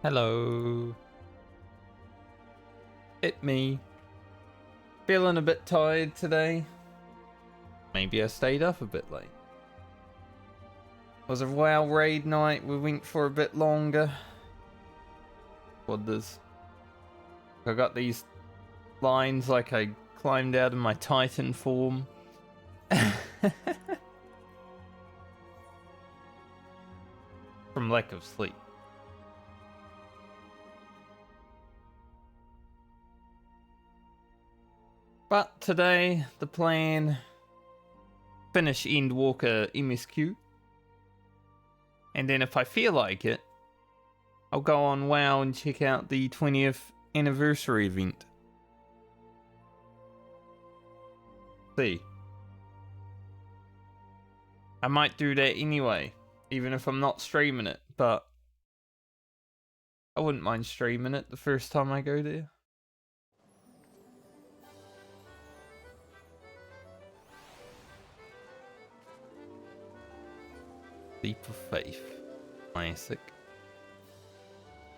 Hello. It me. Feeling a bit tired today. Maybe I stayed up a bit late. Was a WoW raid night. We went for a bit longer. What does? I got these lines like I climbed out of my Titan form. From lack of sleep. But today, the plan, finish Endwalker MSQ. And then if I feel like it, I'll go on WoW and check out the 20th anniversary event. See. I might do that anyway, even if I'm not streaming it, but I wouldn't mind streaming it the first time I go there. Leap of Faith. Classic.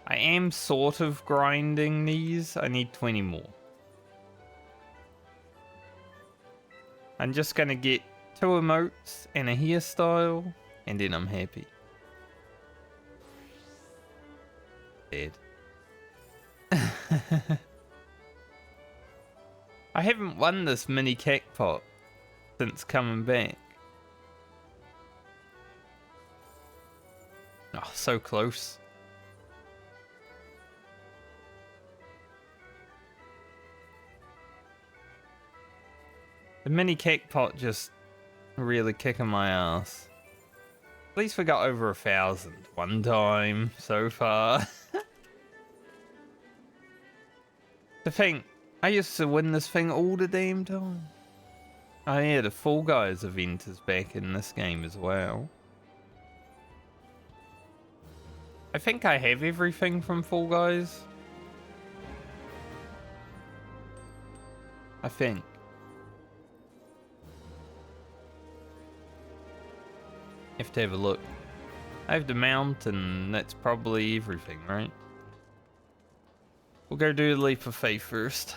I am sort of grinding these. I need 20 more. I'm just gonna get 2 emotes and a hairstyle, and then I'm happy. Dead. I haven't won this mini cacpot since coming back. Oh, so close. The mini cacpot just really kicking my ass. At least we got over 1,000 one time so far. The thing, I used to win this thing all the damn time. Oh yeah, the Fall Guys event is back in this game as well. I think I have everything from Fall Guys. I think. Have to have a look. I have the mount and that's probably everything, right? We'll go do the Leap of Faith first.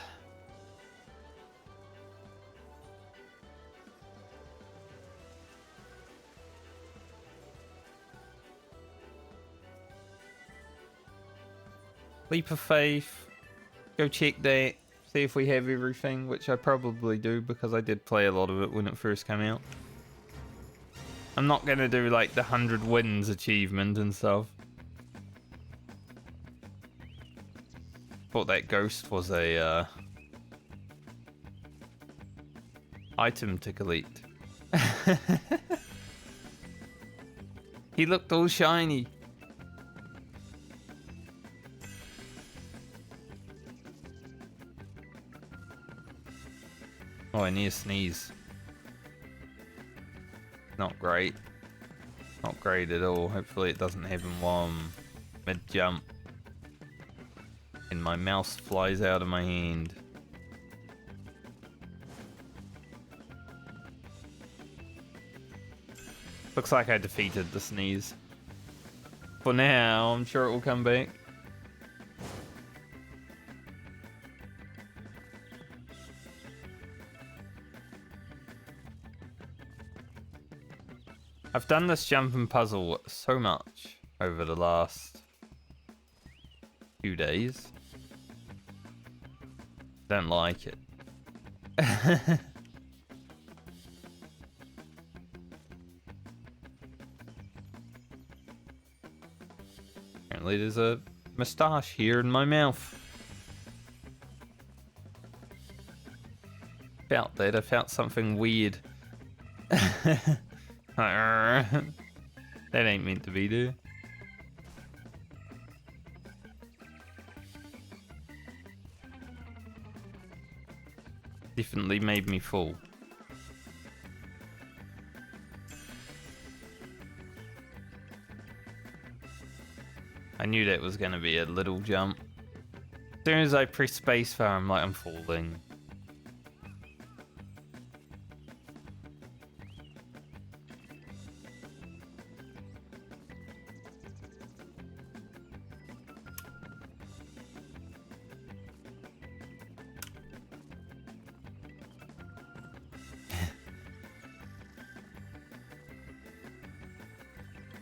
Leap of Faith. Go check that. See if we have everything, which I probably do because I did play a lot of it when it first came out. I'm not gonna do like the 100 wins achievement and stuff. Thought that ghost was a item to collect. He looked all shiny. Oh, I need a sneeze. Not great. Not great at all. Hopefully it doesn't happen while I'm mid-jump. And my mouse flies out of my hand. Looks like I defeated the sneeze. For now, I'm sure it will come back. I've done this jumping puzzle so much over the last few days. Don't like it. Apparently there's a moustache here in my mouth. Felt that. I felt something weird. That ain't meant to be there. Definitely made me fall. I knew that was gonna be a little jump. As soon as I press spacebar, I'm like, I'm falling.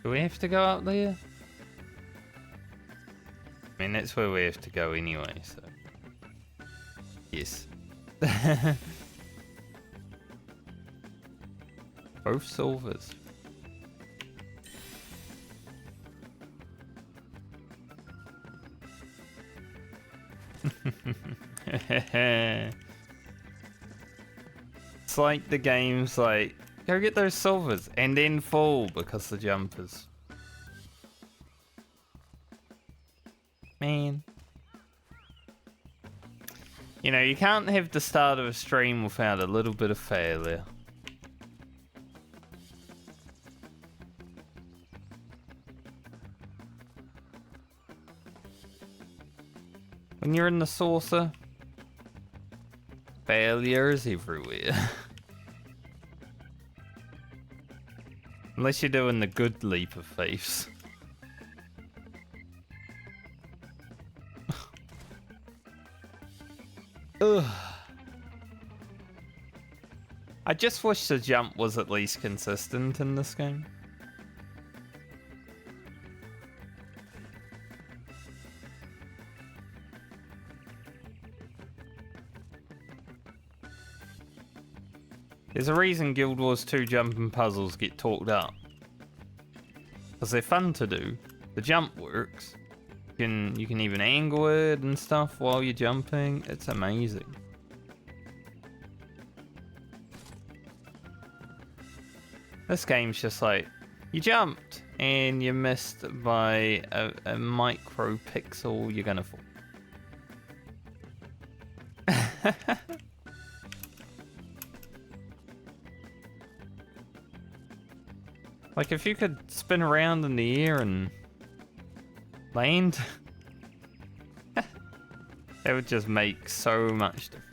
Do we have to go up there? I mean, that's where we have to go anyway, so... Yes. Both silvers. It's like the game's like, go get those silvers and then fall because the jumpers. Man. You know, you can't have the start of a stream without a little bit of failure. When you're in the saucer, failure is everywhere. Unless you're doing the good leap of faith. Ugh. I just wish the jump was at least consistent in this game. There's a reason Guild Wars 2 jumping puzzles get talked up. Because they're fun to do. The jump works. You can even angle it and stuff while you're jumping. It's amazing. This game's just like, you jumped and you missed by a micro pixel, you're gonna fall. Like if you could spin around in the air and land, that would just make so much difference.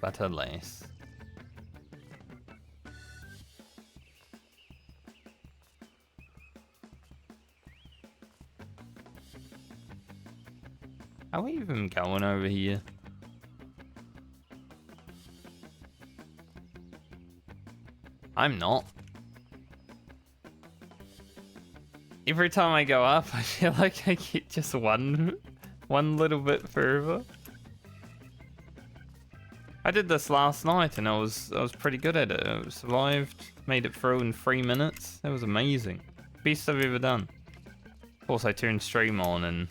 But alas. How are we even going over here? I'm not. Every time I go up, I feel like I get just one little bit further. I did this last night and I was pretty good at it. I survived, made it through in 3 minutes. That was amazing. Best I've ever done. Of course, I turned stream on and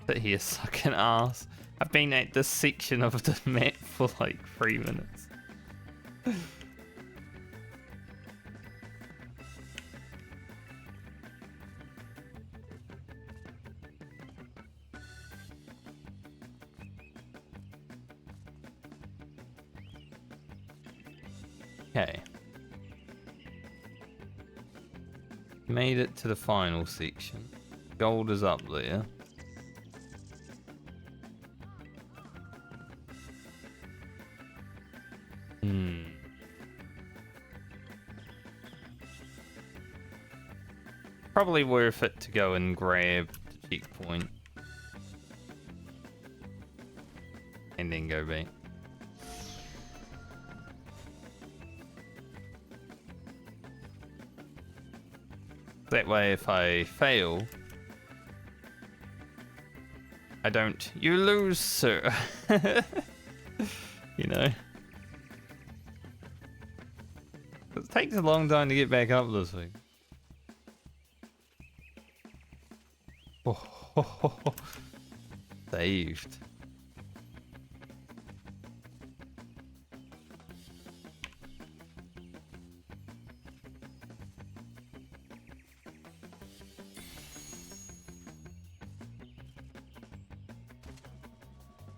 sit here sucking ass. I've been at this section of the map for like 3 minutes. Okay. Made it to the final section. Gold is up there. Probably worth it to go and grab the checkpoint. And then go back. That way if I fail, I don't, you lose, sir. You know? It takes a long time to get back up this thing. Oh, saved.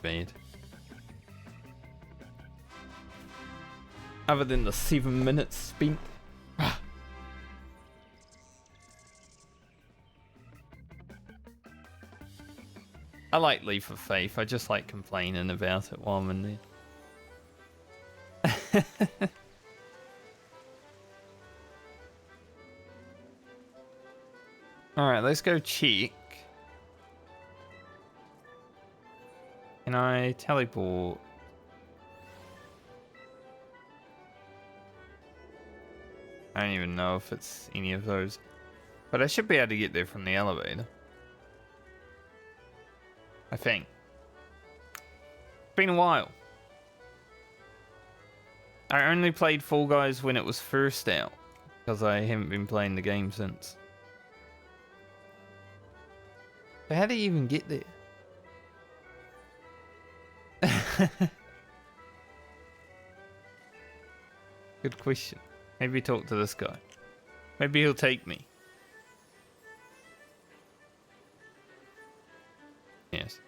Bad. Other than the 7 minutes spent. I like Leap of Faith. I just like complaining about it while I'm in there. Alright, let's go check. Can I teleport? I don't even know if it's any of those. But I should be able to get there from the elevator. I think. It's been a while. I only played Fall Guys when it was first out, because I haven't been playing the game since. So how do you even get there? Good question. Maybe talk to this guy. Maybe he'll take me. Yes.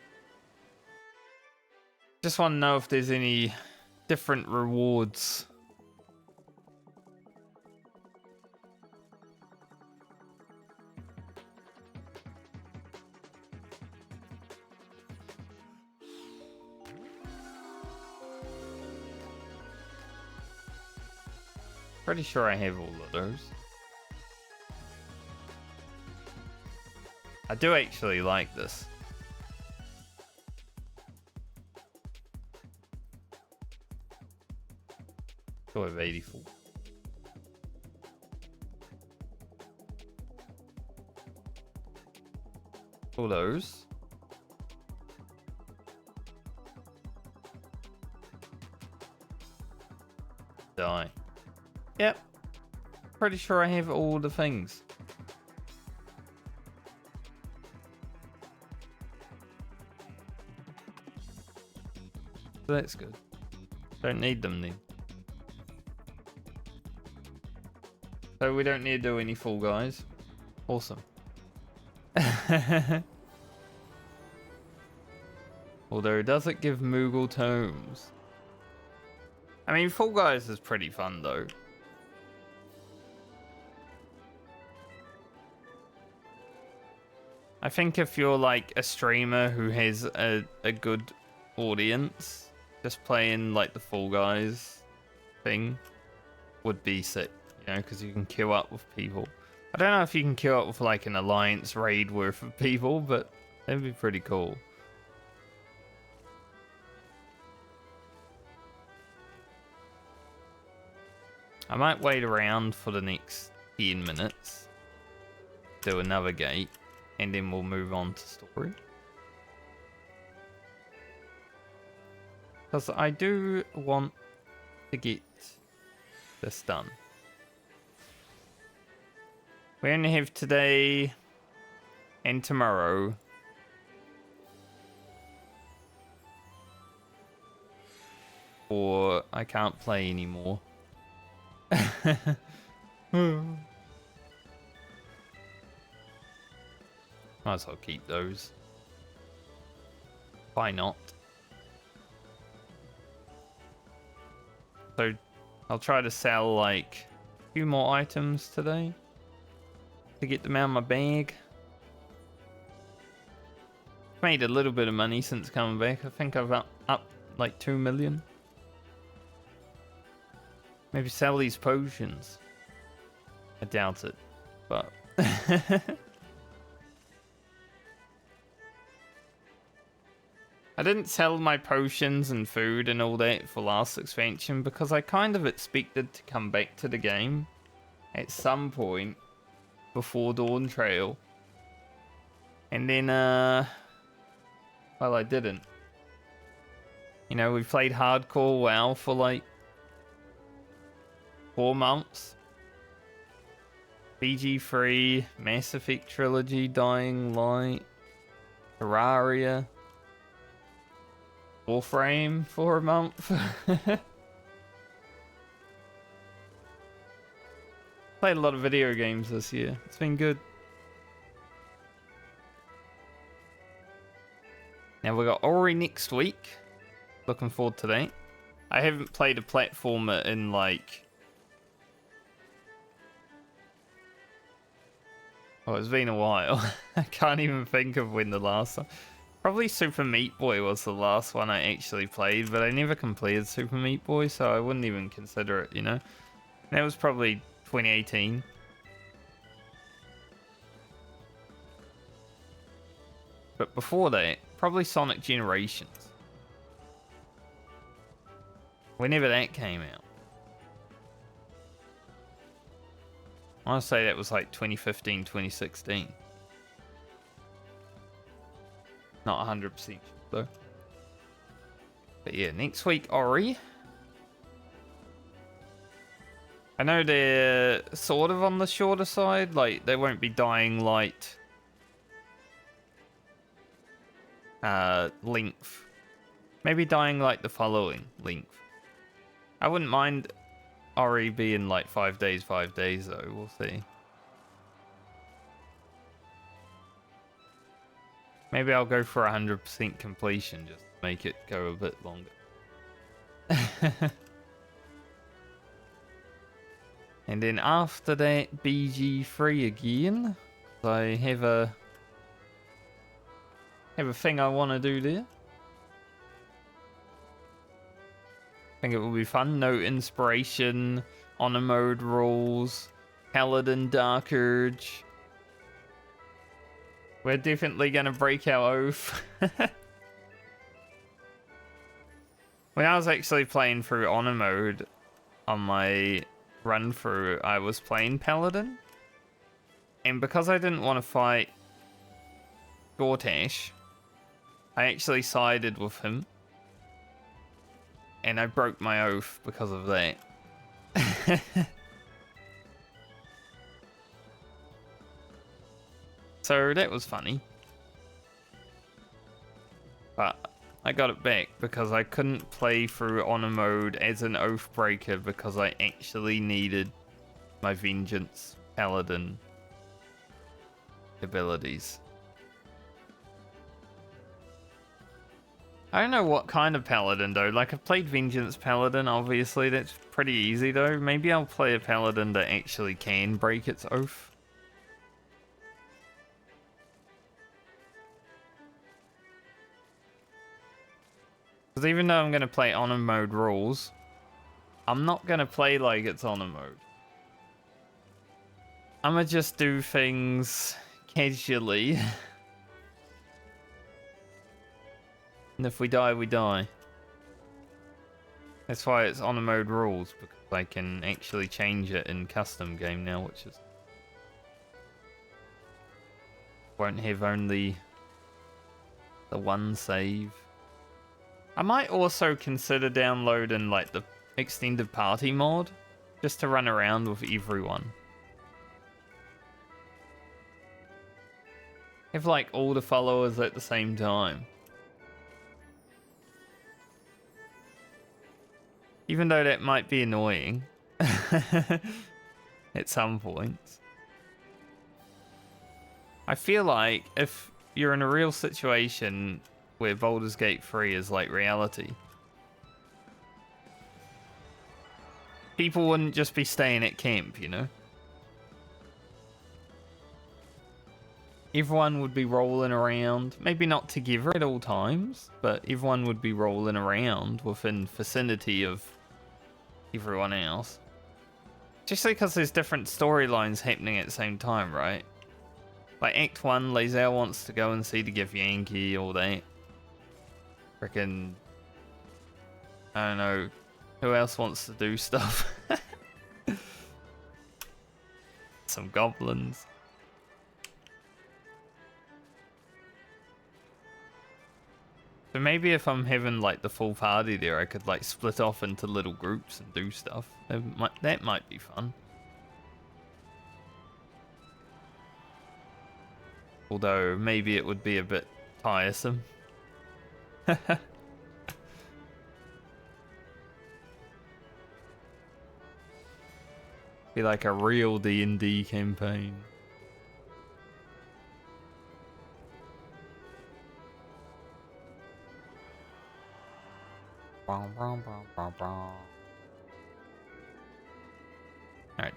Just want to know if there's any different rewards. Pretty sure I have all of those. I do actually like this. Go with 84. All those. Die. Yep. Pretty sure I have all the things. So that's good. Don't need them then. So we don't need to do any Fall Guys. Awesome. Although, does it give Moogle tomes? I mean, Fall Guys is pretty fun though. I think if you're like a streamer who has a good audience, just playing like the Fall Guys thing would be sick, you know, because you can queue up with people. I don't know if you can queue up with like an alliance raid worth of people, but that'd be pretty cool. I might wait around for the next 10 minutes, do another gate, and then we'll move on to story. Because I do want to get this done. We only have today and tomorrow. Or I can't play anymore. Might as well keep those. Why not? So I'll try to sell like a few more items today to get them out of my bag. Made a little bit of money since coming back. I think I've up like 2 million. Maybe sell these potions. I doubt it, but I didn't sell my potions and food and all that for last expansion because I kind of expected to come back to the game at some point before Dawn Trail. And then, well, I didn't. You know, we played hardcore WoW for like 4 months. BG3, Mass Effect Trilogy, Dying Light, Terraria, Warframe for a month. Played a lot of video games this year. It's been good. Now we got Ori next week. Looking forward to that. I haven't played a platformer in like... Oh, it's been a while. I can't even think of when the last one... Probably Super Meat Boy was the last one I actually played, but I never completed Super Meat Boy, so I wouldn't even consider it, you know? That was probably 2018. But before that, probably Sonic Generations. Whenever that came out. want to say that was like 2015, 2016. Not 100% though. But yeah, next week, Ori. I know they're sort of on the shorter side. Like, they won't be Dying Light length. Maybe Dying Light the following length. I wouldn't mind Ori being like 5 days though. We'll see. Maybe I'll go for 100% completion just to make it go a bit longer. And then after that, BG3 again. So I have a thing I want to do there. I think it will be fun. No inspiration, honor mode rules, Paladin Dark Urge. We're definitely going to break our oath. When I was actually playing through honor mode on my run through, I was playing Paladin. And because I didn't want to fight Gortash, I actually sided with him. And I broke my oath because of that. So that was funny. But I got it back because I couldn't play through honor mode as an oath breaker because I actually needed my Vengeance Paladin abilities. I don't know what kind of Paladin though. Like, I've played Vengeance Paladin, obviously. That's pretty easy though. Maybe I'll play a Paladin that actually can break its oath. Because even though I'm going to play honor mode rules, I'm not going to play like it's honor mode. I'm going to just do things casually. And if we die, we die. That's why it's honor mode rules, because I can actually change it in custom game now, which is... won't have only the one save. I might also consider downloading like the extended party mod, just to run around with everyone. Have like all the followers at the same time. Even though that might be annoying at some points. I feel like if you're in a real situation where Baldur's Gate 3 is like reality, people wouldn't just be staying at camp, you know? Everyone would be rolling around, maybe not together at all times, but everyone would be rolling around within vicinity of everyone else. Especially because there's different storylines happening at the same time, right? Like Act 1, Lae'zel wants to go and see the Githyanki, all that. Frickin'... I don't know. Who else wants to do stuff? Some goblins. So maybe if I'm having like the full party there, I could like split off into little groups and do stuff. That might be fun. Although maybe it would be a bit tiresome. Be like a real D&D campaign. Alright,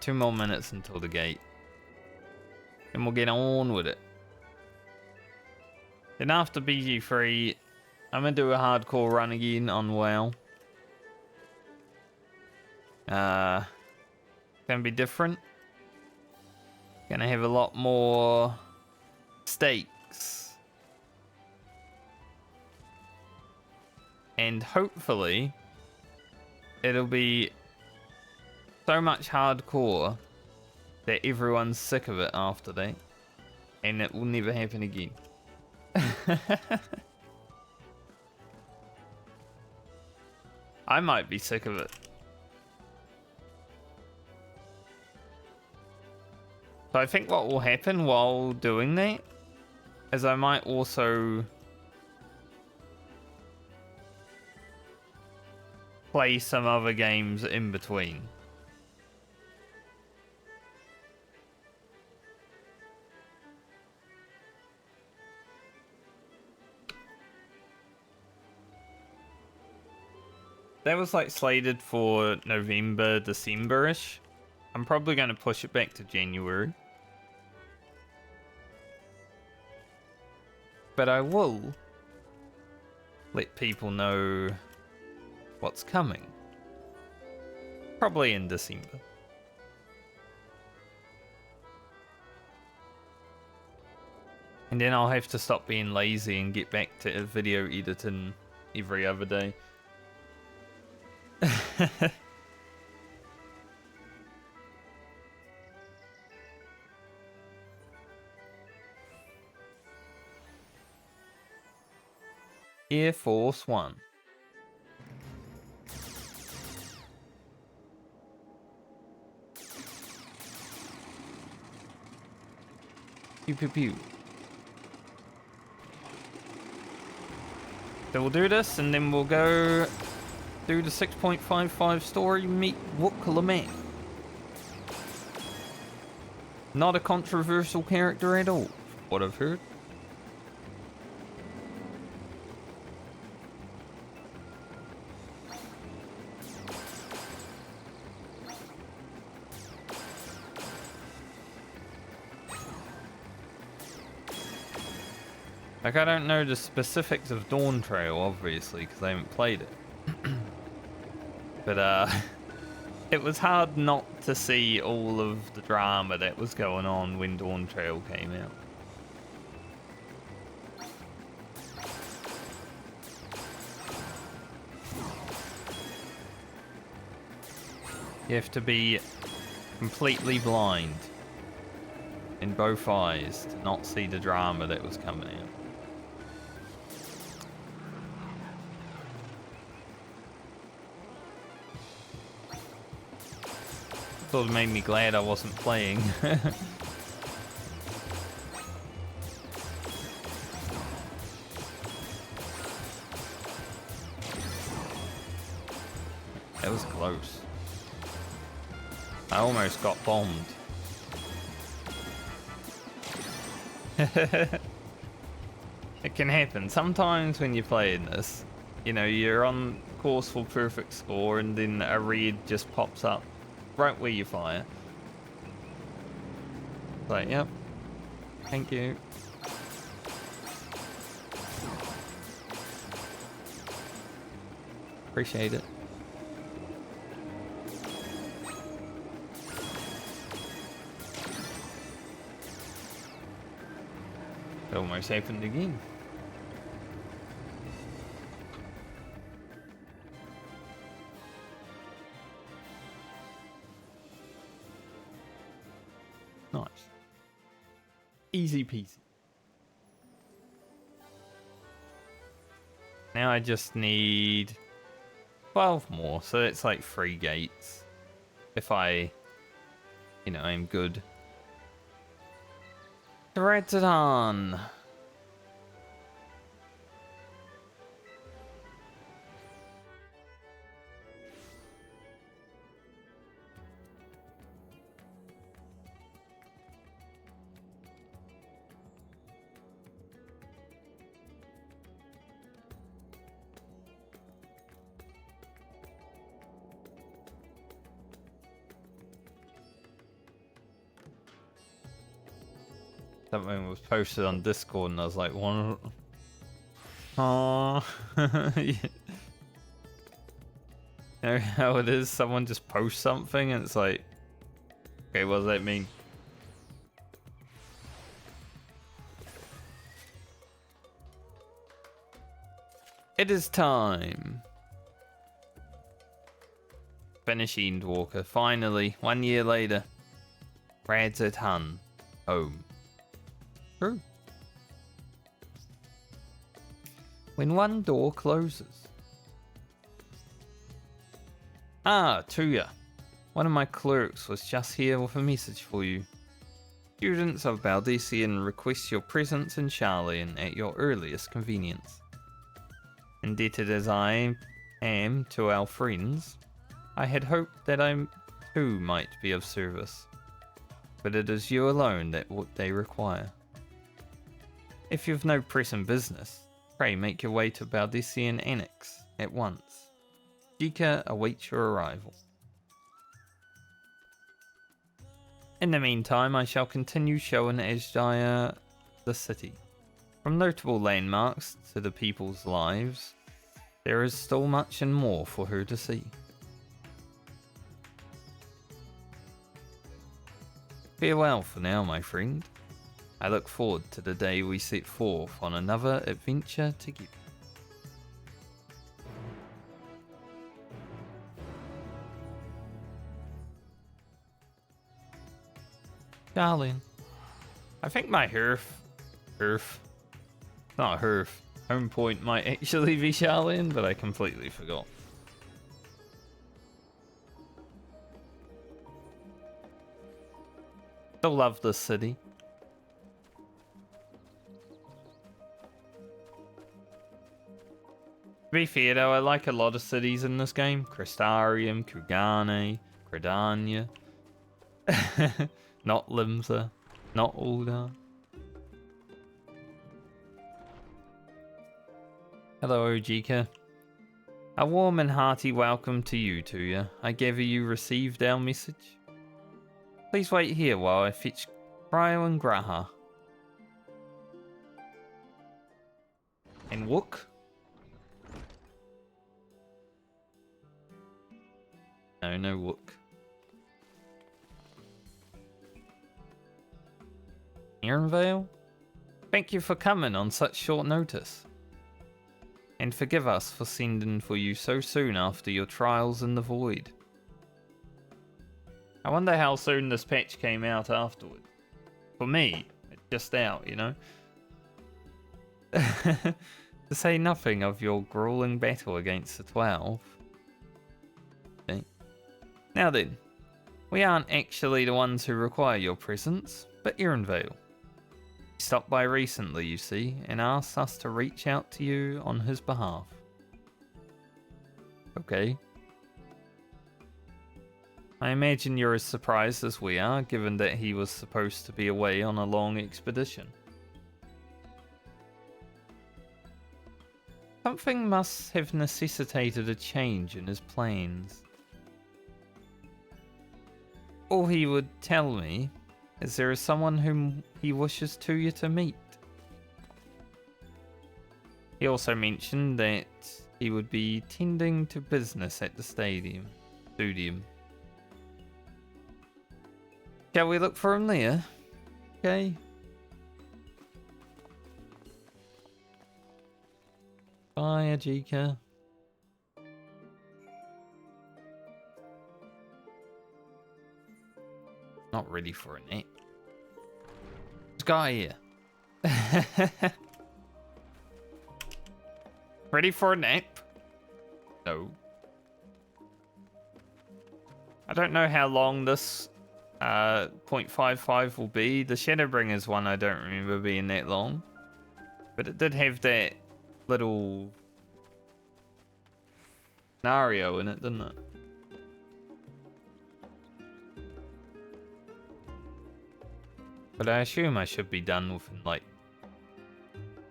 2 more minutes until the gate. Then we'll get on with it. Then after BG3, I'm going to do a hardcore run again on WoW. Gonna be different. Gonna have a lot more stakes. And hopefully, it'll be so much hardcore that everyone's sick of it after that, and it will never happen again. I might be sick of it. So I think what will happen while doing that is I might also play some other games in between. That was like slated for November, December-ish. I'm probably going to push it back to January. But I will let people know what's coming. Probably in December. And then I'll have to stop being lazy and get back to video editing every other day. Air Force One. Pew pew pew. So we'll do this and then we'll go do the 6.55 story, meet Wookalaman. Not a controversial character at all, what I've heard. Like, I don't know the specifics of Dawn Trail, obviously, because I haven't played it. But, it was hard not to see all of the drama that was going on when Dawn Trail came out. You have to be completely blind in both eyes to not see the drama that was coming out. Sort of made me glad I wasn't playing. That was close. I almost got bombed. It can happen. Sometimes when you're playing this, you know, you're on course for perfect score and then a red just pops up right where you fire. Like, yep. Thank you. Appreciate it. It almost happened again. Nice. Easy peasy. Now I just need 12 more, so it's like 3 gates. If I, you know, I'm good. Threaten. Something was posted on Discord and I was like, "One, oh, you know how it is? Someone just posts something and it's like, okay, what does that mean?" It is time. Finish Endwalker, finally, 1 year later. Rads at Hun. Home. True. When one door closes. Ah, Tuya. One of my clerks was just here with a message for you. Students of Baldesian request your presence in Charlian at your earliest convenience. Indebted as I am to our friends, I had hoped that I too might be of service. But it is you alone that what they require. If you've no pressing business, pray make your way to Baldesian Annex at once. Jika awaits your arrival. In the meantime, I shall continue showing Ashdaya the city. From notable landmarks to the people's lives, there is still much and more for her to see. Farewell for now, my friend. I look forward to the day we set forth on another adventure together. Darling, I think my not home point might actually be Charlian, but I completely forgot. Still love this city. To be fair though, I like a lot of cities in this game. Crystarium, Kugane, Gridania. Not Limsa, not Ulda. Hello, Ojika. A warm and hearty welcome to you, Tuya. I gather you received our message. Please wait here while I fetch Cryo and Graha. And Wook? No Wook. Ironvale? Thank you for coming on such short notice. And forgive us for sending for you so soon after your trials in the void. I wonder how soon this patch came out afterward. For me, it's just out, you know? To say nothing of your grueling battle against the 12. Okay. Now then, we aren't actually the ones who require your presence, but Ironvale. He stopped by recently, you see, and asked us to reach out to you on his behalf. Okay. I imagine you're as surprised as we are, given that he was supposed to be away on a long expedition. Something must have necessitated a change in his plans. All he would tell me is there is someone whom he wishes Tuya to meet. He also mentioned that he would be tending to business at the studium. Shall we look for him there? Okay. Bye, Ajika. Not ready for a nap. This guy here. Ready for a nap? No. I don't know how long this 0.55 will be. The Shadowbringers one I don't remember being that long. But it did have that little scenario in it, didn't it? But I assume I should be done within like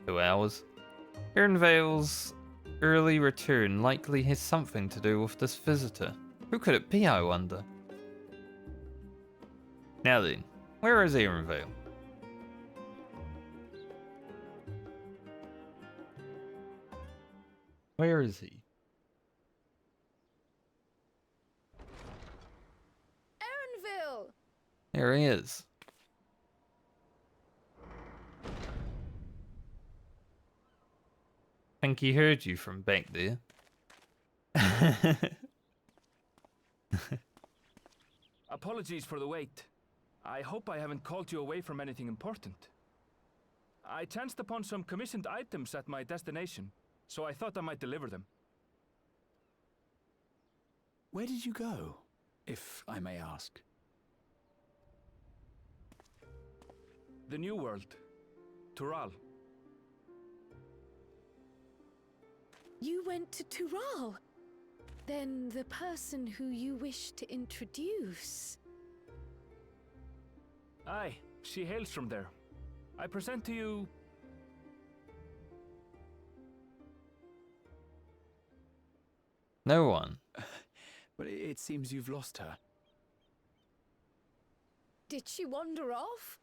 2 hours. Ironvale's early return likely has something to do with this visitor. Who could it be, I wonder? Now then, where is Ironvale? Where is he? Ironvale! There he is. I think he heard you from back there. Apologies for the wait. I hope I haven't called you away from anything important. I chanced upon some commissioned items at my destination, so I thought I might deliver them. Where did you go, if I may ask? The New World. Tural. You went to Tural? Then the person who you wish to introduce... Aye, she hails from there. I present to you... No one. But it seems you've lost her. Did she wander off?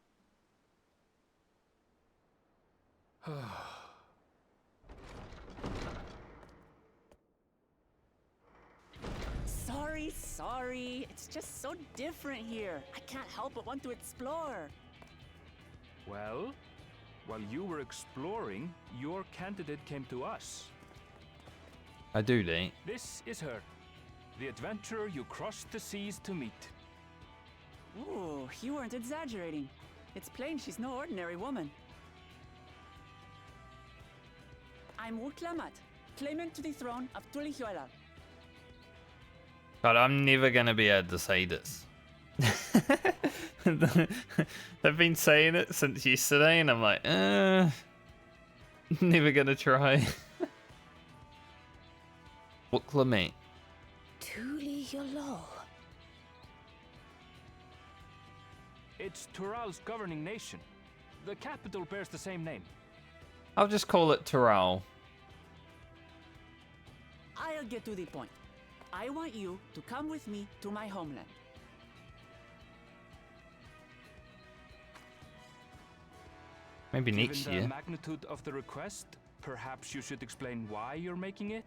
Sorry. It's just so different here. I can't help but want to explore. Well, while you were exploring, your candidate came to us. I do, Lee. This is her. The adventurer you crossed the seas to meet. Ooh, you weren't exaggerating. It's plain she's no ordinary woman. I'm Uklamat, claimant to the throne of Tulihuela. God, I'm never gonna be able to say this. They've been saying it since yesterday, and I'm like, never gonna try. Uklamat. Tulihuela. It's Tural's governing nation. The capital bears the same name. I'll just call it Tural. I'll get to the point. I want you to come with me to my homeland. Maybe Given next the year. magnitude of the request, perhaps you should explain why you're making it?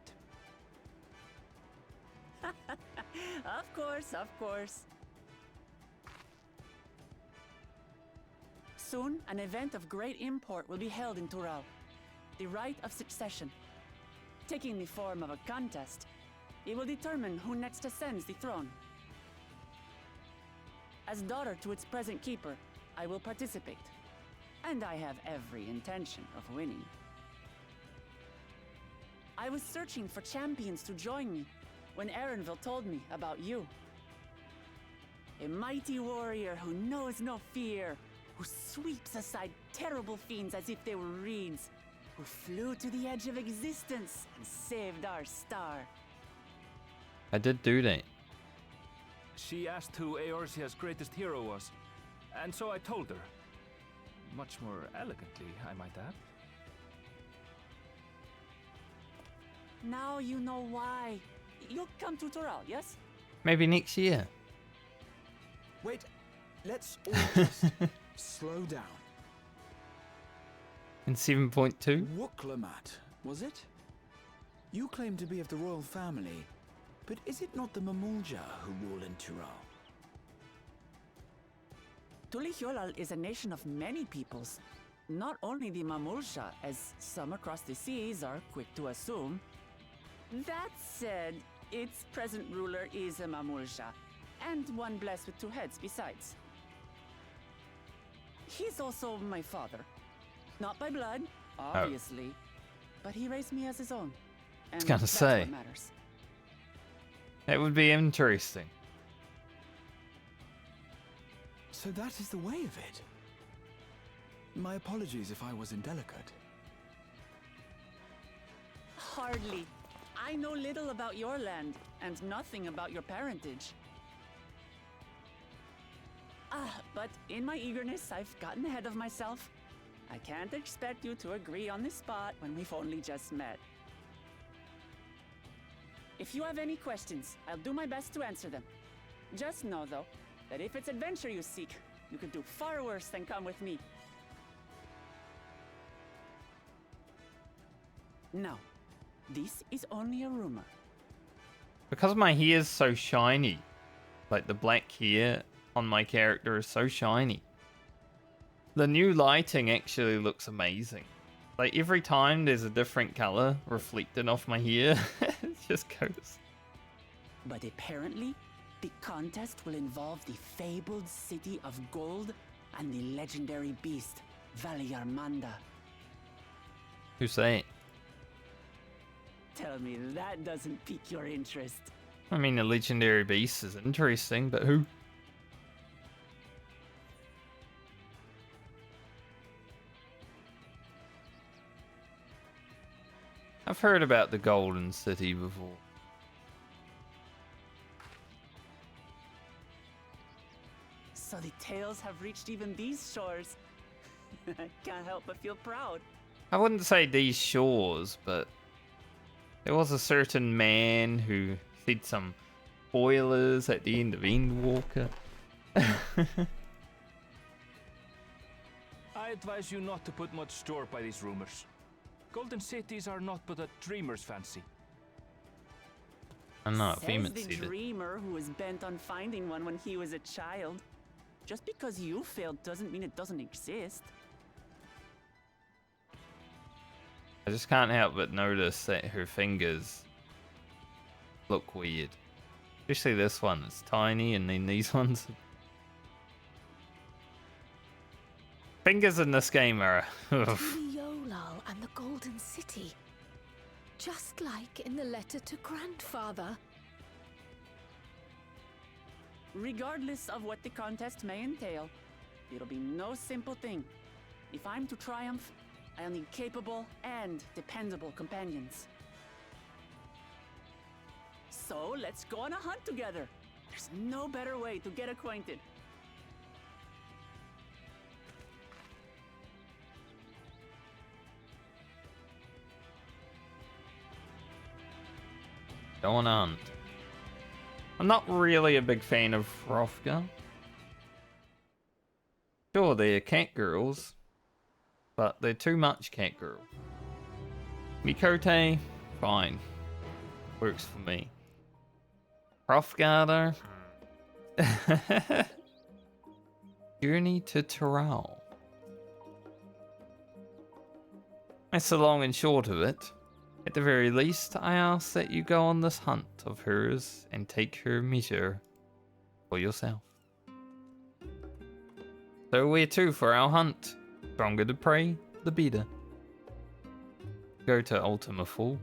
Of course. Soon, an event of great import will be held in Tural. The Rite of Succession. Taking the form of a contest, it will determine who next ascends the throne. As daughter to its present keeper, I will participate. And I have every intention of winning. I was searching for champions to join me when Erenville told me about you. A mighty warrior who knows no fear, who sweeps aside terrible fiends as if they were reeds, who flew to the edge of existence and saved our star. I did do that. She asked who Eorzea's greatest hero was, and so I told her. Much more elegantly, I might add. Now you know why. You'll come to Tural, yes? Maybe next year. Wait, let's all just slow down. In 7.2? Wuklamat, was it? You claim to be of the royal family, but is it not the Mamulja who rule in Tural? Tulihuela is a nation of many peoples. Not only the Mamulsha, as some across the seas are quick to assume. That said, its present ruler is a Mamulsha, and one blessed with two heads besides. He's also my father. Not by blood, obviously, but he raised me as his own. And gonna that's say. what matters. It would be interesting. So that is the way of it. My apologies if I was indelicate. Hardly. I know little about your land, and nothing about your parentage. But in my eagerness, I've gotten ahead of myself. I can't expect you to agree on the spot when we've only just met. If you have any questions, I'll do my best to answer them. Just know, though, that if it's adventure you seek, you could do far worse than come with me. Now, this is only a rumor. Because my hair is so shiny. Like the black hair on my character is so shiny. The new lighting actually looks amazing. Like every time there's a different color reflecting off my hair, it just goes. But apparently, The contest will involve the fabled city of gold and the legendary beast, Valyarmanda. Who's that? Tell me that doesn't pique your interest. I mean, a legendary beast is interesting, but who? I've heard about the Golden City before. So the tales have reached even these shores. Can't help but feel proud. I wouldn't say these shores, but there was a certain man who fed some spoilers at the end of Endwalker. I advise you not to put much store by these rumors. Golden cities are not but a dreamer's fancy. I'm not Says famous the either. dreamer who was bent on finding one when he was a child. Just because you failed doesn't mean it doesn't exist. I just can't help but notice that her fingers look weird. Especially this one, it's tiny, and then these ones. Fingers in this game are. Yolal and the Golden City. Just like in the letter to Grandfather. Regardless of what the contest may entail, it'll be no simple thing. If I'm to triumph, I'll need capable and dependable companions. So let's go on a hunt together. There's no better way to get acquainted. Go on a hunt. I'm not really a big fan of Hrothgar. Sure, they're cat girls, but they're too much cat girl. Mikote, fine. Works for me. Hrothgar, though. Journey to Tyrell. That's the long and short of it. At the very least, I ask that you go on this hunt of hers and take her measure for yourself. So where to for our hunt? Stronger the prey, the better. Go to Ultima Full.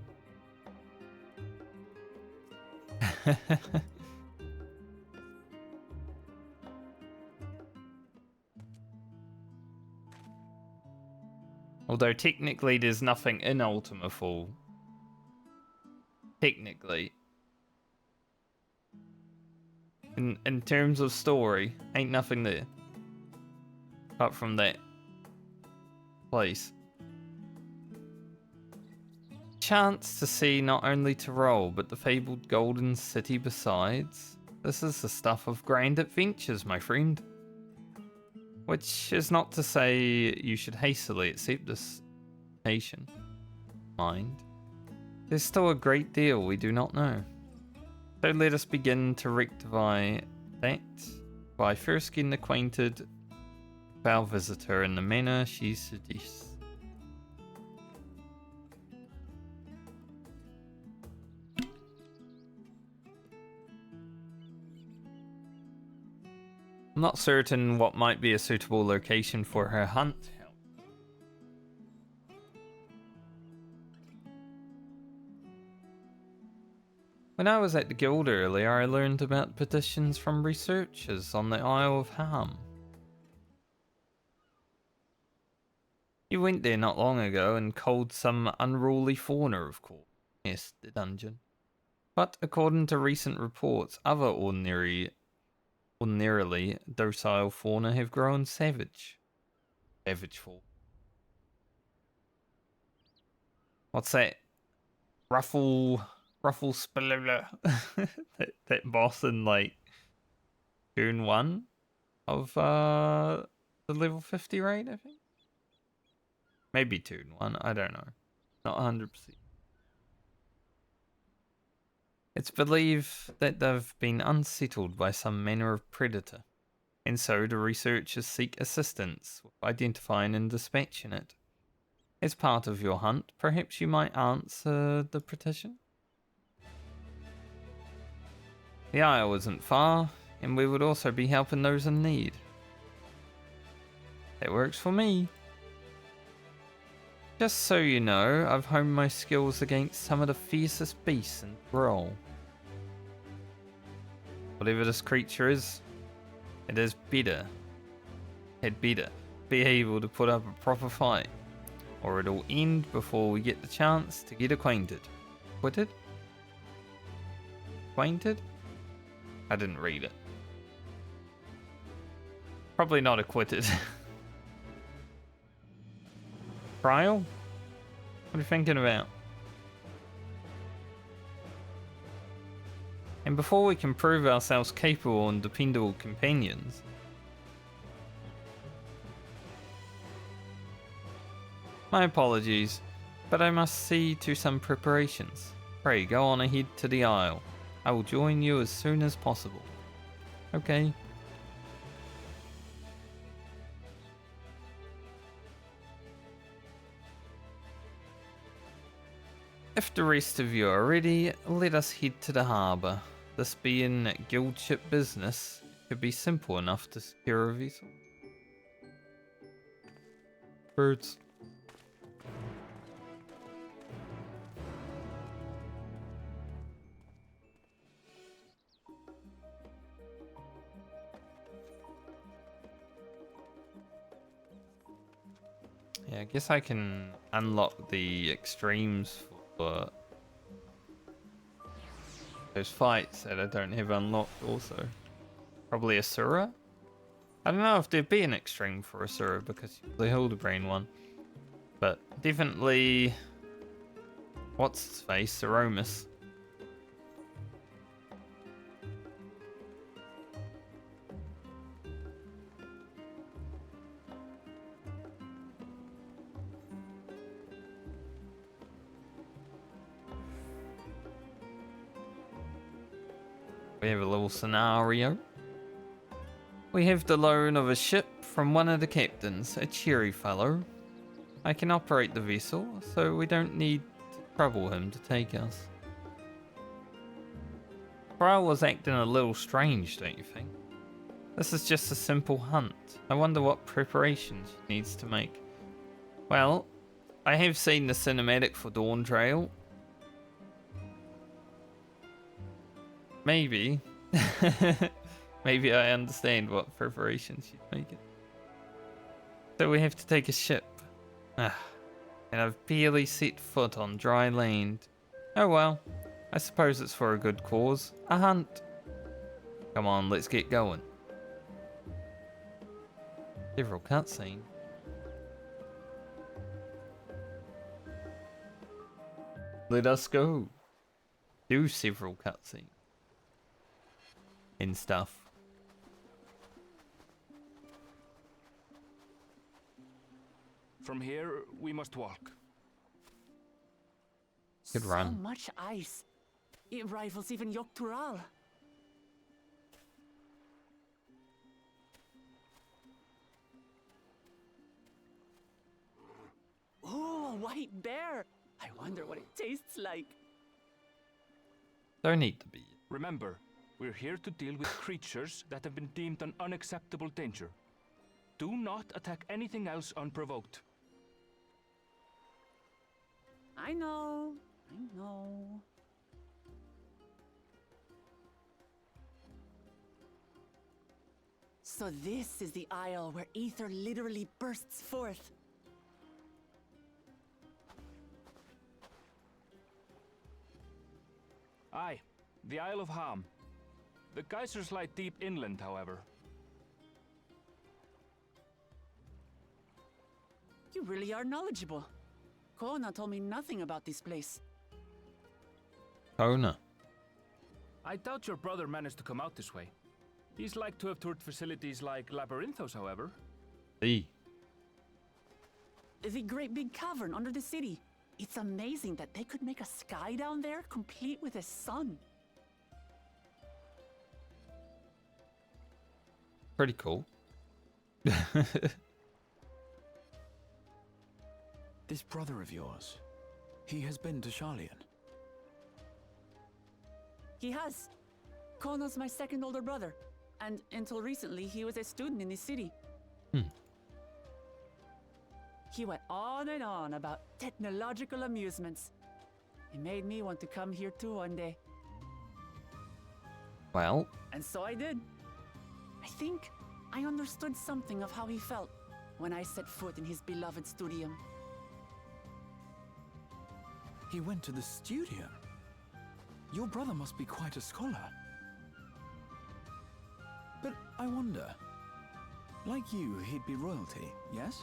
Although technically there's nothing in Ultima Full. Technically. In terms of story, ain't nothing there. Apart from that place. Chance to see not only Tyrell, but the fabled Golden City besides. This is the stuff of grand adventures, my friend. Which is not to say you should hastily accept this invitation. Mind. There's still a great deal we do not know. So let us begin to rectify that by first getting acquainted with our visitor in the manner she suggests. I'm not certain what might be a suitable location for her hunt. When I was at the guild earlier, I learned about petitions from researchers on the Isle of Ham. You went there not long ago and culled some unruly fauna, of course. Yes, the dungeon. But according to recent reports, other ordinarily docile fauna have grown savage. Savageful. What's that? Ruffle Spalula. that boss in like June 1 of the level 50 raid, I think. Maybe June 1, I don't know. Not 100%. It's believed that they've been unsettled by some manner of predator, and so the researchers seek assistance with identifying and dispatching it. As part of your hunt, perhaps you might answer the petition? The Isle isn't far, and we would also be helping those in need. That works for me. Just so you know, I've honed my skills against some of the fiercest beasts in Thrall. Whatever this creature is, it is better. Had better be able to put up a proper fight, or it'll end before we get the chance to get acquainted. Acquitted? Acquainted? I didn't read it. Probably not acquitted. Trial? What are you thinking about? And before we can prove ourselves capable and dependable companions, my apologies, but I must see to some preparations. Pray go on ahead to the Isle. I will join you as soon as possible. Okay. If the rest of you are ready, let us head to the harbour. This being guild ship business, it could be simple enough to secure a vessel. Birds. Yeah, I guess I can unlock the extremes for those fights that I don't have unlocked also. Probably Asura? I don't know if there'd be an extreme for Asura because the Hildebrand one. But definitely... What's his face? Aromas. We have a little scenario. We have the loan of a ship from one of the captains, a cheery fellow. I can operate the vessel, so we don't need to trouble him to take us. Thrall was acting a little strange, don't you think? This is just a simple hunt. I wonder what preparations she needs to make. Well, I have seen the cinematic for Dawn Trail. Maybe. Maybe I understand what preparations she's making. So we have to take a ship. And I've barely set foot on dry land. Oh well, I suppose it's for a good cause. A hunt. Come on, let's get going. Several cutscene. Let us go. Do several cutscenes. And stuff. From here, we must walk. Good run. So much ice. It rivals even Yogg-Tural. Oh, a white bear. I wonder what it tastes like. Don't need to be. Remember, we're here to deal with creatures that have been deemed an unacceptable danger. Do not attack anything else unprovoked. I know. I know. So this is the Isle where ether literally bursts forth. Aye, the Isle of Ham. The geysers lie deep inland, however. You really are knowledgeable. Kona told me nothing about this place. Kona. I doubt your brother managed to come out this way. He's like to have toured facilities like Labyrinthos, however. The great big cavern under the city. It's amazing that they could make a sky down there complete with a sun. Pretty cool. This brother of yours, he has been to Sharlayan. He has. Kono's my second older brother, and until recently, he was a student in the city. He went on and on about technological amusements. It made me want to come here too one day. Well, And so I did. I think I understood something of how he felt when I set foot in his beloved studium. He went to the studium? Your brother must be quite a scholar. But I wonder, like you, he'd be royalty, yes?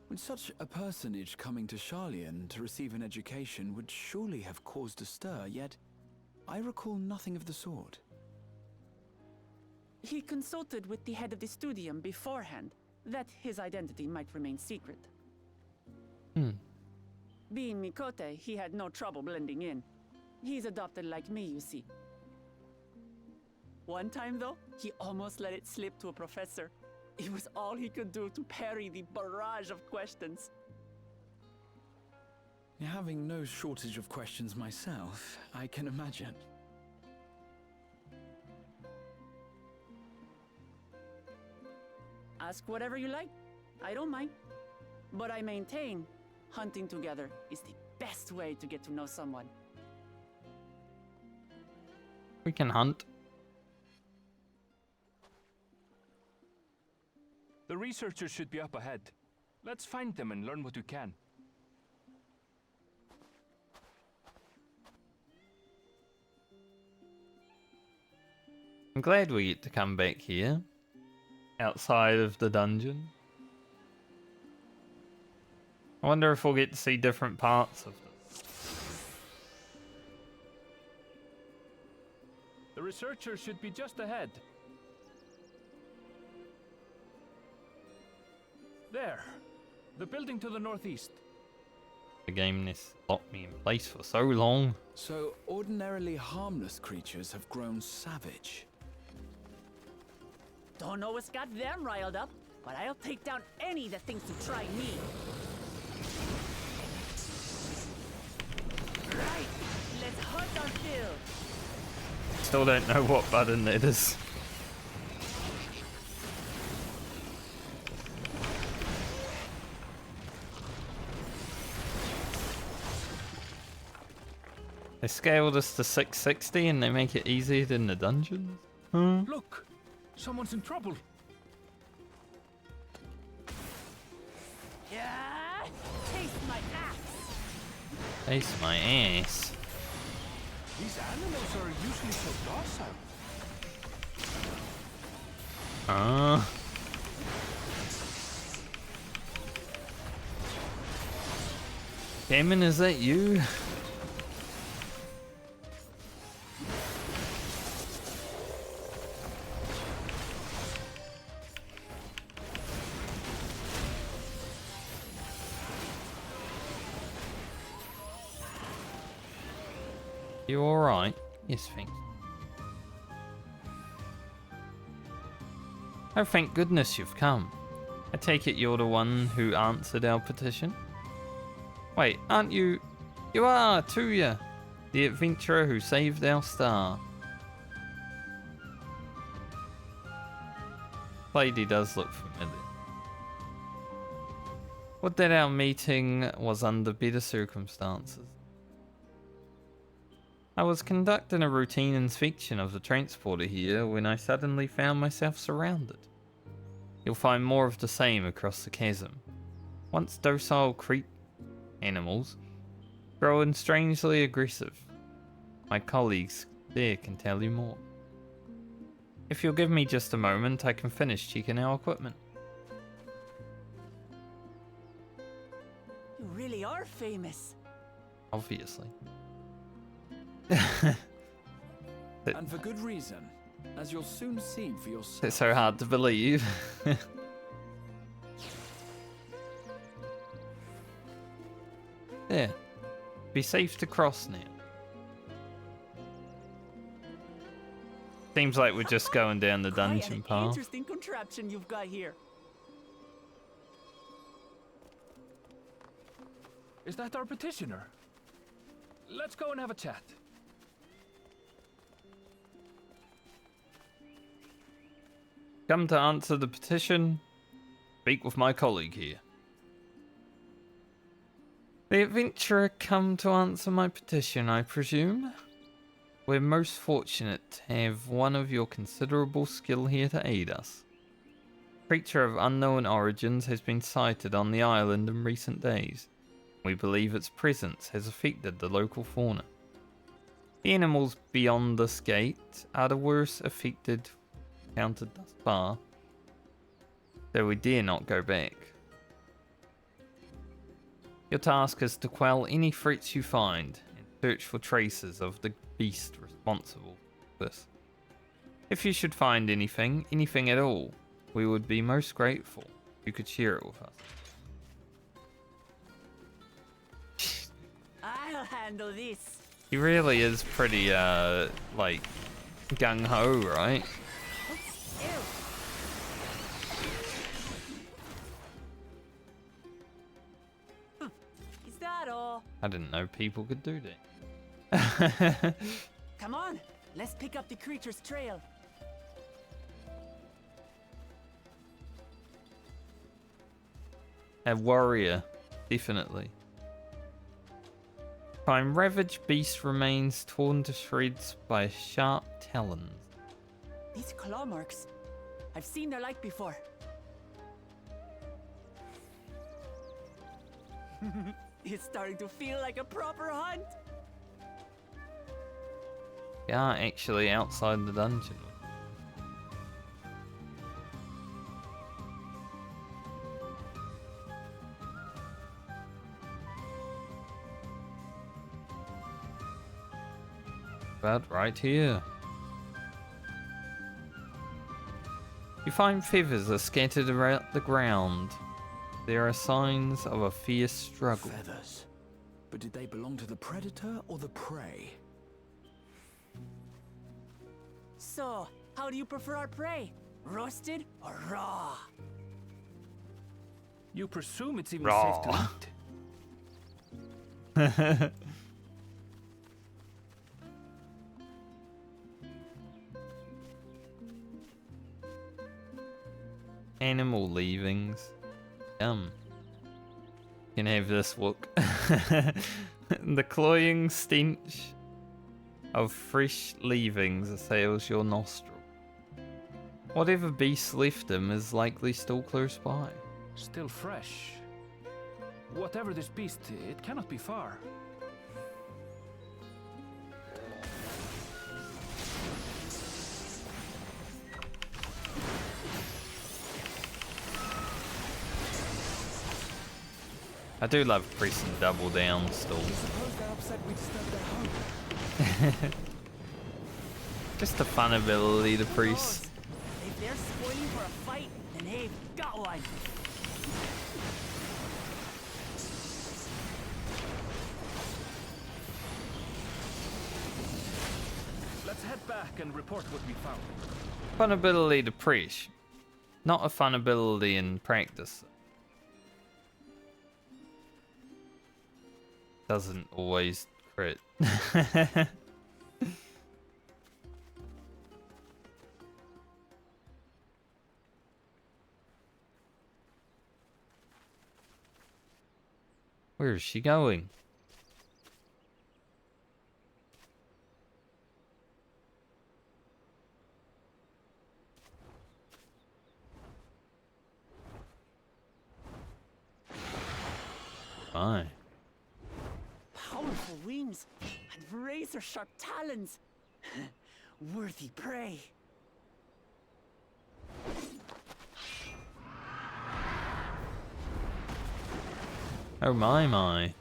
With such a personage coming to Sharlayan to receive an education would surely have caused a stir, yet I recall nothing of the sort. He consulted with the head of the studium beforehand, that his identity might remain secret. Being Mikote, he had no trouble blending in. He's adopted like me, you see. One time, though, he almost let it slip to a professor. It was all he could do to parry the barrage of questions. Having no shortage of questions myself, I can imagine. Ask whatever you like. I don't mind. But I maintain hunting together is the best way to get to know someone. we can hunt. The researchers should be up ahead. Let's find them and learn what we can. I'm glad we get to come back here. Outside of the dungeon. I wonder if we'll get to see different parts of it. The researchers should be just ahead. There. The building to the northeast. The game this locked me in place for so long. So, ordinarily harmless creatures have grown savage. Don't know what's got them riled up, but I'll take down any that thinks to try me. Right, let's hunt our fill. Still don't know what button it is. They scaled us to 660 and they make it easier than the dungeons? Huh? Look! Someone's in trouble. Yeah, taste my axe. Taste my ass. These animals are usually so docile. Cameron, is that you? You alright? Yes, thanks. Oh, thank goodness you've come. I take it you're the one who answered our petition? Wait, aren't you? You are, Tuya, the adventurer who saved our star. Lady does look familiar. Would that our meeting was under better circumstances. I was conducting a routine inspection of the transporter here when I suddenly found myself surrounded. You'll find more of the same across the chasm. Once docile animals, growing strangely aggressive. My colleagues there can tell you more. If you'll give me just a moment, I can finish checking our equipment. You really are famous. Obviously. And for good reason, as you'll soon see for yourself. It's so hard to believe. There. Be safe to cross now. Seems like we're just going down the Quite dungeon an path. interesting contraption you've got here. Is that our petitioner? Let's go and have a chat. Come to answer the petition. Speak with my colleague here. The adventurer come to answer my petition, I presume? We're most fortunate to have one of your considerable skill here to aid us. A creature of unknown origins has been sighted on the island in recent days. We believe its presence has affected the local fauna. The animals beyond this gate are the worst affected encountered thus far, though we dare not go back. Your task is to quell any threats you find and search for traces of the beast responsible for this. If you should find anything at all, we would be most grateful if you could share it with us. I'll handle this. He really is pretty, like, gung-ho, right? Ew. Is that all? I didn't know people could do that. Come on, let's pick up the creature's trail. A warrior, definitely. Find ravaged beast remains torn to shreds by sharp talons. These claw marks. I've seen their like before. It's starting to feel like a proper hunt. We are actually outside the dungeon. About right here. You find feathers are scattered around the ground. There are signs of a fierce struggle. Feathers. But did they belong to the predator or the prey? So, how do you prefer our prey? Roasted or raw? You presume it's even Raw. safe to eat. Animal leavings. Yum. You can have this look. The cloying stench of fresh leavings assails your nostril. Whatever beast left him is likely still close by. Still fresh. Whatever this beast, it cannot be far. I do love pressing double down still. Suppose they're upset we disturbed their home. Just the fun ability to press. If they're spoiling for a fight, then they've got one. Let's head back and report what we found. Fun ability to press. Not a fun ability in practice. Doesn't always crit. Where is she going? My. Powerful wings and razor-sharp talons. Worthy prey. Oh my.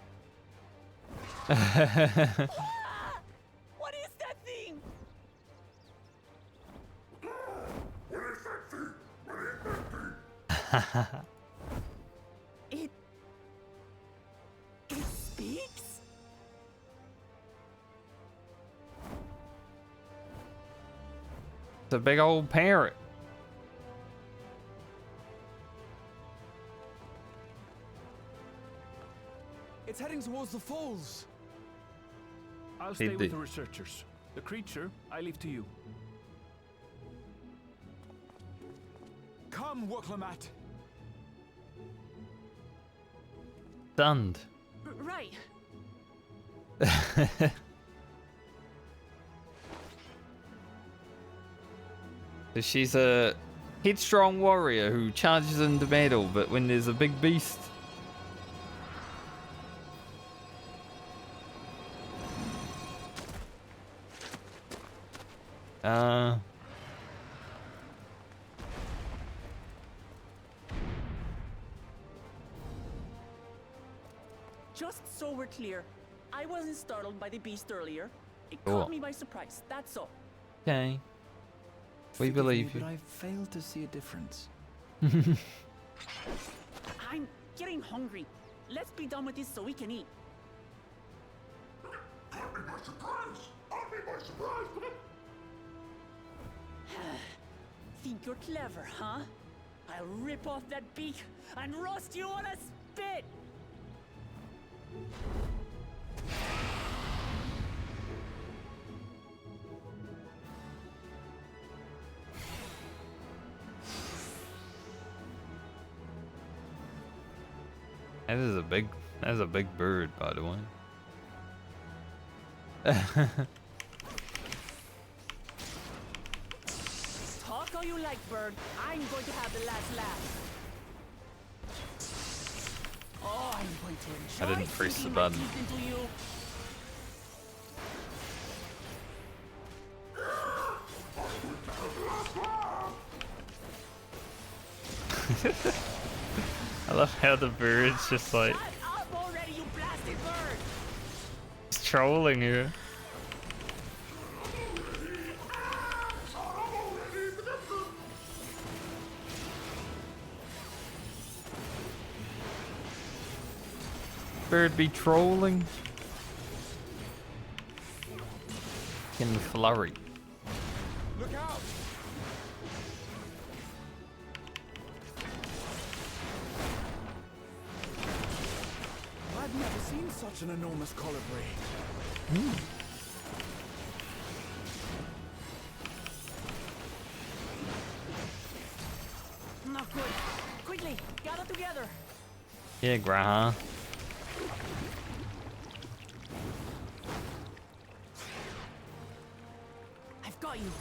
Ah! What is that thing? It speaks? It's a big old parrot. It's heading towards the falls. I'll It stay with did. the researchers. The creature, I leave to you. Come, Woklamat. Stunned. Right. So she's a headstrong warrior who charges into battle, but when there's a big beast. Just so we're clear, I wasn't startled by the beast earlier. It Cool. caught me by surprise, that's all. Okay. We Forgive believe me, you. but I failed to see a difference. I'm getting hungry. Let's be done with this so we can eat. Think you're clever, huh? I'll rip off that beak and roast you on a spit! That is a big bird, by the way. Talk all you like, bird. I'm going to have the last laugh. Oh, I'm going to enjoy I didn't press the sinking my button. teeth into you. I love how the bird's just like Shut up already, you blasted bird! trolling her. Bird be trolling. In flurry. Look out! I've never seen such an enormous colibri. Not good. Quickly, gather together. Yeah, Graha. I've got you.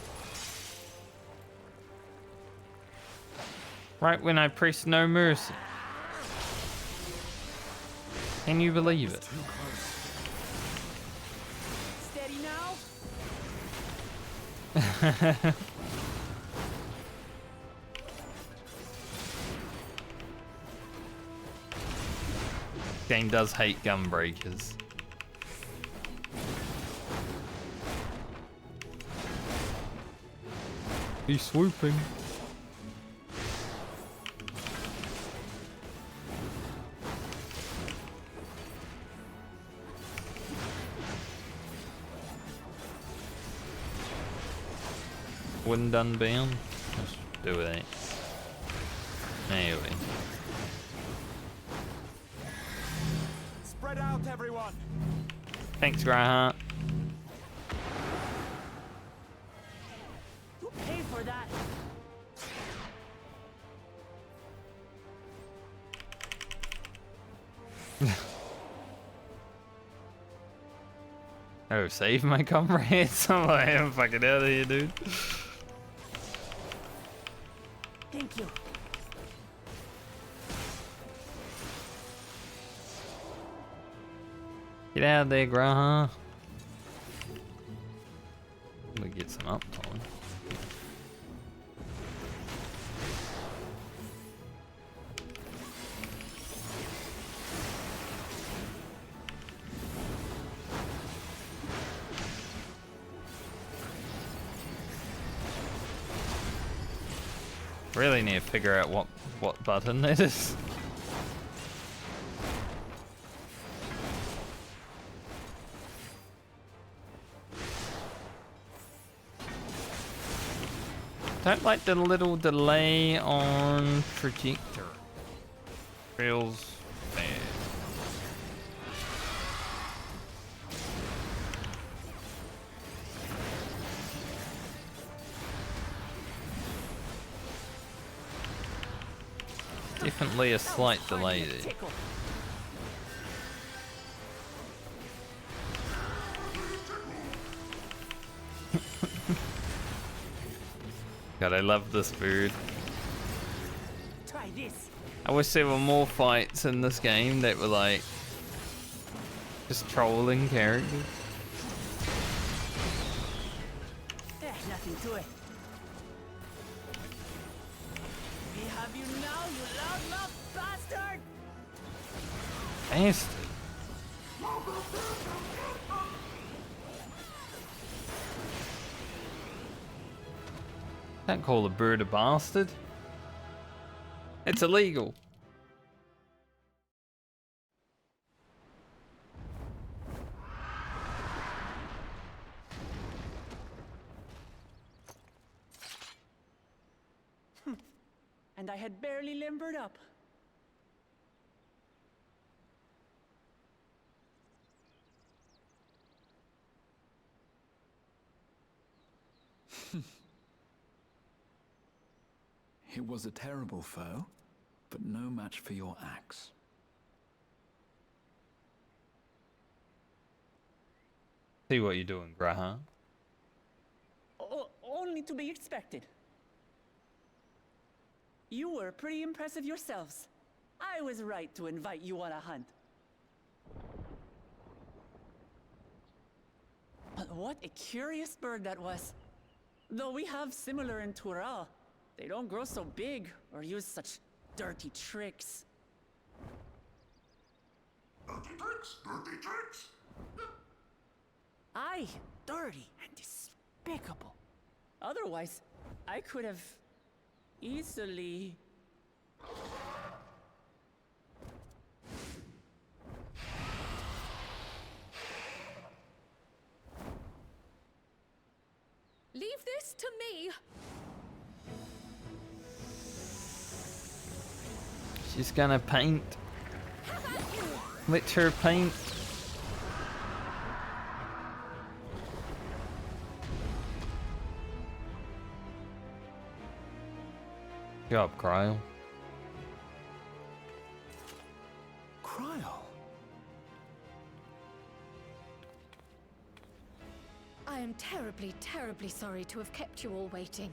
Right when I press no mercy. Can you believe it? Too close. Steady now. Game does hate gun breakers. He's swooping. Wind unbound. Let's do it. Anyway. Spread out, everyone. Thanks, Graha. You pay for that. Oh, save my comrades. I'm like, I'm fucking out of here, dude. Thank you. Get out of there, Graha. We get some uptime. Really need to figure out what button it is. Don't like the little delay on trajectory. Feels bad. Definitely a slight delay there. Tickle. God, I love this bird. Try this. I wish there were more fights in this game that were like just trolling characters. Nothing to it. We have you now, you loudmouth bastard! Bastard. Can't call a bird a bastard. It's illegal. And I had barely limbered up. It was a terrible foe, but no match for your axe. See what you're doing, Graham. Only to be expected. You were pretty impressive yourselves. I was right to invite you on a hunt. But what a curious bird that was. Though we have similar in Tural, they don't grow so big or use such dirty tricks. Dirty tricks? Dirty tricks? Aye, dirty and despicable. Otherwise, I could have easily... Leave this to me. She's gonna paint. Let her paint. Good job, Cryle. Cryle? I am terribly, terribly sorry to have kept you all waiting.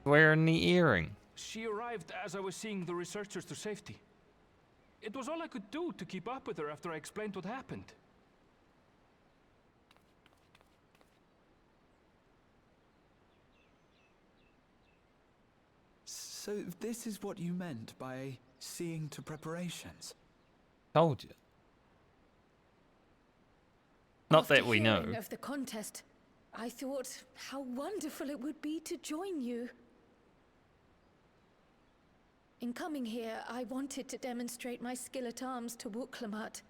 Wearing the earring. She arrived as I was seeing the researchers to safety. It was all I could do to keep up with her after I explained what happened. So this is what you meant by seeing to preparations? Told you. Not After that we know. hearing of the contest, I thought how wonderful it would be to join you. In coming here, I wanted to demonstrate my skill at arms to Wuklamut.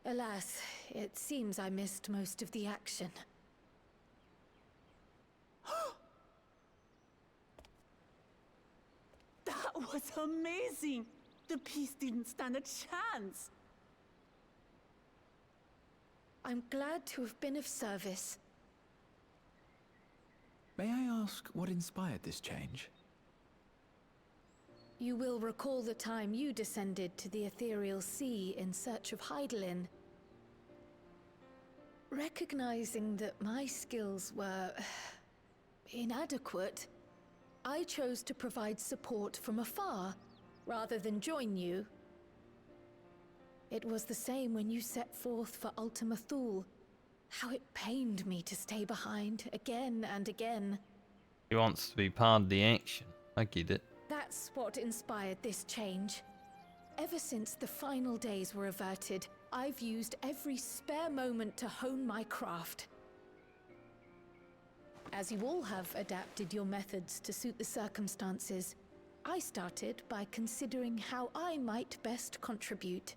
Alas, it seems I missed most of the action. That was amazing! The piece didn't stand a chance! I'm glad to have been of service. May I ask what inspired this change? You will recall the time you descended to the ethereal sea in search of Heidelin. Recognizing that my skills were inadequate, I chose to provide support from afar, rather than join you. It was the same when you set forth for Ultima Thule. How it pained me to stay behind, again and again. He wants to be part of the action. I get it. That's what inspired this change. Ever since the final days were averted, I've used every spare moment to hone my craft. As you all have adapted your methods to suit the circumstances, I started by considering how I might best contribute.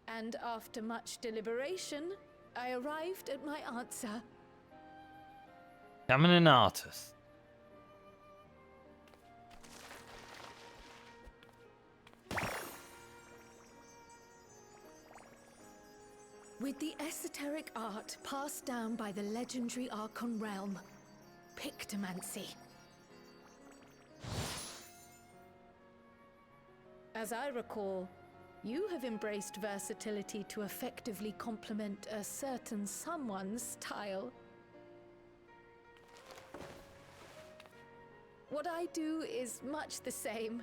And after much deliberation, I arrived at my answer. Becoming an artist. With the esoteric art passed down by the legendary Archon realm, pictomancy. As I recall, you have embraced versatility to effectively complement a certain someone's style. What I do is much the same.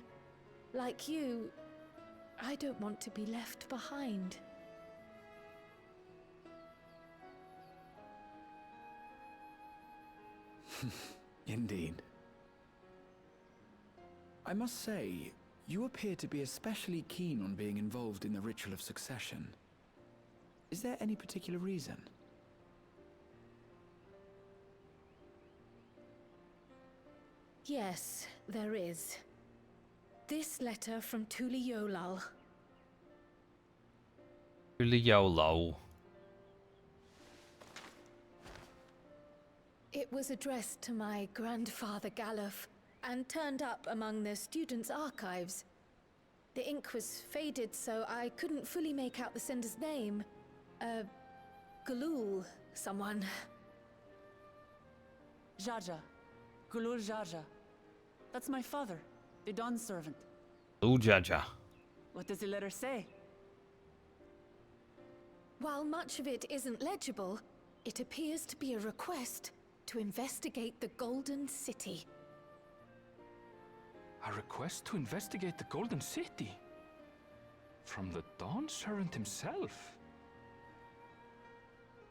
Like you, I don't want to be left behind. Indeed. I must say, you appear to be especially keen on being involved in the ritual of succession. Is there any particular reason? Yes, there is. This letter from Tuli Yolal. Yolo. It was addressed to my grandfather Galuf and turned up among the students' archives. The ink was faded, so I couldn't fully make out the sender's name. Galul, someone. Jaja. Gulul Jaja. That's my father, the Dawn servant. Ooh, Jaja. What does the letter say? While much of it isn't legible, it appears to be a request to investigate the Golden City. A request to investigate the Golden City? From the Dawn servant himself?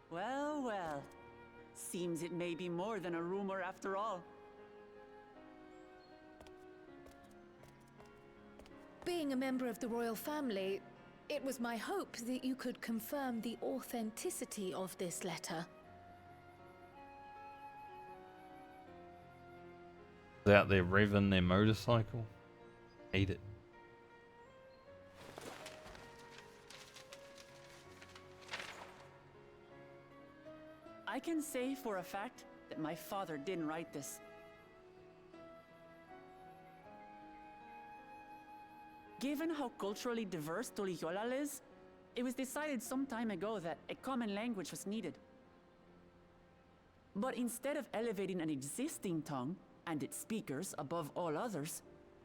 Well, well. Seems it may be more than a rumor after all. Being a member of the royal family, it was my hope that you could confirm the authenticity of this letter. They're out there revving their motorcycle. Hate it. I can say for a fact that my father didn't write this. Given how culturally diverse Toliyolal is, it was decided some time ago that a common language was needed. But instead of elevating an existing tongue and its speakers above all others,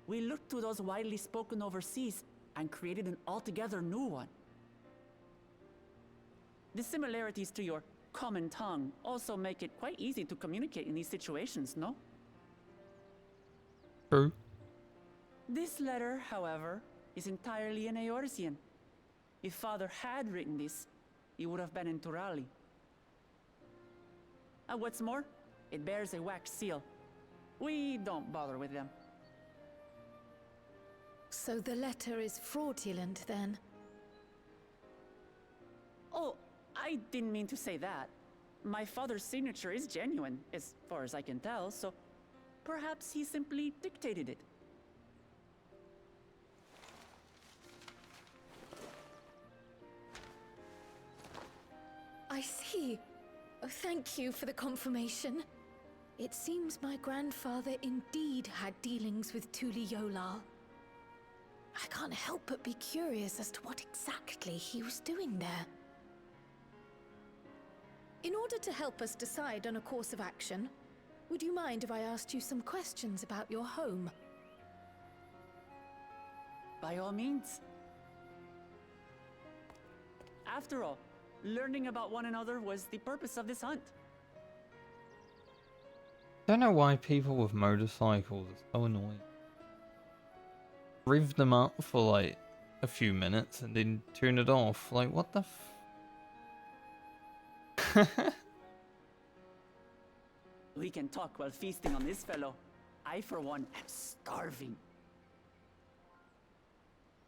we looked to those widely spoken overseas and created an altogether new one. The similarities to your common tongue also make it quite easy to communicate in these situations, no? True. This letter, however, is entirely in Eorzean. If Father had written this, it would have been in Turali. And what's more, it bears a wax seal. We don't bother with them. So the letter is fraudulent, then? Oh, I didn't mean to say that. My father's signature is genuine, as far as I can tell, so perhaps he simply dictated it. I see. Oh, thank you for the confirmation. It seems my grandfather indeed had dealings with Tuli Yolal. I can't help but be curious as to what exactly he was doing there. In order to help us decide on a course of action, would you mind if I asked you some questions about your home? By all means. After all, learning about one another was the purpose of this hunt. Don't know why people with motorcycles are so annoying. Rev them up for like a few minutes and then turn it off. Like, what the We can talk while feasting on this fellow. I, for one, am starving.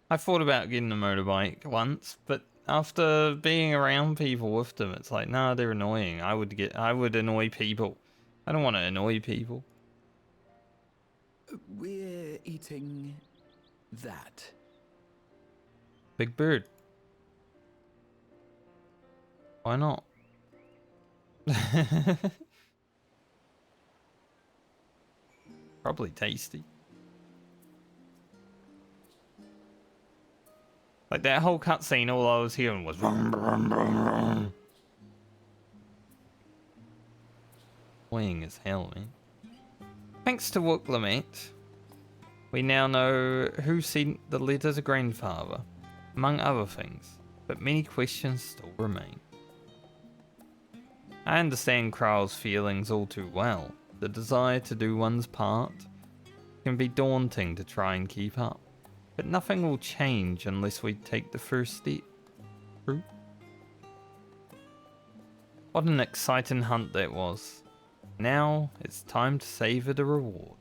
I thought about getting a motorbike once, but after being around people with them, it's like, nah, they're annoying. I would annoy people. I don't want to annoy people. We're eating that. Big bird. Why not? Probably tasty. Like that whole cutscene, all I was hearing was rum, rum, rum, rum. Annoying as hell, man. Thanks to Wooklamate, we now know who sent the letter to Grandfather, among other things, but many questions still remain. I understand Kral's feelings all too well. The desire to do one's part can be daunting to try and keep up, but nothing will change unless we take the first step. True? What an exciting hunt that was. Now it's time to savour the reward.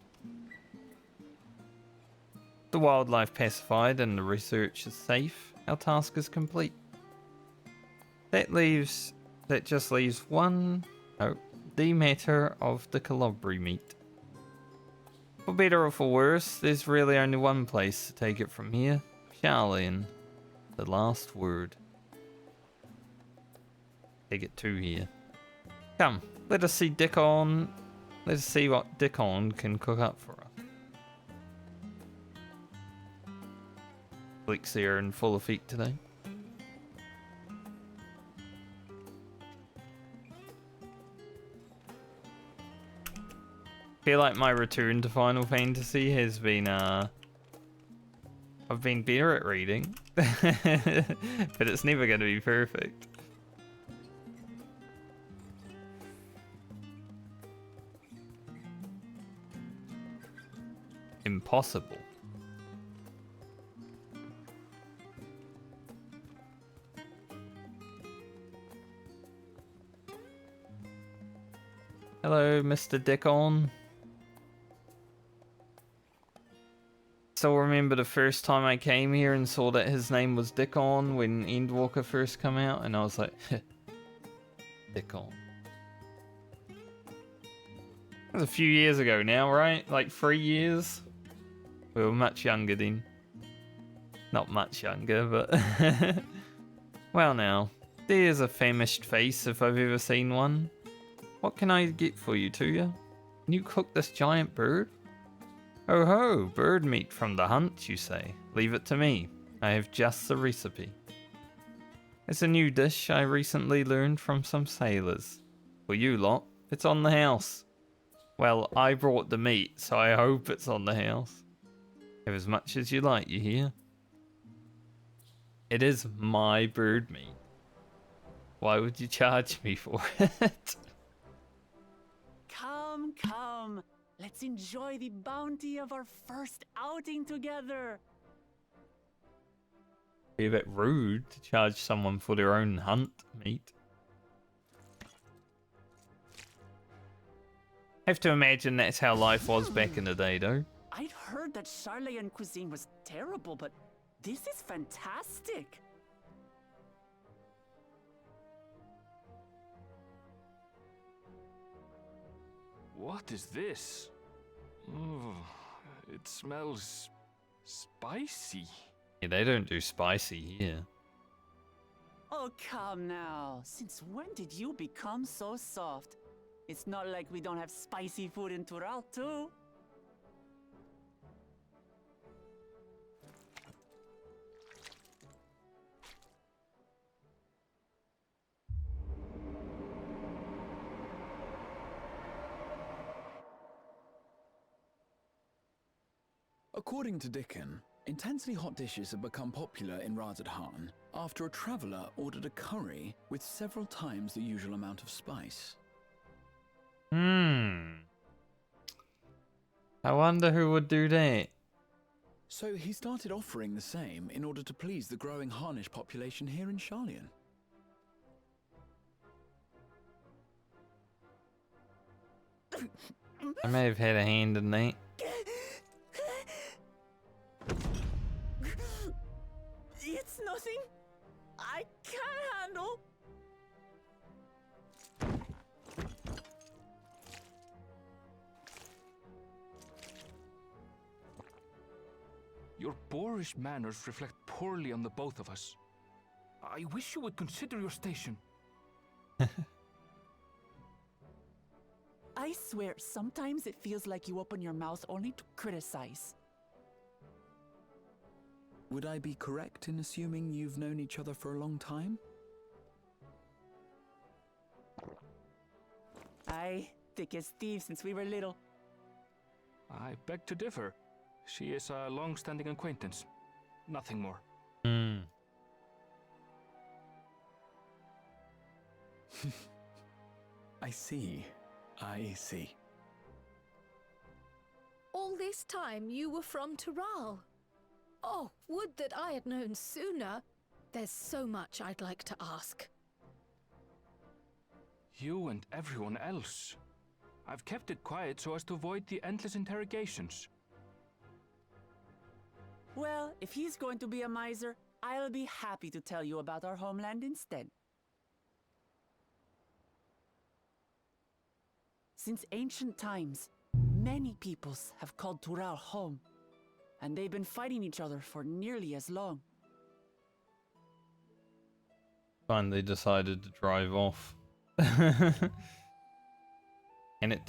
The wildlife pacified and the research is safe, our task is complete. That just leaves the matter of the Calobri meat. For better or for worse, there's really only one place to take it from here. Charlian. The last word. Take it to here. Come, let us see Dickon. Let us see what Dickon can cook up for us. Elixir in full effect today. Feel like my return to Final Fantasy has been I've been better at reading, but it's never going to be perfect. Impossible. Hello, Mr. Dickon. Still remember the first time I came here and saw that his name was Dickon when Endwalker first came out, and I was like, Dickon. That was a few years ago now, right? Like 3 years? We were much younger then. Not much younger, but... Well now, there's a famished face if I've ever seen one. What can I get for you, Tuya? Can you cook this giant bird? Oh ho, bird meat from the hunt, you say? Leave it to me. I have just the recipe. It's a new dish I recently learned from some sailors. For you lot, it's on the house. Well, I brought the meat, so I hope it's on the house. Have as much as you like, you hear? It is my bird meat. Why would you charge me for it? Come, come. Let's enjoy the bounty of our first outing together. Be a bit rude to charge someone for their own hunt meat. Have to imagine that's how life was back in the day, though. I'd heard that Charlian cuisine was terrible, but this is fantastic. What is this? Oh, it smells spicy. Yeah, they don't do spicy here. Oh, come now. Since when did you become so soft? It's not like we don't have spicy food in Tural, too. According to Dickon, intensely hot dishes have become popular in Razadhan after a traveller ordered a curry with several times the usual amount of spice. I wonder who would do that. So he started offering the same in order to please the growing Harnish population here in Charlian. I may have had a hand in that. It's nothing I can't handle. Your boorish manners reflect poorly on the both of us. I wish you would consider your station. I swear, sometimes it feels like you open your mouth only to criticize. Would I be correct in assuming you've known each other for a long time? Aye, thick as thieves since we were little. I beg to differ. She is a long-standing acquaintance. Nothing more. Hmm. I see. I see. All this time you were from Tural. Oh, would that I had known sooner. There's so much I'd like to ask. You and everyone else. I've kept it quiet so as to avoid the endless interrogations. Well, if he's going to be a miser, I'll be happy to tell you about our homeland instead. Since ancient times, many peoples have called Tural home, and they've been fighting each other for nearly as long. Finally decided to drive off. And it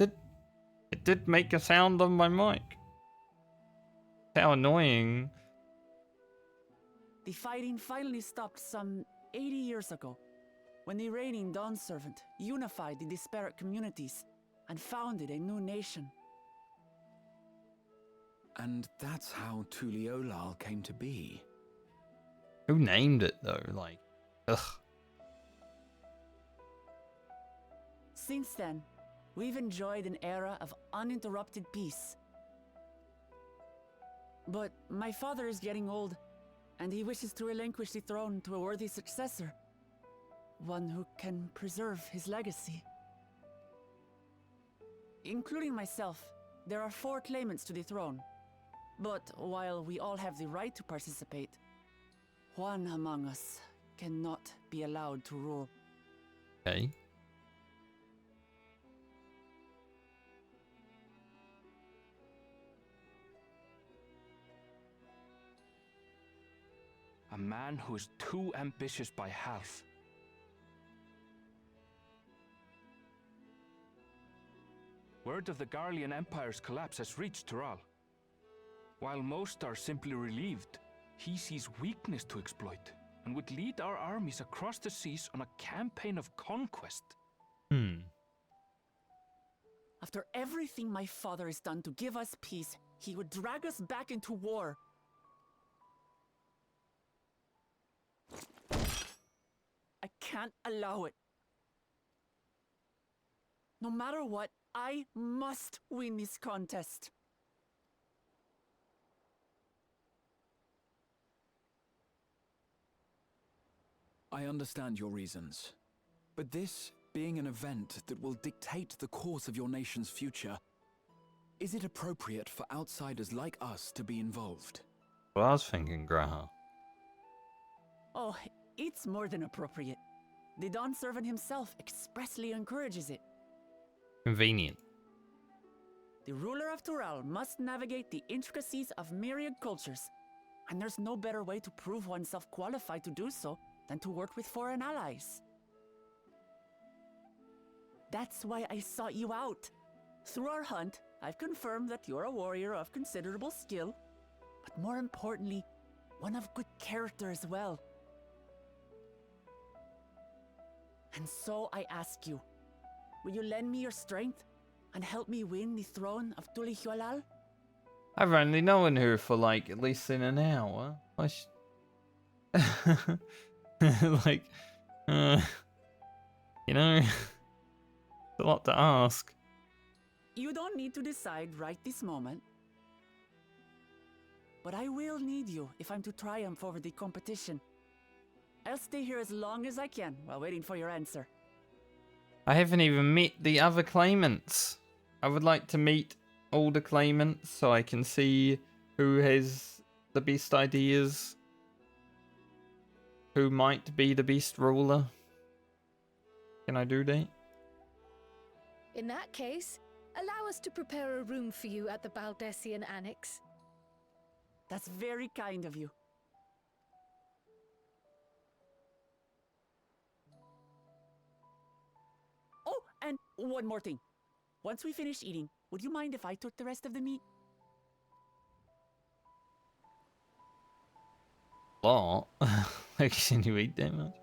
did make a sound on my mic. How annoying. The fighting finally stopped some 80 years ago, when the reigning Dawn Servant unified the disparate communities and founded a new nation. And that's how Tuliolal came to be. Who named it though? Like, ugh. Since then, we've enjoyed an era of uninterrupted peace. But my father is getting old, and he wishes to relinquish the throne to a worthy successor. One who can preserve his legacy. Including myself, there are 4 claimants to the throne. But while we all have the right to participate, one among us cannot be allowed to rule. Okay. A man who is too ambitious by half. Word of the Garlean Empire's collapse has reached Tural. While most are simply relieved, he sees weakness to exploit and would lead our armies across the seas on a campaign of conquest. After everything my father has done to give us peace, he would drag us back into war. I can't allow it. No matter what, I must win this contest. I understand your reasons. But this being an event that will dictate the course of your nation's future, is it appropriate for outsiders like us to be involved? Well, I was thinking Graha. Oh, it's more than appropriate. The Dawn Servant himself expressly encourages it. Convenient. The ruler of Tural must navigate the intricacies of myriad cultures, and there's no better way to prove oneself qualified to do so than to work with foreign allies. That's why I sought you out. Through our hunt, I've confirmed that you're a warrior of considerable skill, but more importantly, one of good character as well. And so I ask you, will you lend me your strength and help me win the throne of Tulihualal? I've only known her for like at least in an hour. Like, you know, it's a lot to ask. You don't need to decide right this moment. But I will need you if I'm to triumph over the competition. I'll stay here as long as I can while waiting for your answer. I haven't even met the other claimants. I would like to meet all the claimants so I can see who has the best ideas. Who might be the best ruler. Can I do that? In that case, allow us to prepare a room for you at the Baldessian Annex. That's very kind of you. Oh, and one more thing. Once we finish eating, would you mind if I took the rest of the meat? Lot? Like, can you eat that much?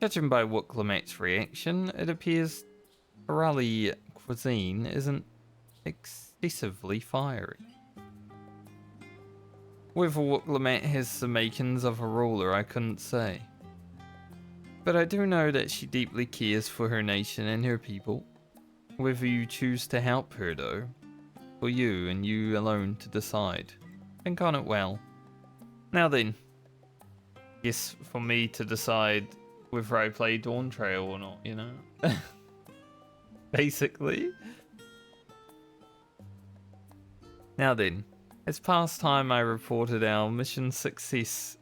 Judging by Wooklamet's reaction, it appears Corelli cuisine isn't excessively fiery. Whether Wooklamet has the makings of a ruler, I couldn't say. But I do know that she deeply cares for her nation and her people. Whether you choose to help her, though, for you and you alone to decide. Think on it well. Now then, yes, for me to decide whether I play Dawn Trail or not, you know? Basically. Now then, it's past time I reported our mission success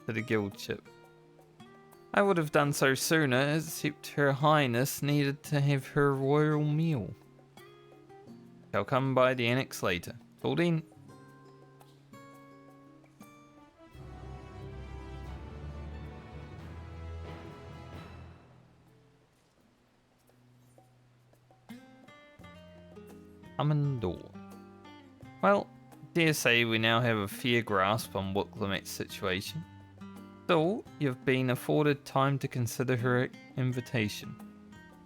to the guild ship. I would have done so sooner, except Her Highness needed to have her royal meal. Shall come by the annex later. Till then. Door. Well, dare say we now have a fair grasp on Wooklamet's situation. Still, you've been afforded time to consider her invitation.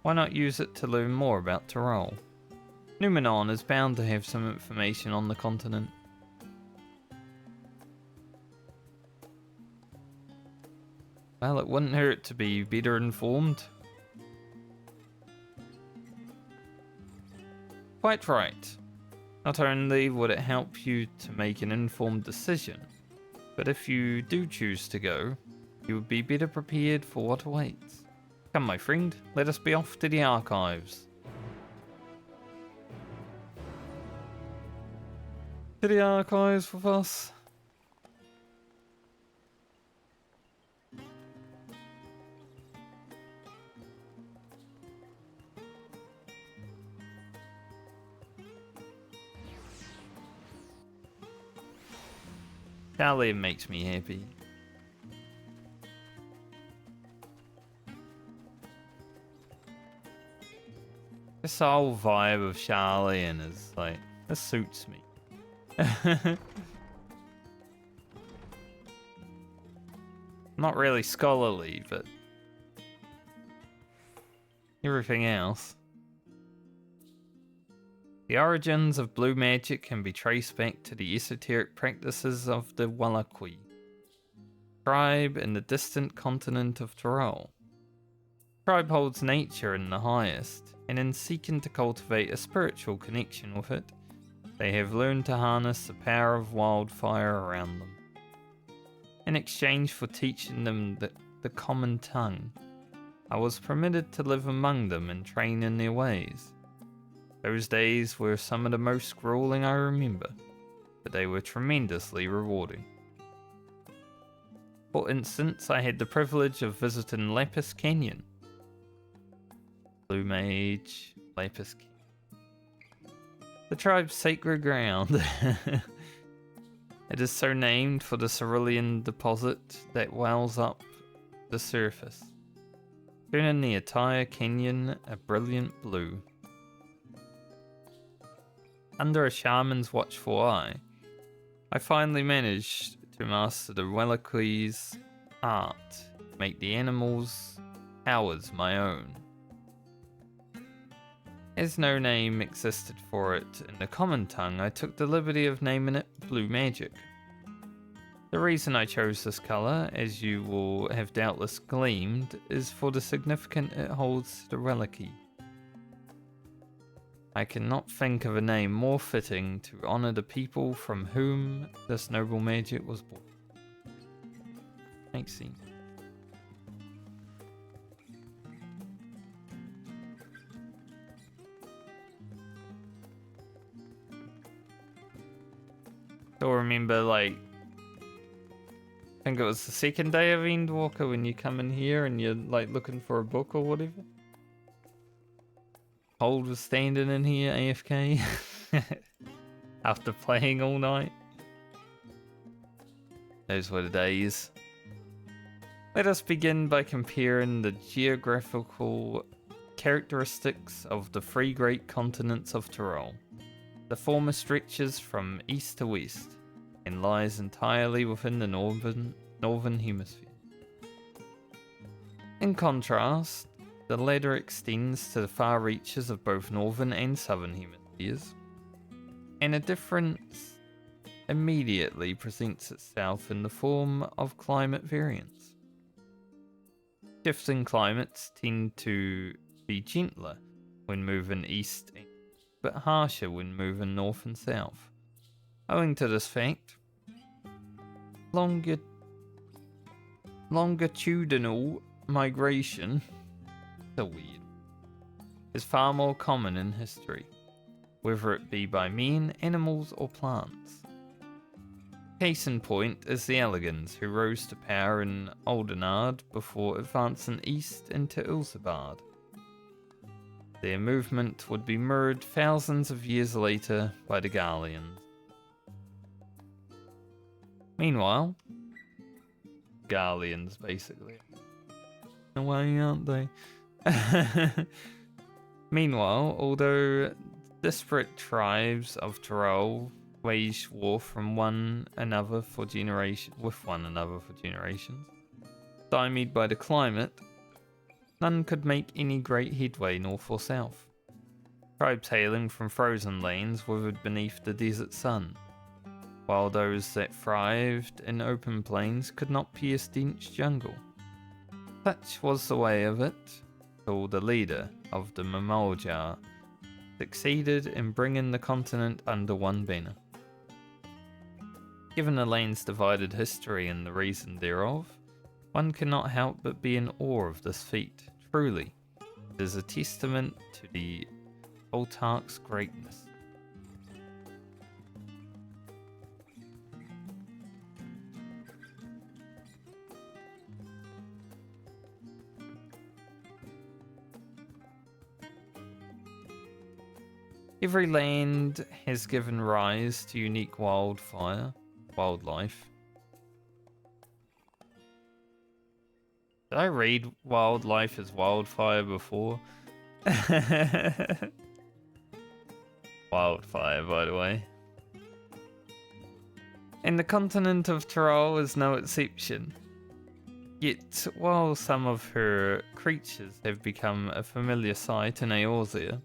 Why not use it to learn more about Tyrol? Numenon is bound to have some information on the continent. Well, it wouldn't hurt to be better informed. Quite right. Not only would it help you to make an informed decision, but if you do choose to go, you would be better prepared for what awaits. Come, my friend, let us be off to the archives. To the archives with us. Charlie makes me happy. This whole vibe of Charlian is like, this suits me. Not really scholarly, but everything else. The origins of blue magic can be traced back to the esoteric practices of the Wallachwi tribe in the distant continent of Tyrol. The tribe holds nature in the highest, and in seeking to cultivate a spiritual connection with it, they have learned to harness the power of wildfire around them. In exchange for teaching them the common tongue, I was permitted to live among them and train in their ways. Those days were some of the most grueling I remember, but they were tremendously rewarding. For instance, I had the privilege of visiting Lapis Canyon. Blue Mage, Lapis Canyon. The tribe's sacred ground. It is so named for the cerulean deposit that wells up the surface, turning the entire canyon a brilliant blue. Under a shaman's watchful eye, I finally managed to master the Wallachwi's art, make the animals' powers my own. As no name existed for it in the common tongue, I took the liberty of naming it Blue Magic. The reason I chose this colour, as you will have doubtless gleaned, is for the significance it holds to the Wallachwi. I cannot think of a name more fitting to honour the people from whom this noble magic was born. Makes sense. Still remember, like, I think it was the second day of Endwalker when you come in here and you're like looking for a book or whatever. Hold was standing in here AFK after playing all night. Those were the days. Let us begin by comparing the geographical characteristics of the three great continents of Tyrol. The former stretches from east to west and lies entirely within the northern hemisphere. In contrast, the latter extends to the far reaches of both northern and southern hemispheres, and a difference immediately presents itself in the form of climate variance. Shifting climates tend to be gentler when moving east, but harsher when moving north and south. Owing to this fact, longitudinal migration, so weird, is far more common in history, whether it be by men, animals, or plants. Case in point is the Elegans, who rose to power in Oldenard before advancing east into Ulsabard. Their movement would be mirrored thousands of years later by the Garleans. Meanwhile, Garleans basically. Why aren't they? Meanwhile, although disparate tribes of Tyrol waged war with one another for generations, stymied by the climate, none could make any great headway north or south. Tribes hailing from frozen lands withered beneath the desert sun, while those that thrived in open plains could not pierce dense jungle. Such was the way of it, till the leader of the Mamaljar succeeded in bringing the continent under one banner. Given the land's divided history and the reason thereof, one cannot help but be in awe of this feat. Truly, it is a testament to the Autarch's greatness. Every land has given rise to unique wildlife. Did I read wildlife as wildfire before? Wildfire, by the way. And the continent of Tyrol is no exception. Yet, while some of her creatures have become a familiar sight in Eorzea,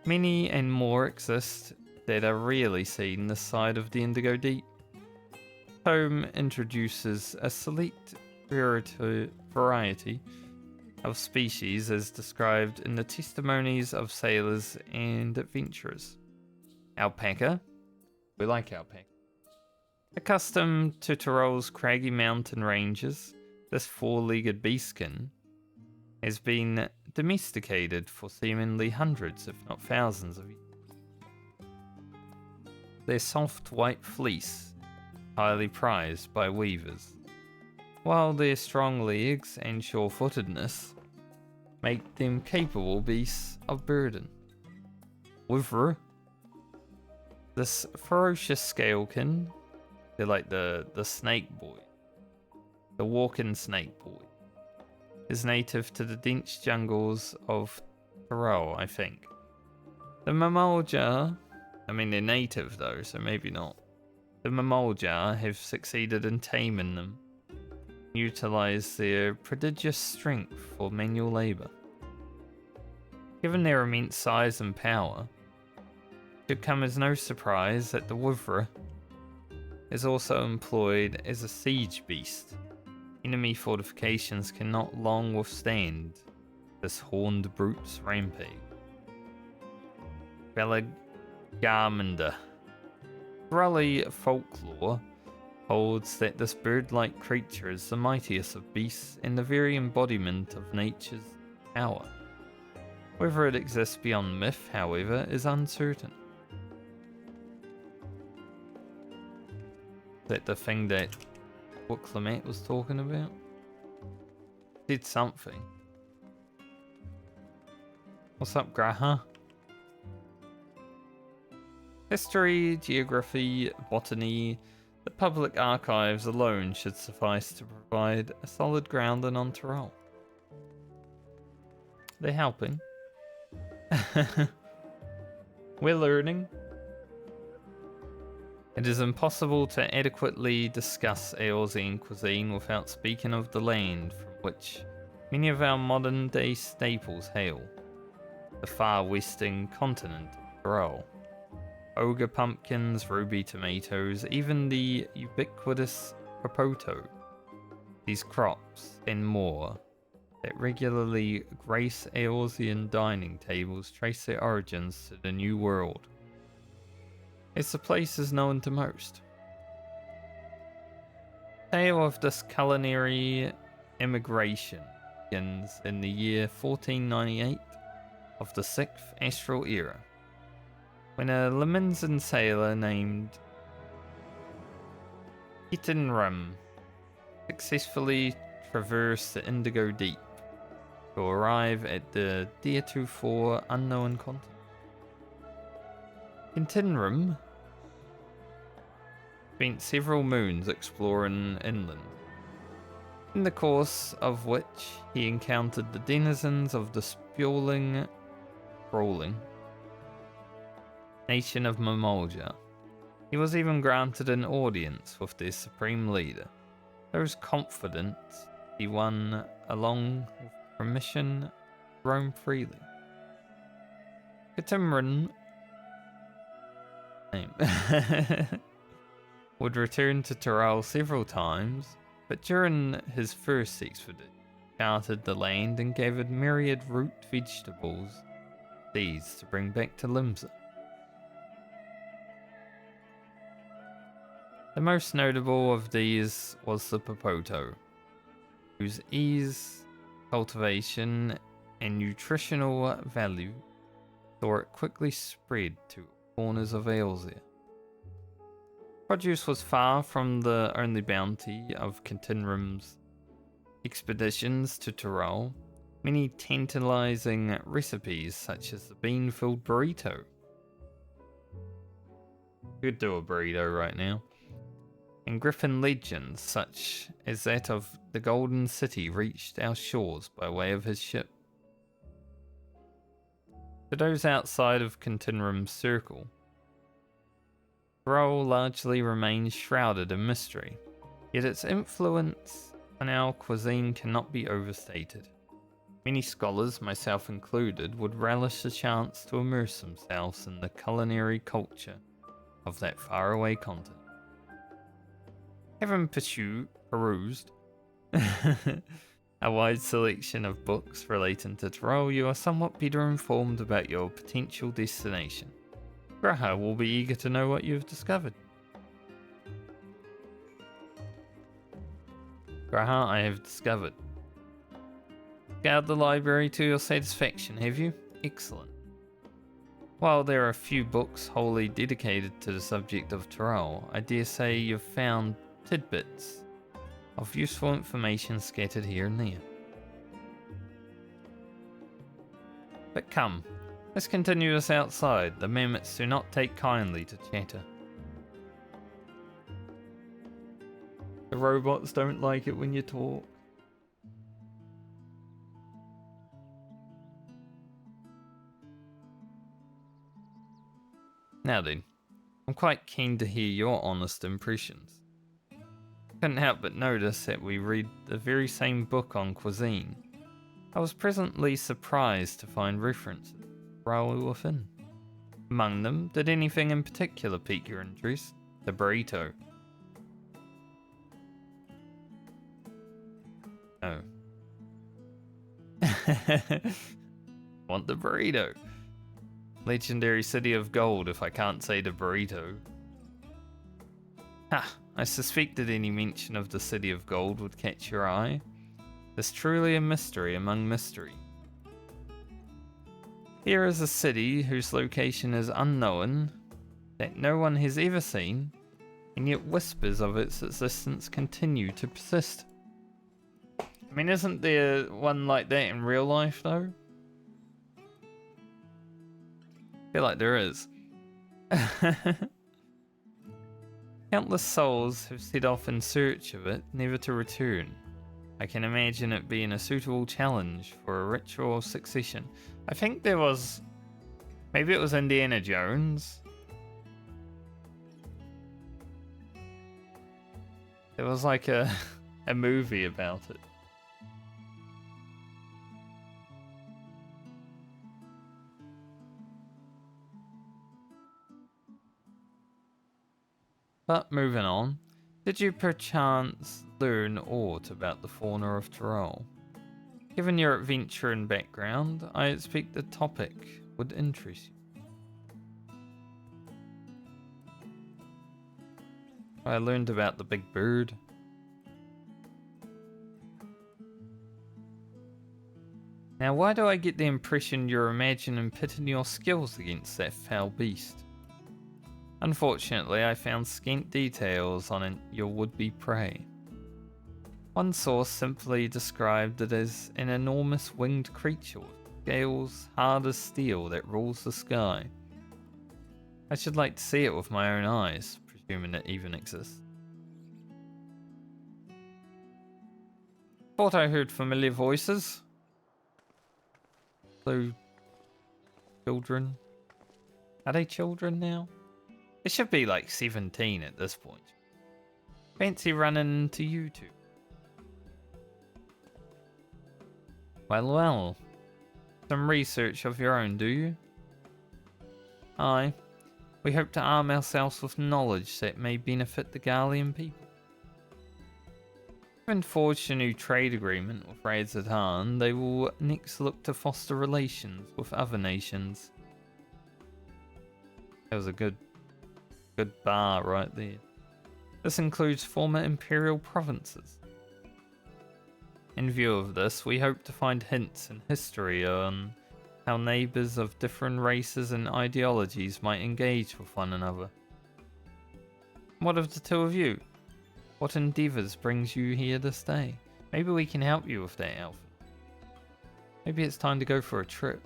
many and more exist that are rarely seen this side of the Indigo Deep. Home introduces a select variety of species as described in the testimonies of sailors and adventurers. Alpaca. We like alpaca. Accustomed to Tyrol's craggy mountain ranges, this four-legged beastkin has been domesticated for seemingly hundreds, if not thousands of years. Their soft white fleece, highly prized by weavers, while their strong legs and sure-footedness make them capable beasts of burden. However, this ferocious scalekin, they're like the snake boy, the walking snake boy, is native to the dense jungles of Tyrol, I think. The Mamaljar, they're native though, so maybe not. The Mamaljar have succeeded in taming them, utilize their prodigious strength for manual labor. Given their immense size and power, it should come as no surprise that the Wivra is also employed as a siege beast. Enemy fortifications cannot long withstand this horned brute's rampage. Belagarminda. Raleigh folklore holds that this bird-like creature is the mightiest of beasts and the very embodiment of nature's power. Whether it exists beyond myth, however, is uncertain. Is that the thing that what Clement was talking about? Did something. What's up, Graha? History, geography, botany, the public archives alone should suffice to provide a solid grounding on Tyrol. They're helping. We're learning. It is impossible to adequately discuss Eorzean cuisine without speaking of the land from which Many of our modern day staples hail the far western continent of Tyrol. Ogre pumpkins, ruby tomatoes, even the ubiquitous Propoto. These crops and more that regularly grace Eorzean dining tables trace their origins to the New World, as the place is known to most. The tale of this culinary immigration begins in the year 1498 of the 6th Astral Era, when a Limensan sailor named Kittenrum successfully traversed the Indigo Deep to arrive at the heretofore unknown continent. Kittenrum spent several moons exploring inland, in the course of which he encountered the denizens of the sprawling nation of Mamolja. He was even granted an audience with their supreme leader. There was confidence he won along with permission to roam freely. Katimran would return to Tyrol several times, but during his first expedition, charted the land and gathered myriad root vegetables, seeds to bring back to Limsa. The most notable of these was the Propoto, whose ease, cultivation, and nutritional value saw it quickly spread to corners of Eorzea. Produce was far from the only bounty of Continrum's expeditions to Tyrol. Many tantalizing recipes, such as the bean-filled burrito. Could do a burrito right now. And Griffin legends, such as that of the Golden City, reached our shores by way of his ship. To those outside of Continrum's circle, Tyrol largely remains shrouded in mystery, yet its influence on our cuisine cannot be overstated. Many scholars, myself included, would relish the chance to immerse themselves in the culinary culture of that faraway continent. Having perused a wide selection of books relating to Tyrol, you are somewhat better informed about your potential destination. Graha will be eager to know what you have discovered. Graha, I have discovered. Scoured the library to your satisfaction, have you? Excellent. While there are a few books wholly dedicated to the subject of Tyrol, I dare say you've found tidbits of useful information scattered here and there. But come, let's continue this outside. The mammoths do not take kindly to chatter. The robots don't like it when you talk. Now then, I'm quite keen to hear your honest impressions. Couldn't help but notice that we read the very same book on cuisine. I was presently surprised to find references to Tyrol within. Among them, did anything in particular pique your interest? The burrito. Oh. Want the burrito. Legendary City of Gold, if I can't say the burrito. Ha! I suspected any mention of the City of Gold would catch your eye. It's truly a mystery among mystery. Here is a city whose location is unknown, that no one has ever seen, and yet whispers of its existence continue to persist. I mean, isn't there one like that in real life, though? I feel like there is. Countless souls have set off in search of it, never to return. I can imagine it being a suitable challenge for a ritual of succession. I think there was... maybe it was Indiana Jones. There was like a movie about it. But moving on, did you perchance learn aught about the fauna of Tyrol? Given your adventure and background, I expect the topic would interest you. I learned about the big bird. Now, why do I get the impression you're imagining pitting your skills against that foul beast? Unfortunately, I found scant details on your would-be prey. One source simply described it as an enormous winged creature with scales hard as steel that rules the sky. I should like to see it with my own eyes, presuming it even exists. Thought I heard familiar voices. So, children. Are they children now? It should be like 17 at this point. Fancy running into you two. Well. Some research of your own, do you? Aye. We hope to arm ourselves with knowledge that may benefit the Garlean people. Having forged a new trade agreement with Radzatan, they will next look to foster relations with other nations. That was a good bar right there. This includes former imperial provinces. In view of this, we hope to find hints in history on how neighbours of different races and ideologies might engage with one another. What of the two of you? What endeavours brings you here to stay? Maybe we can help you with that, Alpha. Maybe it's time to go for a trip.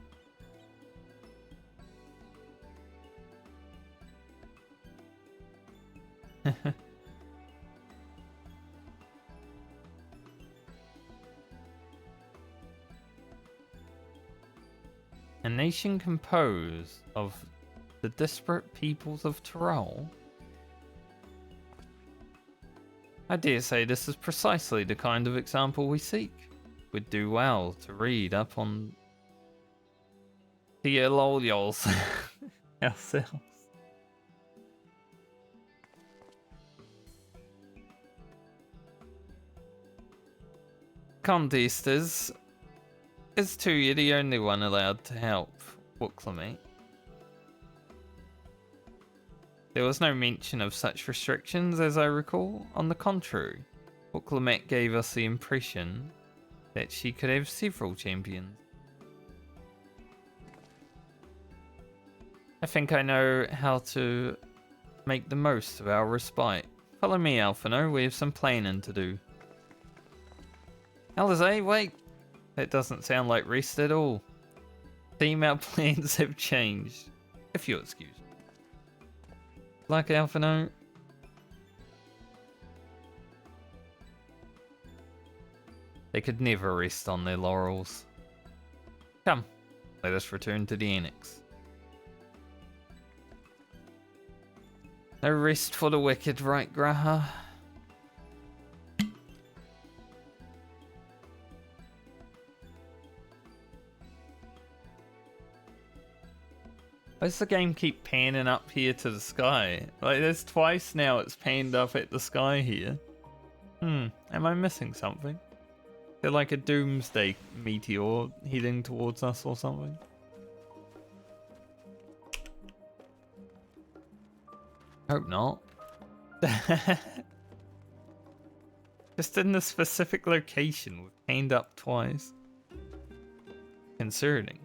A nation composed of the disparate peoples of Tyrol? I dare say this is precisely the kind of example we seek. We'd do well to read up on the Eloliols ourselves. Contest is Tuya the only one allowed to help Wooklamate? There was no mention of such restrictions as I recall. On the contrary, Wooklamate gave us the impression that she could have several champions. I think I know how to make the most of our respite. Follow me, Alphino, we have some planning to do. Alizé, wait! That doesn't sound like rest at all. Team, our plans have changed. If you'll excuse me. Like Alphino. They could never rest on their laurels. Come, let us return to the annex. No rest for the wicked, right, Graha? Why does the game keep panning up here to the sky? Like, there's twice now it's panned up at the sky here. Am I missing something? Is there like a doomsday meteor heading towards us or something? Hope not. Just in the specific location, we've panned up twice. Concerning.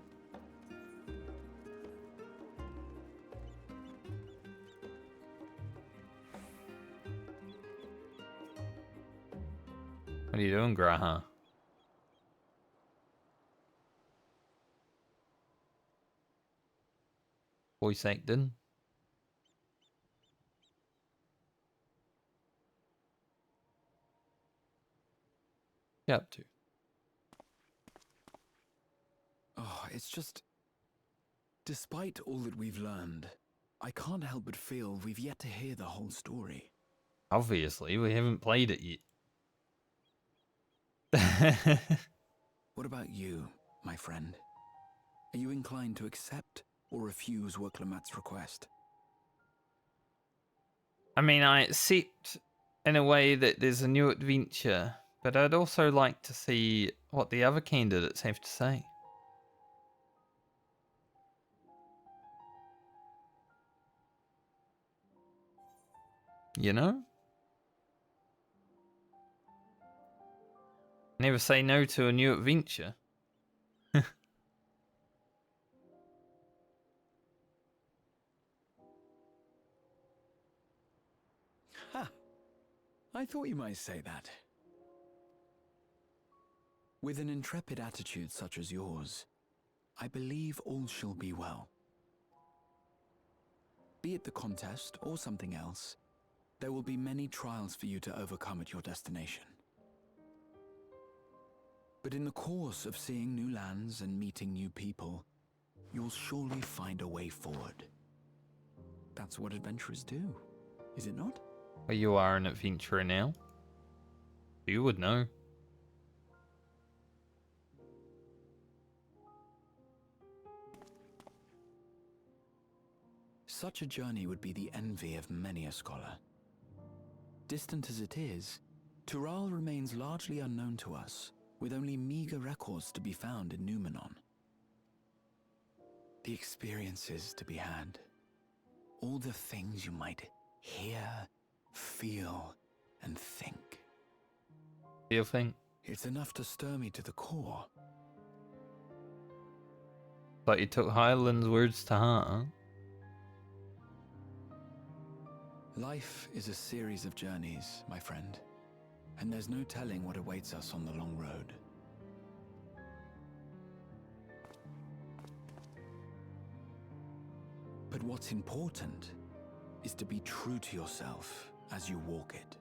What are you doing, Graha? Voice acting? What you up to? Oh, it's just... Despite all that we've learned, I can't help but feel we've yet to hear the whole story. Obviously, we haven't played it yet. What about you, my friend? Are you inclined to accept or refuse Wooklamac's request? I mean, I accept in a way that there's a new adventure, but I'd also like to see what the other candidates have to say. You know? Never say no to a new adventure. Ha! I thought you might say that. With an intrepid attitude such as yours, I believe all shall be well. Be it the contest or something else, there will be many trials for you to overcome at your destination. But in the course of seeing new lands and meeting new people, you'll surely find a way forward. That's what adventurers do, is it not? Well, you are an adventurer now. You would know. Such a journey would be the envy of many a scholar. Distant as it is, Tural remains largely unknown to us, with only meager records to be found in Numenon. The experiences to be had, all the things you might hear, feel, and think. You think? It's enough to stir me to the core. Like you took Highland's words to heart, huh? Life is a series of journeys, my friend, and there's no telling what awaits us on the long road. But what's important is to be true to yourself as you walk it.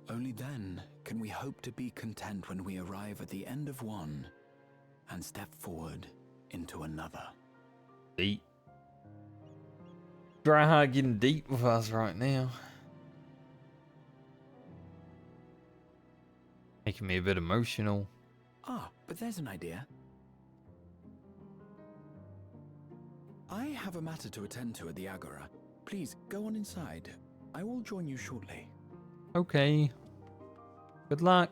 Only then can we hope to be content when we arrive at the end of one and step forward into another. Deep. Dryhard getting deep with us right now. Making me a bit emotional. Ah, but there's an idea. I have a matter to attend to at the Agora. Please, go on inside. I will join you shortly. Okay. Good luck.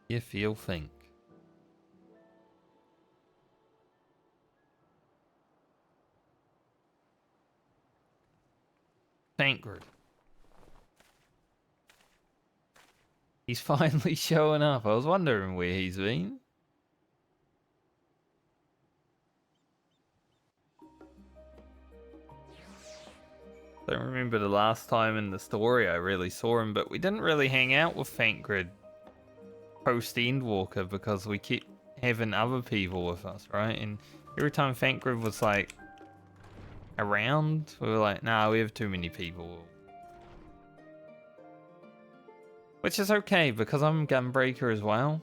If you'll think. Tancred. He's finally showing up. I was wondering where he's been. Don't remember the last time in the story I really saw him, but we didn't really hang out with Tancred post Endwalker because we keep having other people with us, right? And every time Tancred was like around, we were like, nah, we have too many people. Which is okay because I'm Gunbreaker as well.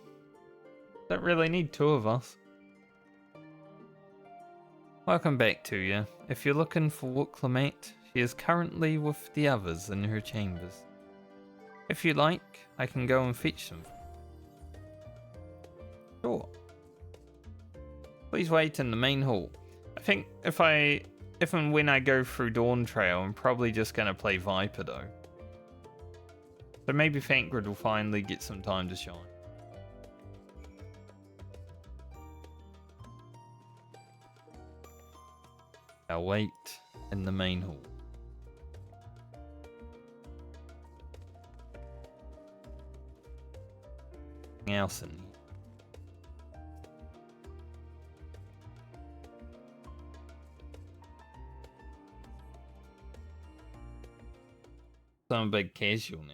Don't really need two of us. Welcome back to you. If you're looking for Wooklamate, she is currently with the others in her chambers. If you like, I can go and fetch them. Sure. Please wait in the main hall. I think if and when I go through Dawn Trail, I'm probably just going to play Viper though. So maybe Tancred will finally get some time to shine. I'll wait in the main hall. Anything else in here? So I'm a big casual now.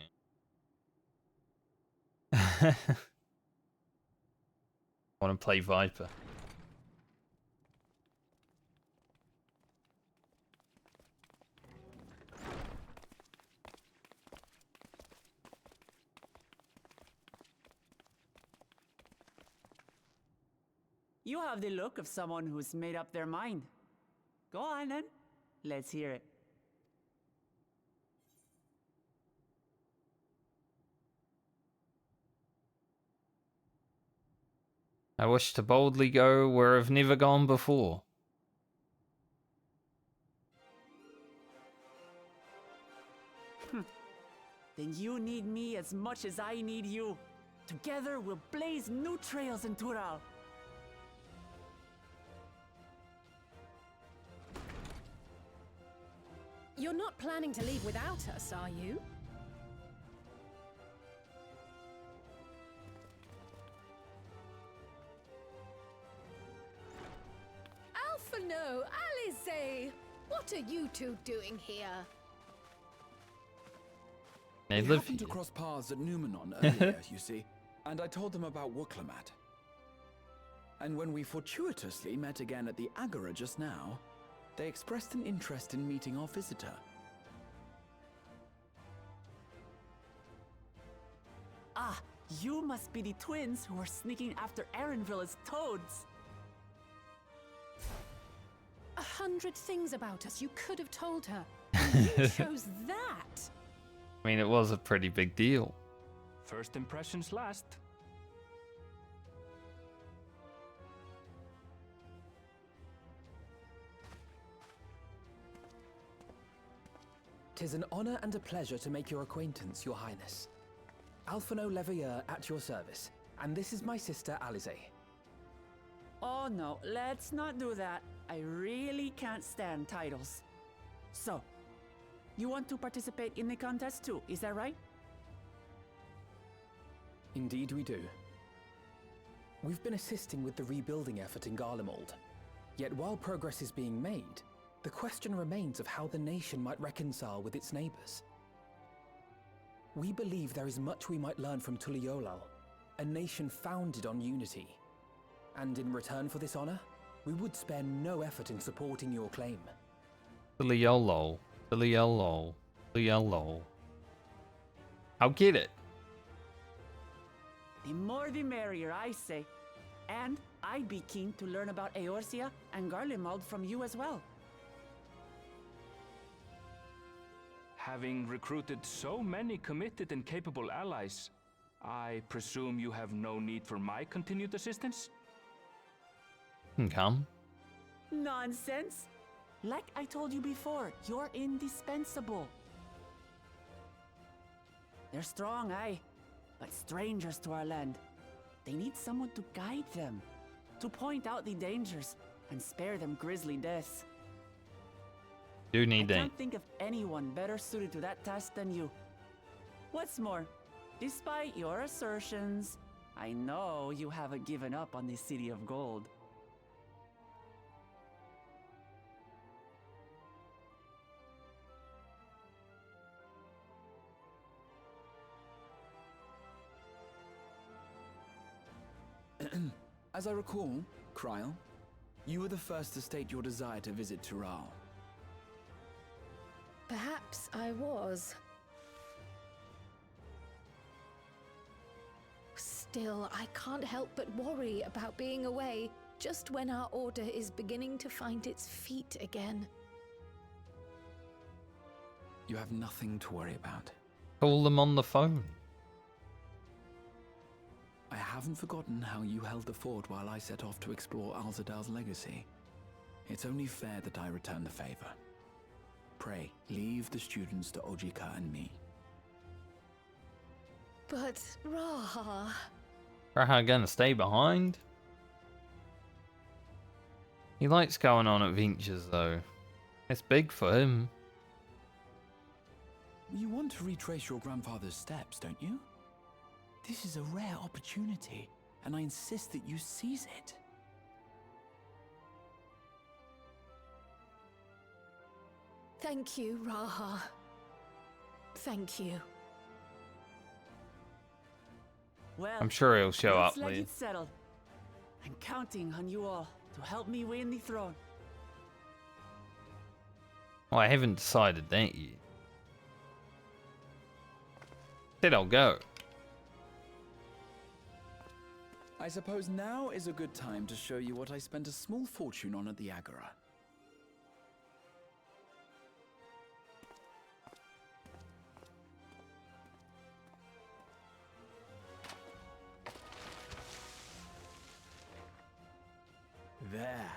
I want to play Viper. You have the look of someone who's made up their mind. Go on then. Let's hear it. I wish to boldly go where I've never gone before. Then you need me as much as I need you. Together we'll blaze new trails in Tural. You're not planning to leave without us, are you? Alphano, Alize! What are you two doing here? They We live happened to here. cross paths at Numenon earlier, you see, and I told them about Wooklamat. And when we fortuitously met again at the Agora just now, they expressed an interest in meeting our visitor. Ah, you must be the twins who were sneaking after Erenville as toads. 100 things about us you could have told her. And you chose that. I mean, it was a pretty big deal. First impressions last. "'Tis an honor and a pleasure to make your acquaintance, Your Highness. Alphano Leveilleur at your service, and this is my sister Alize." Oh no, let's not do that. I really can't stand titles. So, you want to participate in the contest too, is that right? Indeed we do. We've been assisting with the rebuilding effort in Garlemald. Yet while progress is being made, the question remains of how the nation might reconcile with its neighbors. We believe there is much we might learn from Tuliolal, a nation founded on unity. And in return for this honor, we would spare no effort in supporting your claim. Liolo. Liolo. Liolo. I'll get it. The more the merrier, I say. And I'd be keen to learn about Eorzea and Garlemald from you as well. Having recruited so many committed and capable allies, I presume you have no need for my continued assistance? Come. Nonsense! Like I told you before, you're indispensable. They're strong, aye, but strangers to our land. They need someone to guide them, to point out the dangers, and spare them grisly deaths. Do I need that. can't think of anyone better suited to that task than you. What's more, despite your assertions, I know you haven't given up on the City of Gold. As I recall, Kryl, you were the first to state your desire to visit Tural. Perhaps I was. Still, I can't help but worry about being away just when our order is beginning to find its feet again. You have nothing to worry about. Call them on the phone. I haven't forgotten how you held the fort while I set off to explore Alzadal's legacy. It's only fair that I return the favor. Pray, leave the students to Ojika and me. But, Raha... Raha gonna stay behind? He likes going on adventures though. It's big for him. You want to retrace your grandfather's steps, don't you? This is a rare opportunity, and I insist that you seize it. Thank you, Raha. Thank you. Well, I'm sure he'll show looks up like with. it's settled. I'm counting on you all to help me win the throne. Well, I haven't decided that yet. Said I'll go. I suppose now is a good time to show you what I spent a small fortune on at the Agora. There.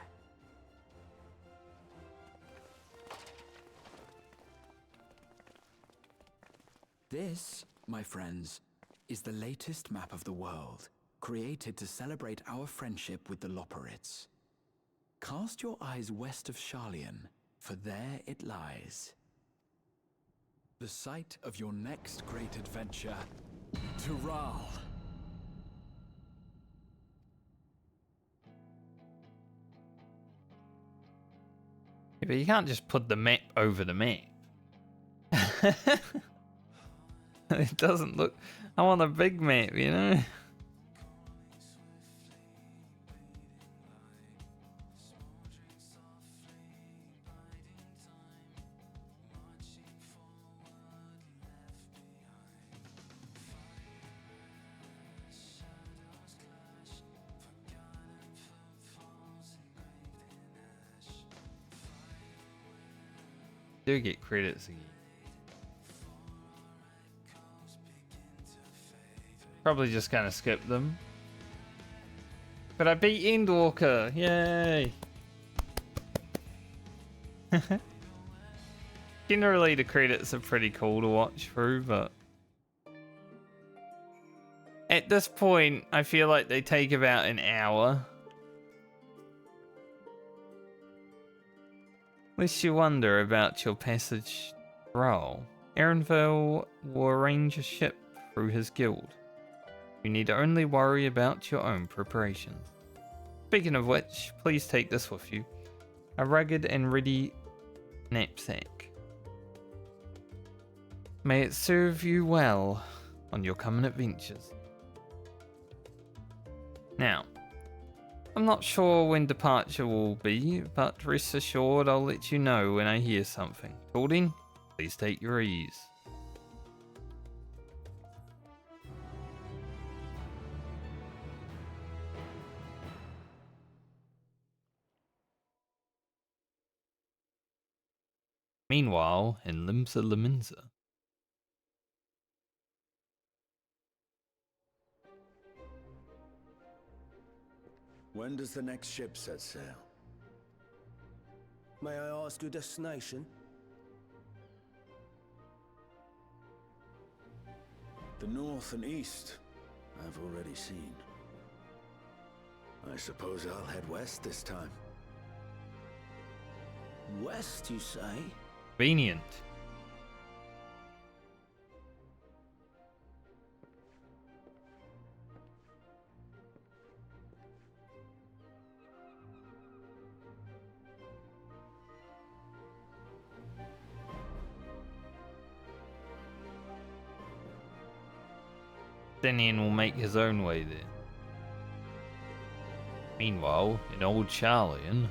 This, my friends, is the latest map of the world, created to celebrate our friendship with the Loporrits. Cast your eyes west of Sharlayan, for there it lies. The site of your next great adventure, Tural. Yeah, but you can't just put the map over the map. It doesn't look... I want a big map, you know? Do get credits again. Probably just gonna skip them. But I beat Endwalker! Yay! Generally the credits are pretty cool to watch through, but at this point I feel like they take about an hour. Lest you wonder about your passage role, Erenville will arrange a ship through his guild. You need only worry about your own preparations. Speaking of which, please take this with you. A rugged and ready knapsack. May it serve you well on your coming adventures. Now, I'm not sure when departure will be, but rest assured I'll let you know when I hear something. Till then, please take your ease. Meanwhile, in Limsa Laminsa. When does the next ship set sail? May I ask your destination? The north and east, I've already seen. I suppose I'll head west this time. West, you say? Convenient. Denian will make his own way there. Meanwhile, in old Sharlayan,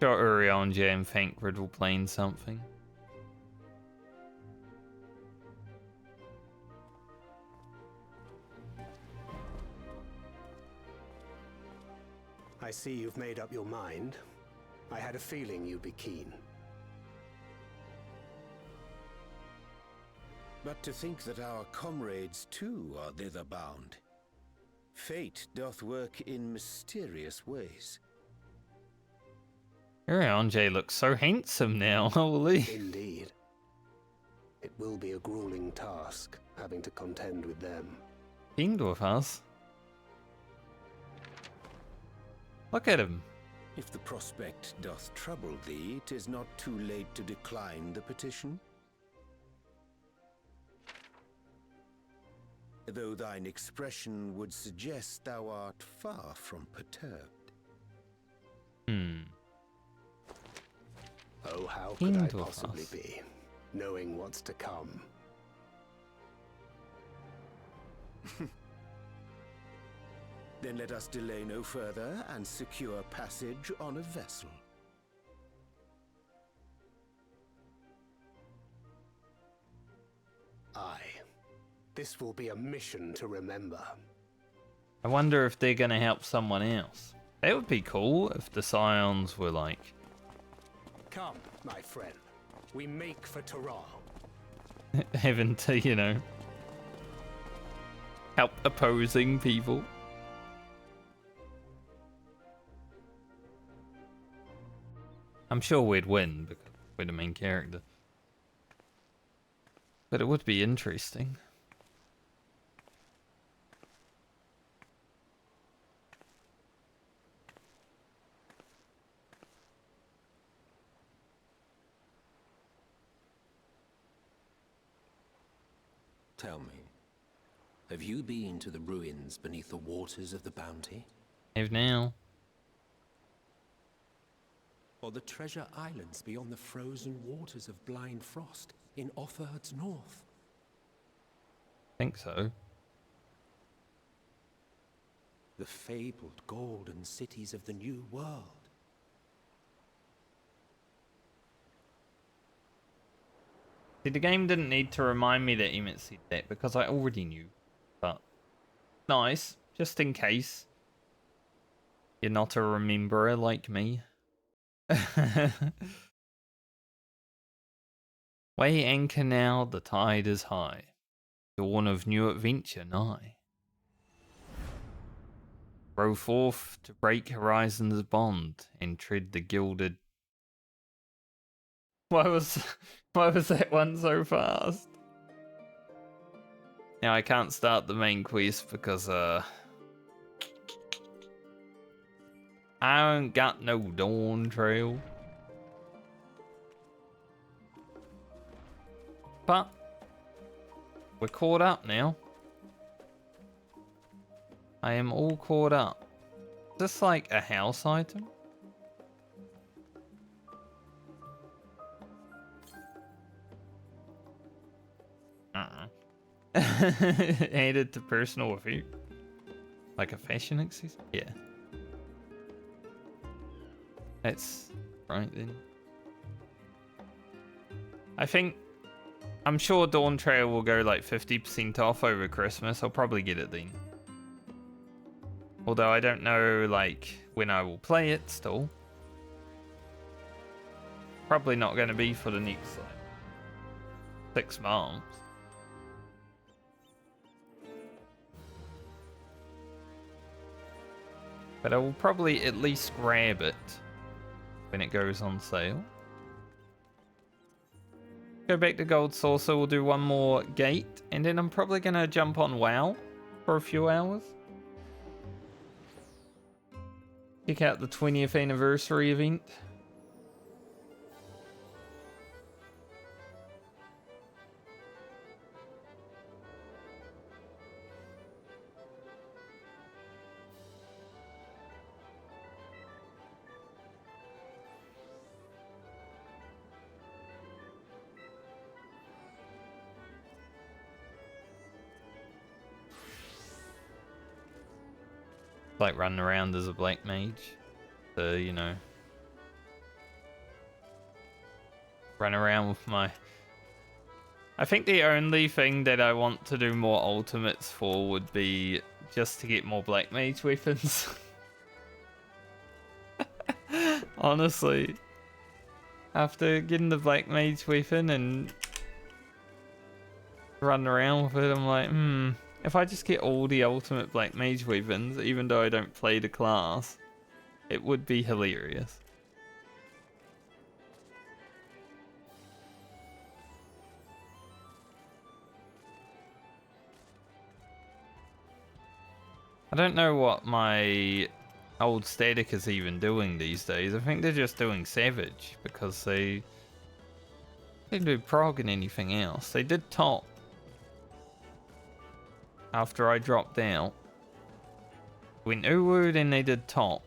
sure Urianger and Thancred will plan something. I see you've made up your mind. I had a feeling you'd be keen. But to think that our comrades too are thither bound. Fate doth work in mysterious ways. Urianger looks so handsome now, holy. Indeed. It will be a grueling task, having to contend with them. Kinged with us. Look at him. If the prospect doth trouble thee, 'tis not too late to decline the petition. Though thine expression would suggest thou art far from perturbed. Oh, how could I possibly be, knowing what's to come? Then let us delay no further and secure passage on a vessel. Aye. This will be a mission to remember. I wonder if they're gonna help someone else. That would be cool if the Scions were like... Come, my friend. We make for Tural. having to, you know... Help opposing people. I'm sure we'd win because we're the main character. But it would be interesting. Tell me, have you been to the ruins beneath the waters of the Bounty? Have now. Or the treasure islands beyond the frozen waters of Blind Frost in Offerd's north? Think so. The fabled golden cities of the New World. See, the game didn't need to remind me that Emmett said that because I already knew. But nice, just in case you're not a rememberer like me. Weigh anchor now, the tide is high. Dawn of new adventure nigh. Row forth to break horizon's bond and tread the gilded. Why was that one so fast? Now I can't start the main quest because I ain't got no dawn trail. But we're caught up now. I am all caught up. Is this like a house item? Added to personal effect. Like a fashion accessory? Yeah. That's right then. I'm sure Dawn Trail will go like 50% off over Christmas. I'll probably get it then. Although I don't know like when I will play it still. Probably not going to be for the next like 6 months. But I will probably at least grab it when it goes on sale. Go back to Gold Saucer, we'll do one more gate, and then I'm probably going to jump on WoW for a few hours. Check out the 20th anniversary event. Like running around as a black mage. So, you know. Run around with my... I think the only thing that I want to do more ultimates for would be just to get more black mage weapons. Honestly. After getting the black mage weapon and running around with it, I'm like, if I just get all the ultimate black mage weapons, even though I don't play the class, it would be hilarious. I don't know what my old static is even doing these days. I think they're just doing Savage because they didn't do prog and anything else. They did top after I dropped out. Went Uwu, then they did top.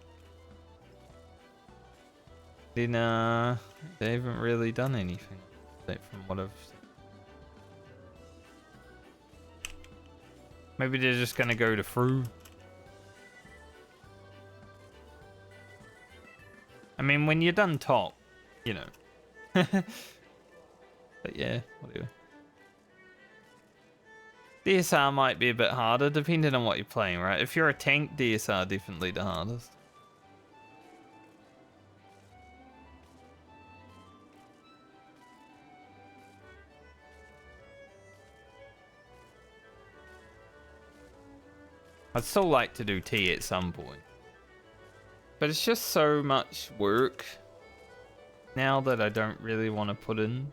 Then they haven't really done anything from what I've seen. Maybe they're just gonna go to Fru. I mean, when you're done top, you know. But yeah, whatever. DSR might be a bit harder, depending on what you're playing, right? If you're a tank, DSR definitely the hardest. I'd still like to do tea at some point. But it's just so much work now that I don't really want to put in.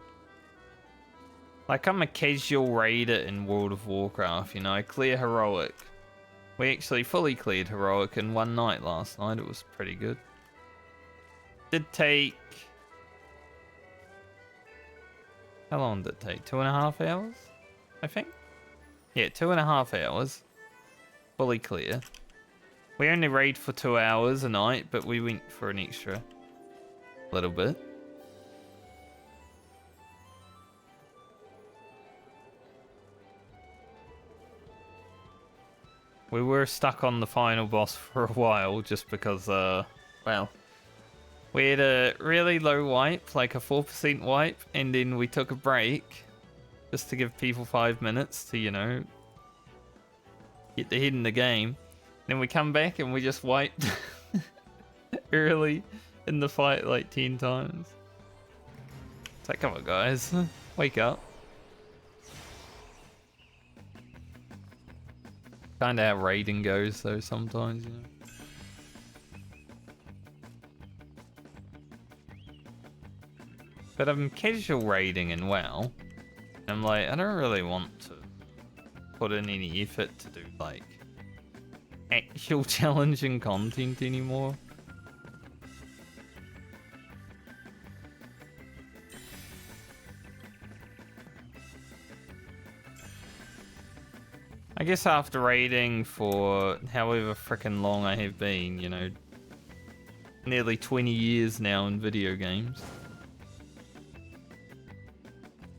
Like, I'm a casual raider in World of Warcraft, you know, I clear Heroic. We actually fully cleared Heroic in one night last night, it was pretty good. Did take... How long did it take? 2.5 hours? I think? Yeah, 2.5 hours. Fully clear. We only raid for 2 hours a night, but we went for an extra little bit. We were stuck on the final boss for a while just because, well, we had a really low wipe, like a 4% wipe, and then we took a break just to give people 5 minutes to, you know, get the head in the game. Then we come back and we just wiped early in the fight like 10 times. It's like, come on guys, wake up. Kinda how raiding goes though sometimes, you know. But I'm casual raiding in WoW. I'm like, I don't really want to put in any effort to do like actual challenging content anymore. I guess after raiding for however frickin' long I have been, you know, nearly 20 years now in video games.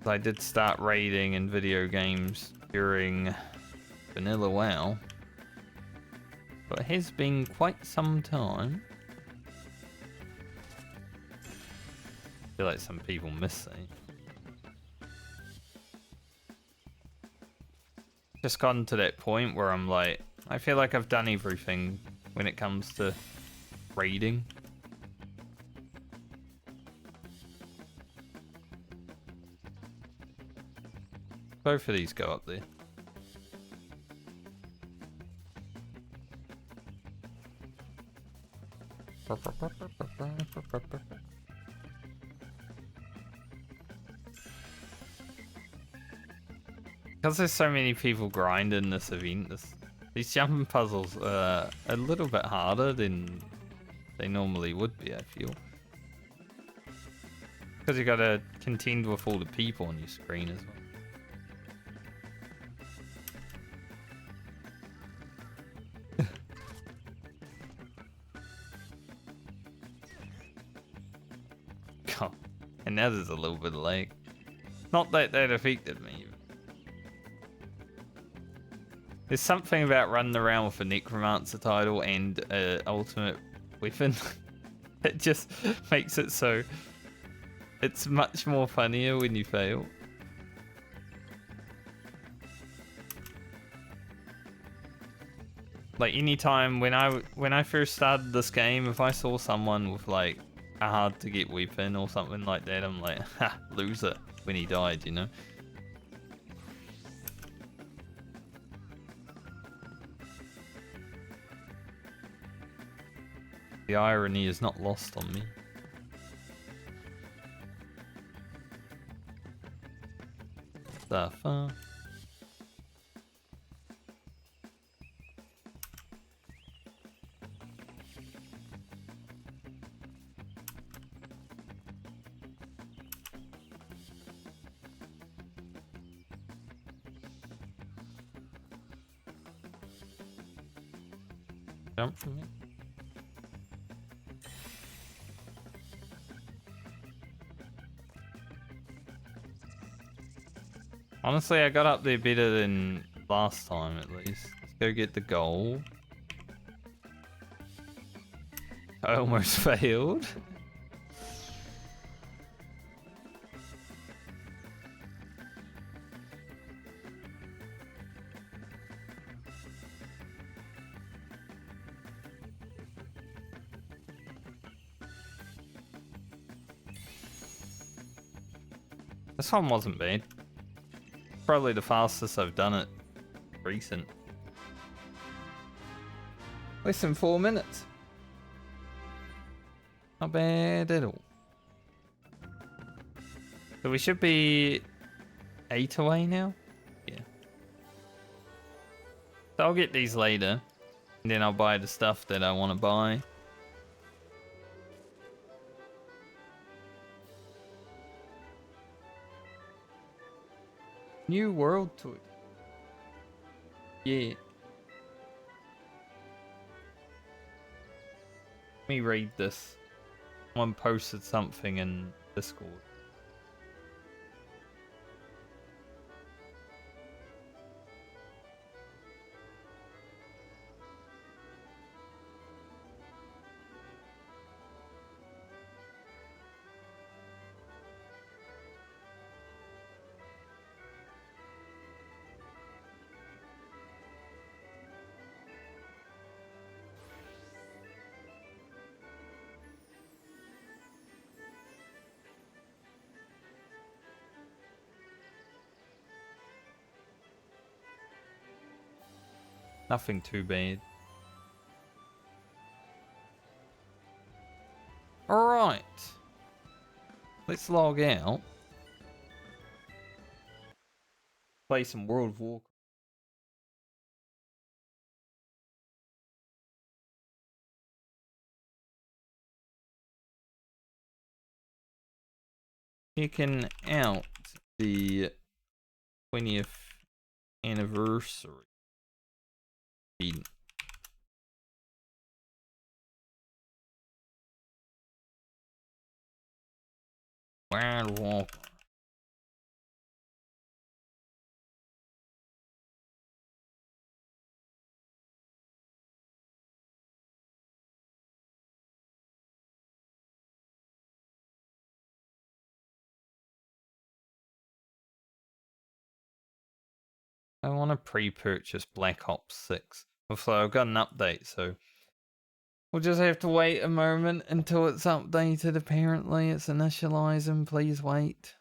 I did start raiding in video games during Vanilla WoW. But it has been quite some time. I feel like some people miss it. Just gotten to that point where I'm like, I feel like I've done everything when it comes to raiding. Both of these go up there. Because there's so many people grinding this event, these jumping puzzles are a little bit harder than they normally would be, I feel. Because you gotta contend with all the people on your screen as well. God. And now there's a little bit of lag. Not that that affected me. There's something about running around with a Necromancer title and ultimate weapon. It just makes it so it's much more funnier when you fail. Like anytime when I first started this game, if I saw someone with like a hard to get weapon or something like that, I'm like, ha, loser when he died, you know? The irony is not lost on me. Stuff, Jump from me. Honestly, I got up there better than last time, at least. Let's go get the goal. I almost failed. This one wasn't bad. Probably the fastest I've done it recent. Less than 4 minutes. Not bad at all. So we should be 8 away now? Yeah. So I'll get these later. And then I'll buy the stuff that I want to buy. New world tour. Yeah. Let me read this. Someone posted something in Discord. Nothing too bad. Alright. Let's log out. Play some World of Warcraft. Checking out the 20th anniversary. World of Warcraft. I want to pre-purchase Black Ops 6. Also, I've got an update, so we'll just have to wait a moment until it's updated. Apparently, it's initializing. Please wait.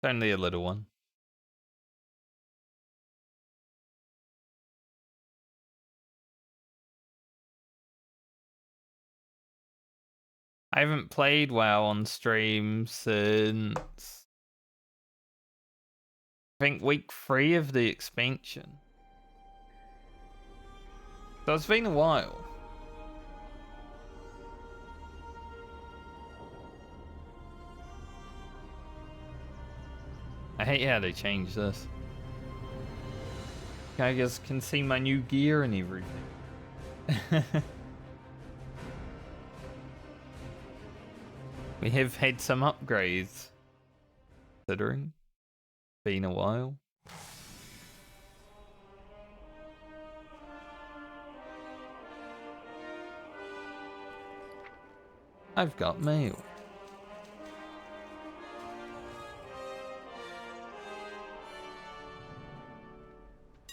It's only a little one. I haven't played WoW on stream since I think week 3 of the expansion. So it's been a while. I hate how they changed this. I guess can see my new gear and everything. We have had some upgrades, considering been a while. I've got mail.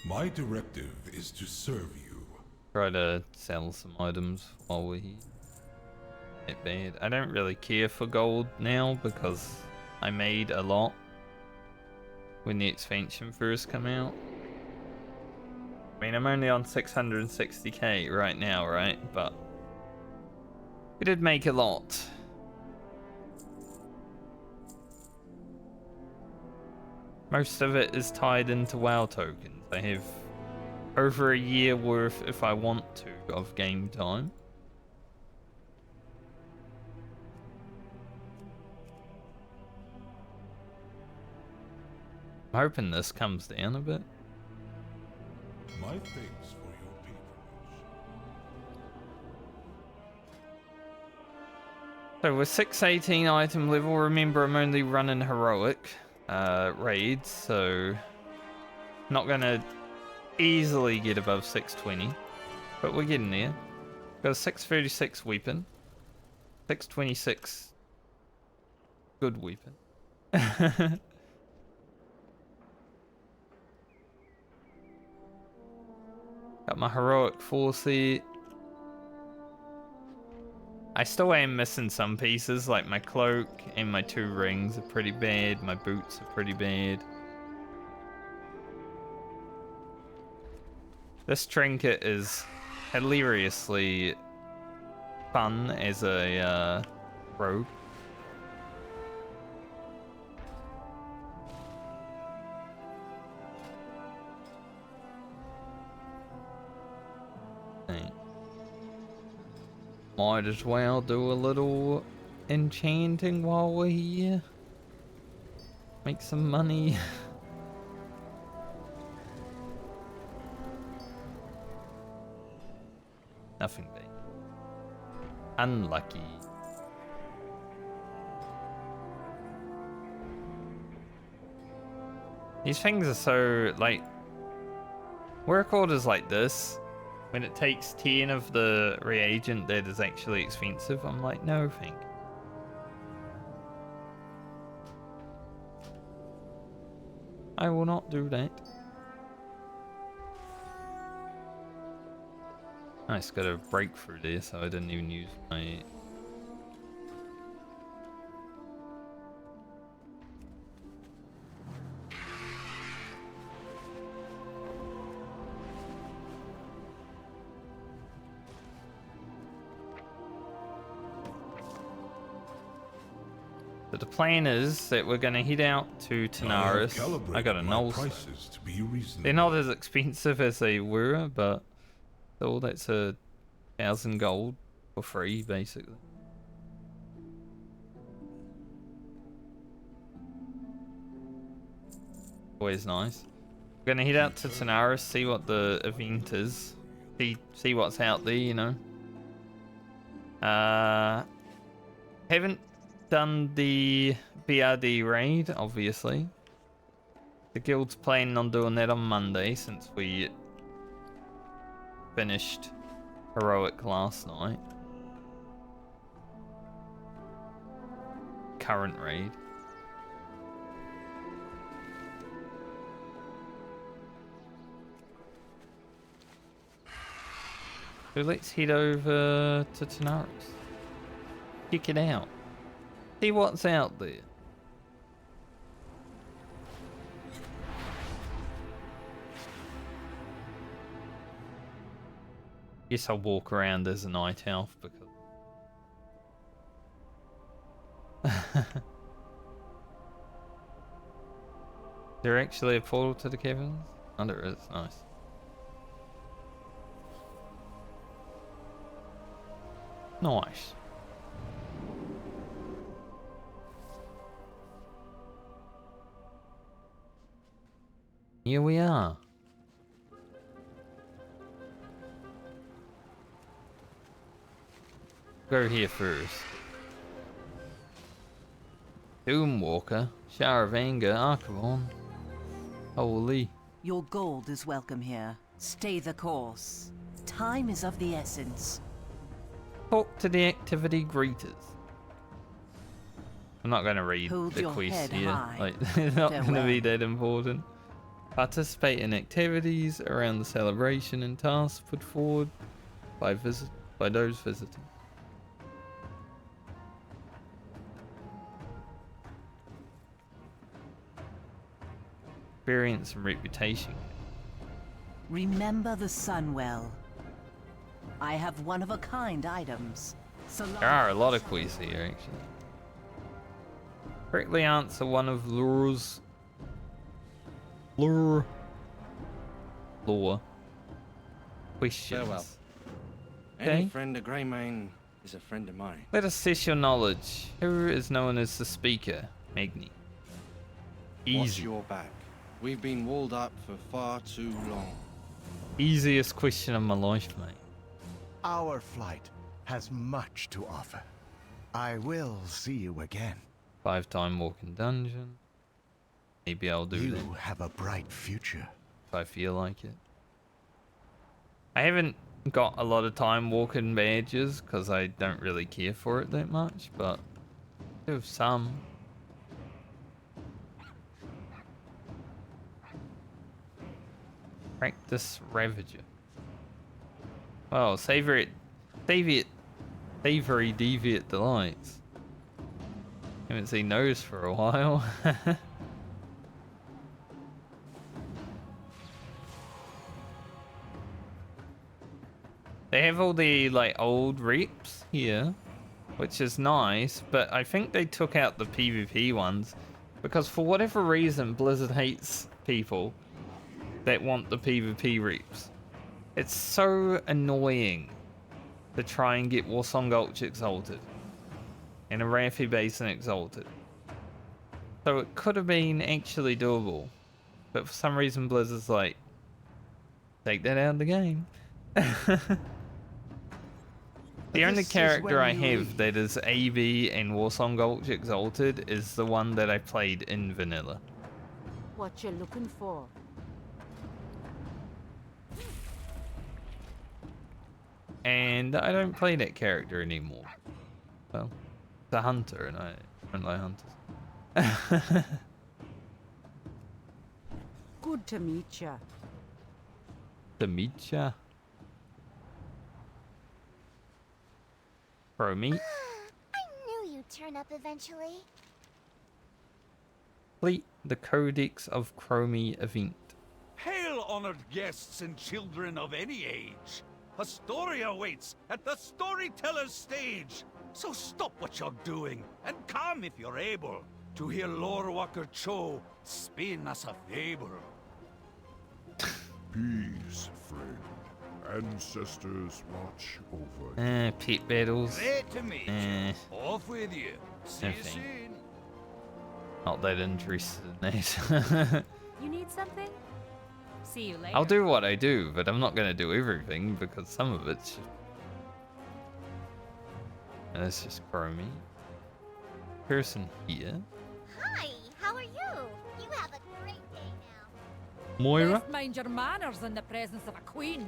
My directive is to serve you. Try to sell some items while we're here. Not bad. I don't really care for gold now because I made a lot when the expansion first came out. I mean, I'm only on 660k right now, right? But we did make a lot. Most of it is tied into WoW tokens. I have over a year worth, if I want to, of game time. I'm hoping this comes down a bit. My thanks for your patronage. So with 618 item level, remember I'm only running heroic raids, so not gonna easily get above 620, but we're getting there. Got a 636 weapon, 626 good weapon. Got my heroic 4 set. I still am missing some pieces, like my cloak and my 2 rings are pretty bad. My boots are pretty bad. This trinket is hilariously fun as a rogue. Might as well do a little enchanting while we're here. Make some money. Nothing big. Unlucky. These things are so, like, work orders like this, when it takes 10 of the reagent that is actually expensive, I'm like, no thank you. I will not do that. I just got a breakthrough there, so I didn't even use my... But the plan is that we're going to head out to Tanaris. I got a null stone. They're not as expensive as they were, but still, that's 1,000 gold for free, basically. Always nice. We're going to head out to Tanaris, see what the event is. See what's out there, you know. Haven't done the BRD raid, obviously. The guild's planning on doing that on Monday since we finished heroic last night. Current raid. So let's head over to Tanaris. Check it out. See what's out there. Guess I'll walk around as a night elf because... Is there actually a portal to the caverns? Oh, there is. Nice. Nice. Here we are. Go here first. Doomwalker, Shower of Anger, Archivon. Holy. Your gold is welcome here. Stay the course. Time is of the essence. Talk to the activity greeters. I'm not going to read Hold the your quest head here. high. Like, it's not going to Farewell. be that important. Participate in activities around the celebration and tasks put forward by those visiting. Experience and reputation. Remember the sun well. I have one-of-a-kind items. There are a lot of quests here, actually. Correctly answer one of Lure's lore questions. Farewell. Okay. Any friend of Greymane is a friend of mine. Let us test your knowledge. Who is known as the speaker? Magni. Watch Easy. your back. We've been walled up for far too long. Easiest question of my life, mate. Our flight has much to offer. I will see you again. 5-time walking dungeon. Maybe I'll do that. You have a bright future. If I feel like it. I haven't got a lot of time walking badges because I don't really care for it that much, but I do have some. Practice Ravager. Well, savory deviate delights. Haven't seen those for a while. They have all the like old reps here, which is nice, but I think they took out the PvP ones because for whatever reason Blizzard hates people that want the PvP reps. It's so annoying to try and get Warsong Gulch exalted and Arathi Basin exalted. So it could have been actually doable, but for some reason Blizzard's like, take that out of the game. The only character I have that is AB and Warsong Gulch exalted is the one that I played in vanilla. What you looking for? And I don't play that character anymore. Well, it's a hunter and I don't like hunters. Good to meet ya. To meet ya. Chromie. I knew you'd turn up eventually. Complete the Codex of Chromie event. Hail, honored guests and children of any age. A story awaits at the storyteller's stage. So stop what you're doing and come if you're able to hear Lorewalker Cho spin us a fable. Peace, friend. Ancestors watch over. Pit battles. Great to meet you. Off with you. See you soon. Not that interested in that. You need something? See you later. I'll do what I do, but I'm not going to do everything because some of it's just... And it's just Chromie. Person here. Hi, how are you? You have a great day now. Moira? Best mind your manners in the presence of a queen.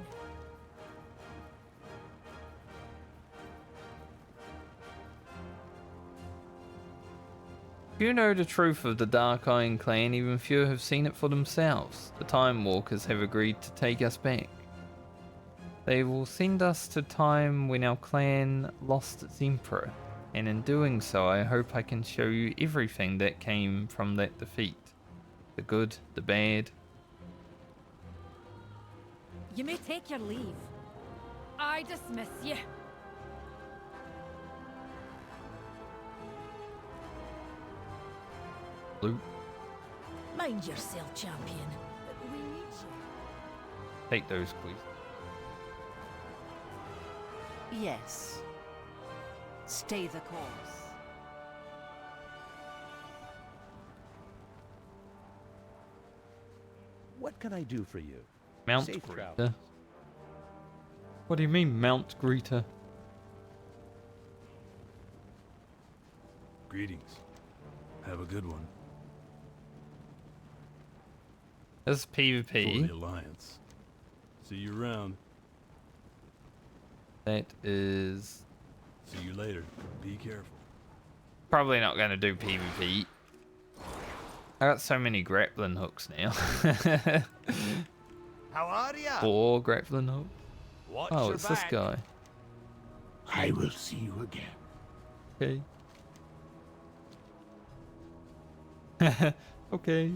You know the truth of the Dark Iron Clan, even few have seen it for themselves. The Time Walkers have agreed to take us back. They will send us to time when our clan lost its emperor, and in doing so I hope I can show you everything that came from that defeat. The good, the bad. You may take your leave. I dismiss you. Loot. Mind yourself, champion. We need you. Take those, please. Yes. Stay the course. What can I do for you? Mount Safe Greeter. travels. What do you mean, Mount Greeter? Greetings. Have a good one. This is PvP. For the Alliance. See you around. That is... See you later. Be careful. Probably not going to do PvP. I got so many grappling hooks now. How are ya? 4 grappling hooks. Watch Oh, your it's back. this guy. I will see you again. Okay. Okay.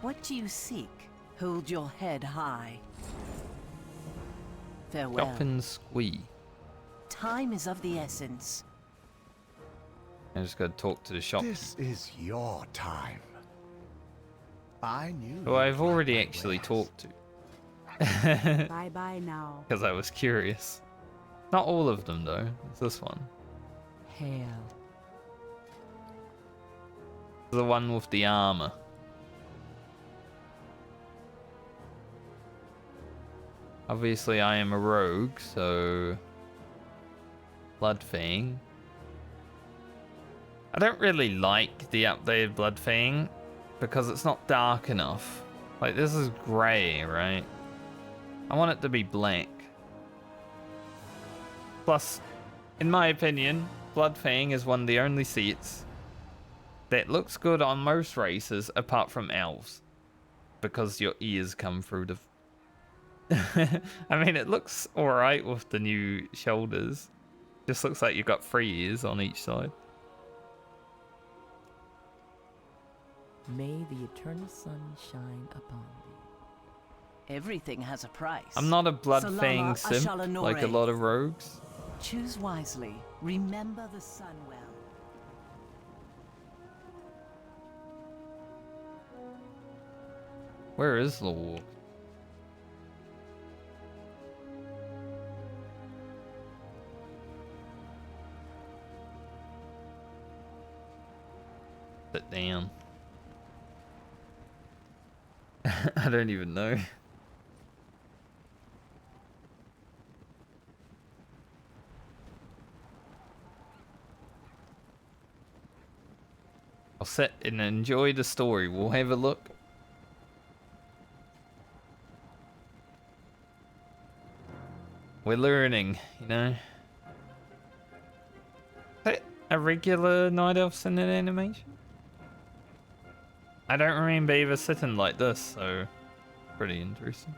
What do you seek? Hold your head high. Farewell. Up and squee. Time is of the essence. I just got to talk to the shop. This is your time. I knew. Who I've already actually talked to. Bye-bye now. Because I was curious. Not all of them though. It's this one. Hail. The one with the armor. Obviously I am a rogue, so... Bloodfang. I don't really like the updated Bloodfang because it's not dark enough. Like, this is grey, right? I want it to be black. Plus, in my opinion, Bloodfang is one of the only sets that looks good on most races apart from elves. Because your ears come through the... I mean, it looks alright with the new shoulders. Just looks like you've got 3 ears on each side. May the eternal sun shine upon thee. Everything has a price. I'm not a blood Salama fang simp Ashalanore. like a lot of rogues. Choose wisely. Remember the sun well. Where is the walk? Sit down. I don't even know. I'll sit and enjoy the story. We'll have a look. We're learning, you know. Is that a regular Night Elf in an animation? I don't remember ever sitting like this, so pretty interesting.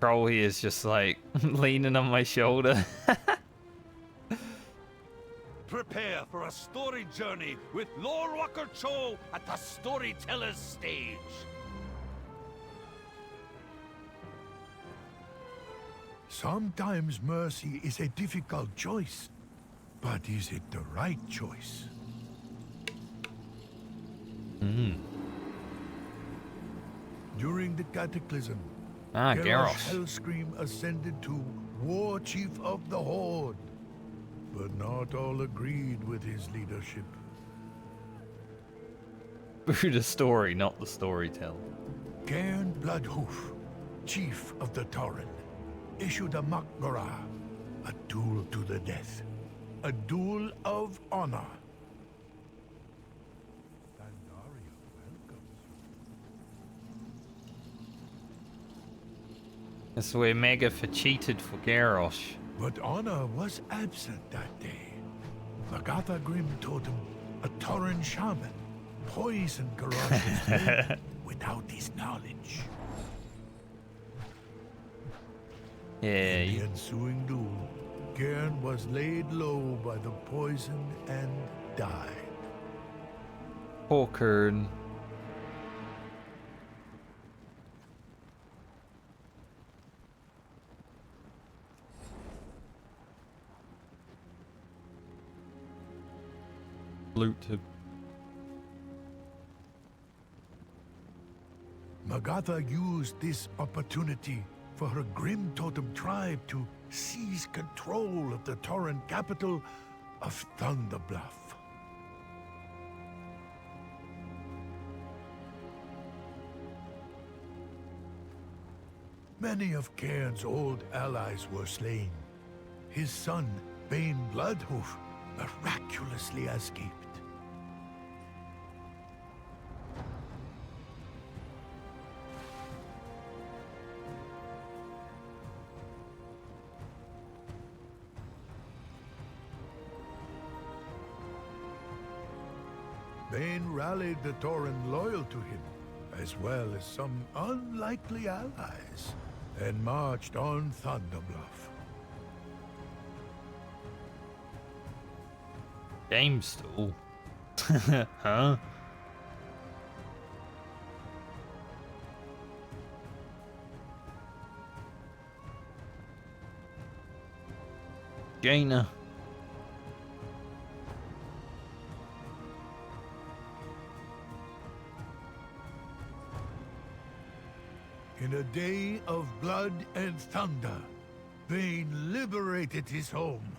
Troll here is just like leaning on my shoulder. Prepare for a story journey with Lord Walker Cho at the Storyteller's stage. Sometimes mercy is a difficult choice, but is it the right choice? During the Cataclysm, Garrosh. Hellscream ascended to War Chief of the Horde, but not all agreed with his leadership. The story, not the storyteller. Cairn Bloodhoof, Chief of the Torren, issued a Mak'gora, a duel to the death, a duel of honor. That's where Megafa cheated for Garrosh. But honor was absent that day. Magatha Grim told him a Torren shaman poisoned Garrosh's blood without his knowledge. Yeah. In the ensuing duel, Cairn was laid low by the poison and died. Poor Kern. Loot him. Magatha used this opportunity for her Grim Totem tribe to seize control of the Torren capital of Thunderbluff. Many of Cairn's old allies were slain. His son, Bane Bloodhoof, miraculously escaped. Bane rallied the Torren loyal to him, as well as some unlikely allies, and marched on Thunderbluff. Game stall. Huh? Jaina. In a day of blood and thunder, Bane liberated his home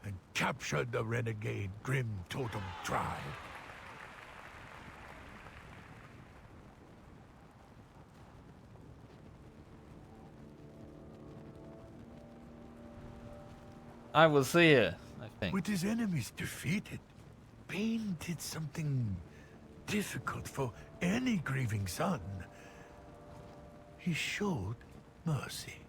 and captured the renegade Grim Totem tribe. I was there, I think. With his enemies defeated, Bane did something difficult for any grieving son. He showed mercy.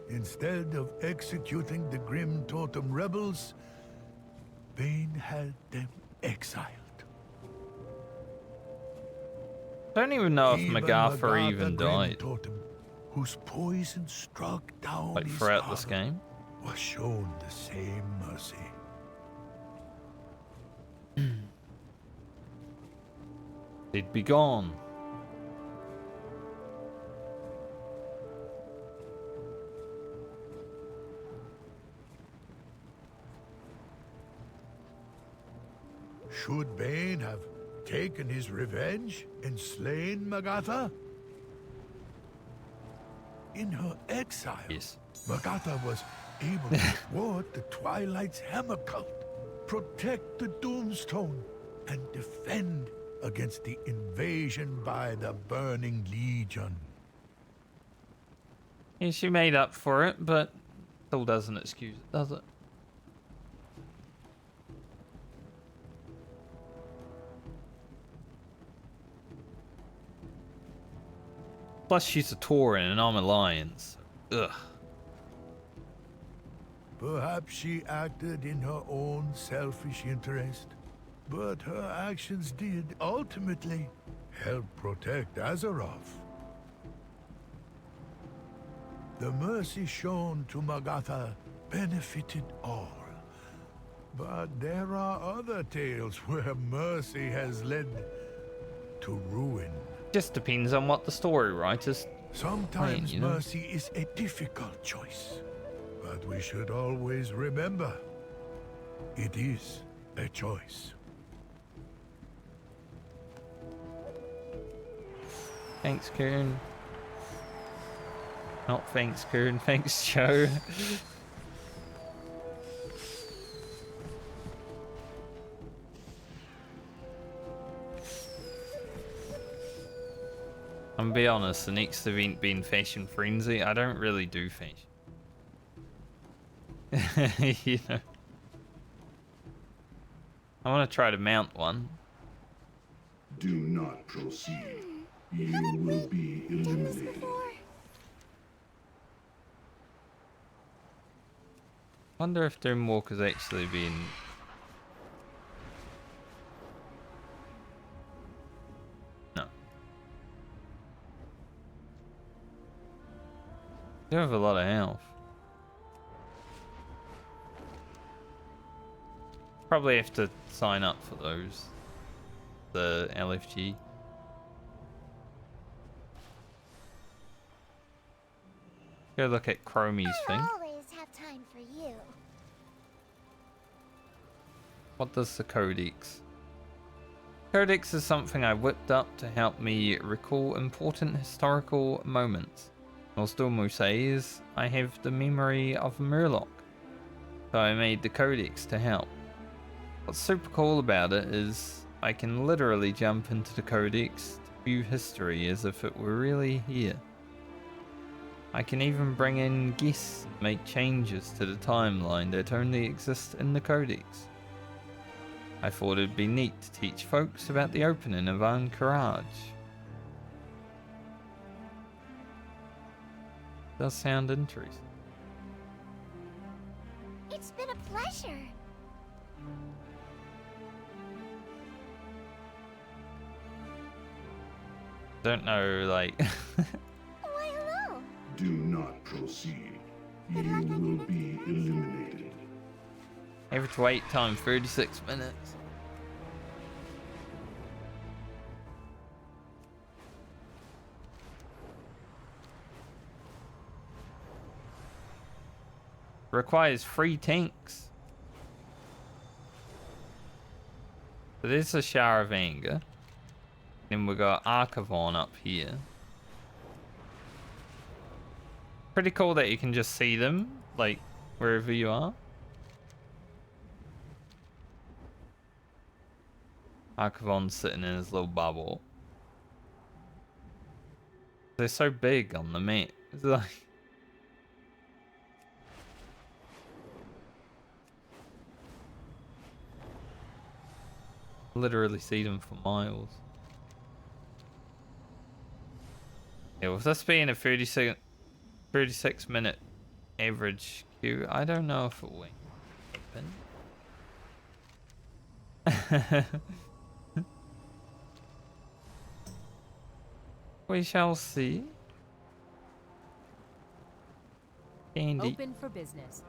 Instead of executing the Grim Totem rebels, Bane had them exiled. I don't even know if Even Magatha even Grim died. Totem, whose poison struck down Like his throughout this father, game. was shown the same mercy. They'd be gone. Should Bane have taken his revenge and slain Magatha? In her exile, Yes. Magatha was able to thwart the Twilight's hammer cult, protect the Doomstone, and defend against the invasion by the Burning Legion. Yeah, she made up for it, but still doesn't excuse it, does it? Plus, she's a Tauren and I'm a Lion. Ugh. Perhaps she acted in her own selfish interest, but her actions did ultimately help protect Azeroth. The mercy shown to Magatha benefited all. But there are other tales where mercy has led to ruin. Just depends on what the story writers Sometimes you know? mercy is a difficult choice, but we should always remember, it is a choice. Thanks, Karen. Not thanks, Karen. Thanks, Joe. I'm gonna be honest, the next event being Fashion Frenzy, I don't really do fashion. You know. I want to try to mount one. Do not proceed. You will be eliminated. Wonder if Doomwalker's actually been... No. You have a lot of health. Probably have to sign up for those. The LFG. Go look at Chromie's thing. I'll always have time for you. What does the Codex? Codex is something I whipped up to help me recall important historical moments. Nostalmo says I have the memory of Murloc, so I made the Codex to help. What's super cool about it is I can literally jump into the Codex to view history as if it were really here. I can even bring in guests and make changes to the timeline that only exist in the Codex. I thought it'd be neat to teach folks about the opening of Anchorage. Does sound interesting. It's been a pleasure. Don't know, like... Why, hello. Do not proceed. You will be eliminated. Average wait time 36 minutes. Requires 3 tanks. So there's a Shower of Anger. Then we got Archivon up here. Pretty cool that you can just see them, like, wherever you are. Archivon's sitting in his little bubble. They're so big on the map. It's like... literally see them for miles. Yeah, with this being a 36 minute average queue, I don't know if it will happen. We shall see. Candy. Open for business.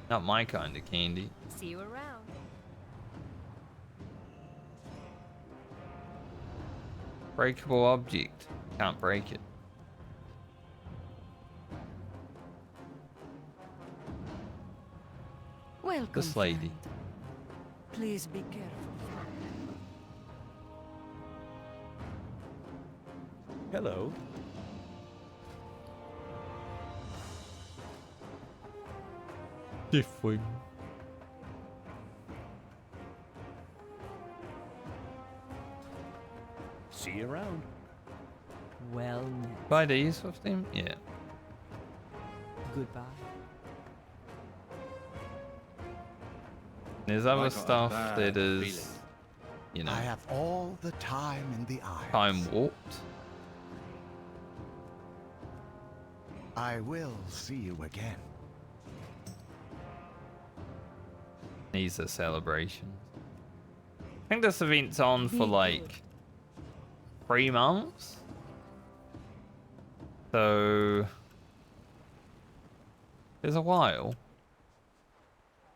Not my kind of candy. See you around. Breakable object. Can't break it. Welcome, This lady. friend. Please be careful. Hello. Different. See you around. Well met. Buy these with them? Yeah. Goodbye. There's I other got a stuff bad that is, feeling. you know, I have all the time in the Isles. time warped. I will see you again. These are celebrations. I think this event's on for like 3 months. So there's a while.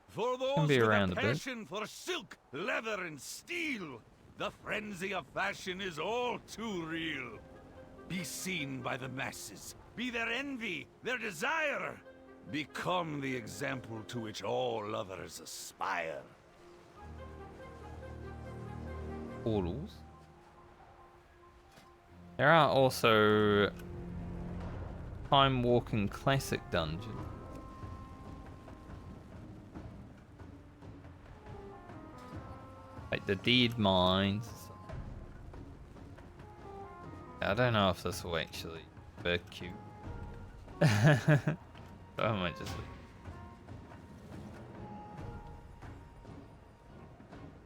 For Can those be with around a a bit. passion for silk, leather, and steel, the frenzy of fashion is all too real. Be seen by the masses. Be their envy, their desire. Become the example to which all others aspire. Portals. There are also Time Walking Classic Dungeon. Like the Dead Mines. I don't know if this will actually be cute. So I might just leave.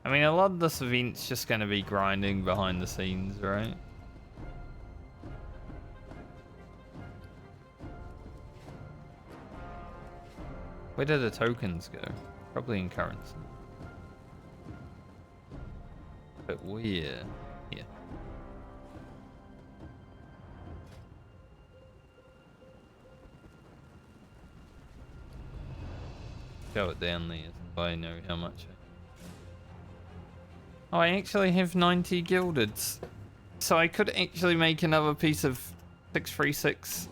I mean, a lot of this event's just going to be grinding behind the scenes, right? Where do the tokens go? Probably in currency. But where? Here. Go it down there so I know how much. Oh, I actually have 90 gilded. So I could actually make another piece of 6.56.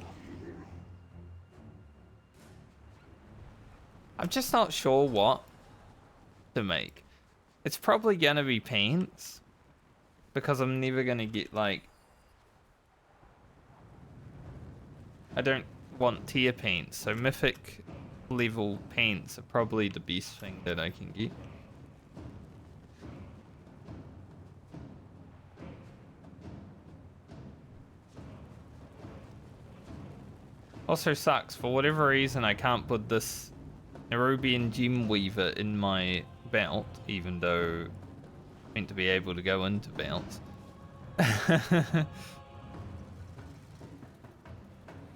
I'm just not sure what to make. It's probably gonna be pants. Because I'm never gonna get like... I don't want tier pants. So mythic level pants are probably the best thing that I can get. Also sucks, for whatever reason I can't put this Nerubian Gem Weaver in my belt, even though I'm meant to be able to go into belts.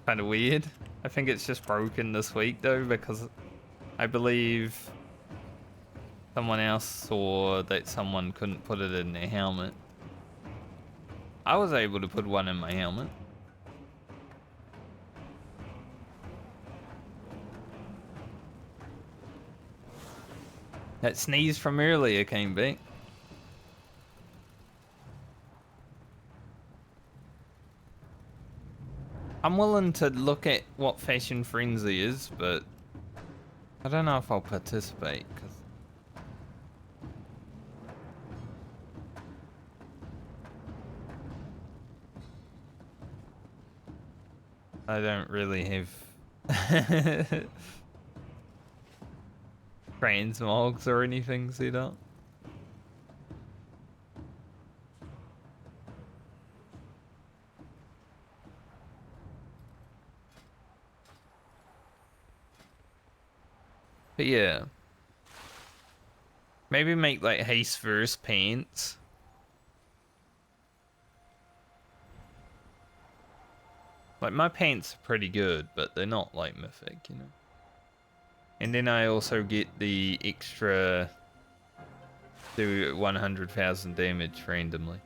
Kind of weird. I think it's just broken this week though, because I believe someone else saw that someone couldn't put it in their helmet. I was able to put one in my helmet. That sneeze from earlier came back. I'm willing to look at what Fashion Frenzy is, but I don't know if I'll participate, because I don't really have transmogs or anything set up. But yeah. Maybe make like haste verse pants. Like my pants are pretty good, but they're not like mythic, you know. And then I also get the extra do 100,000 damage randomly.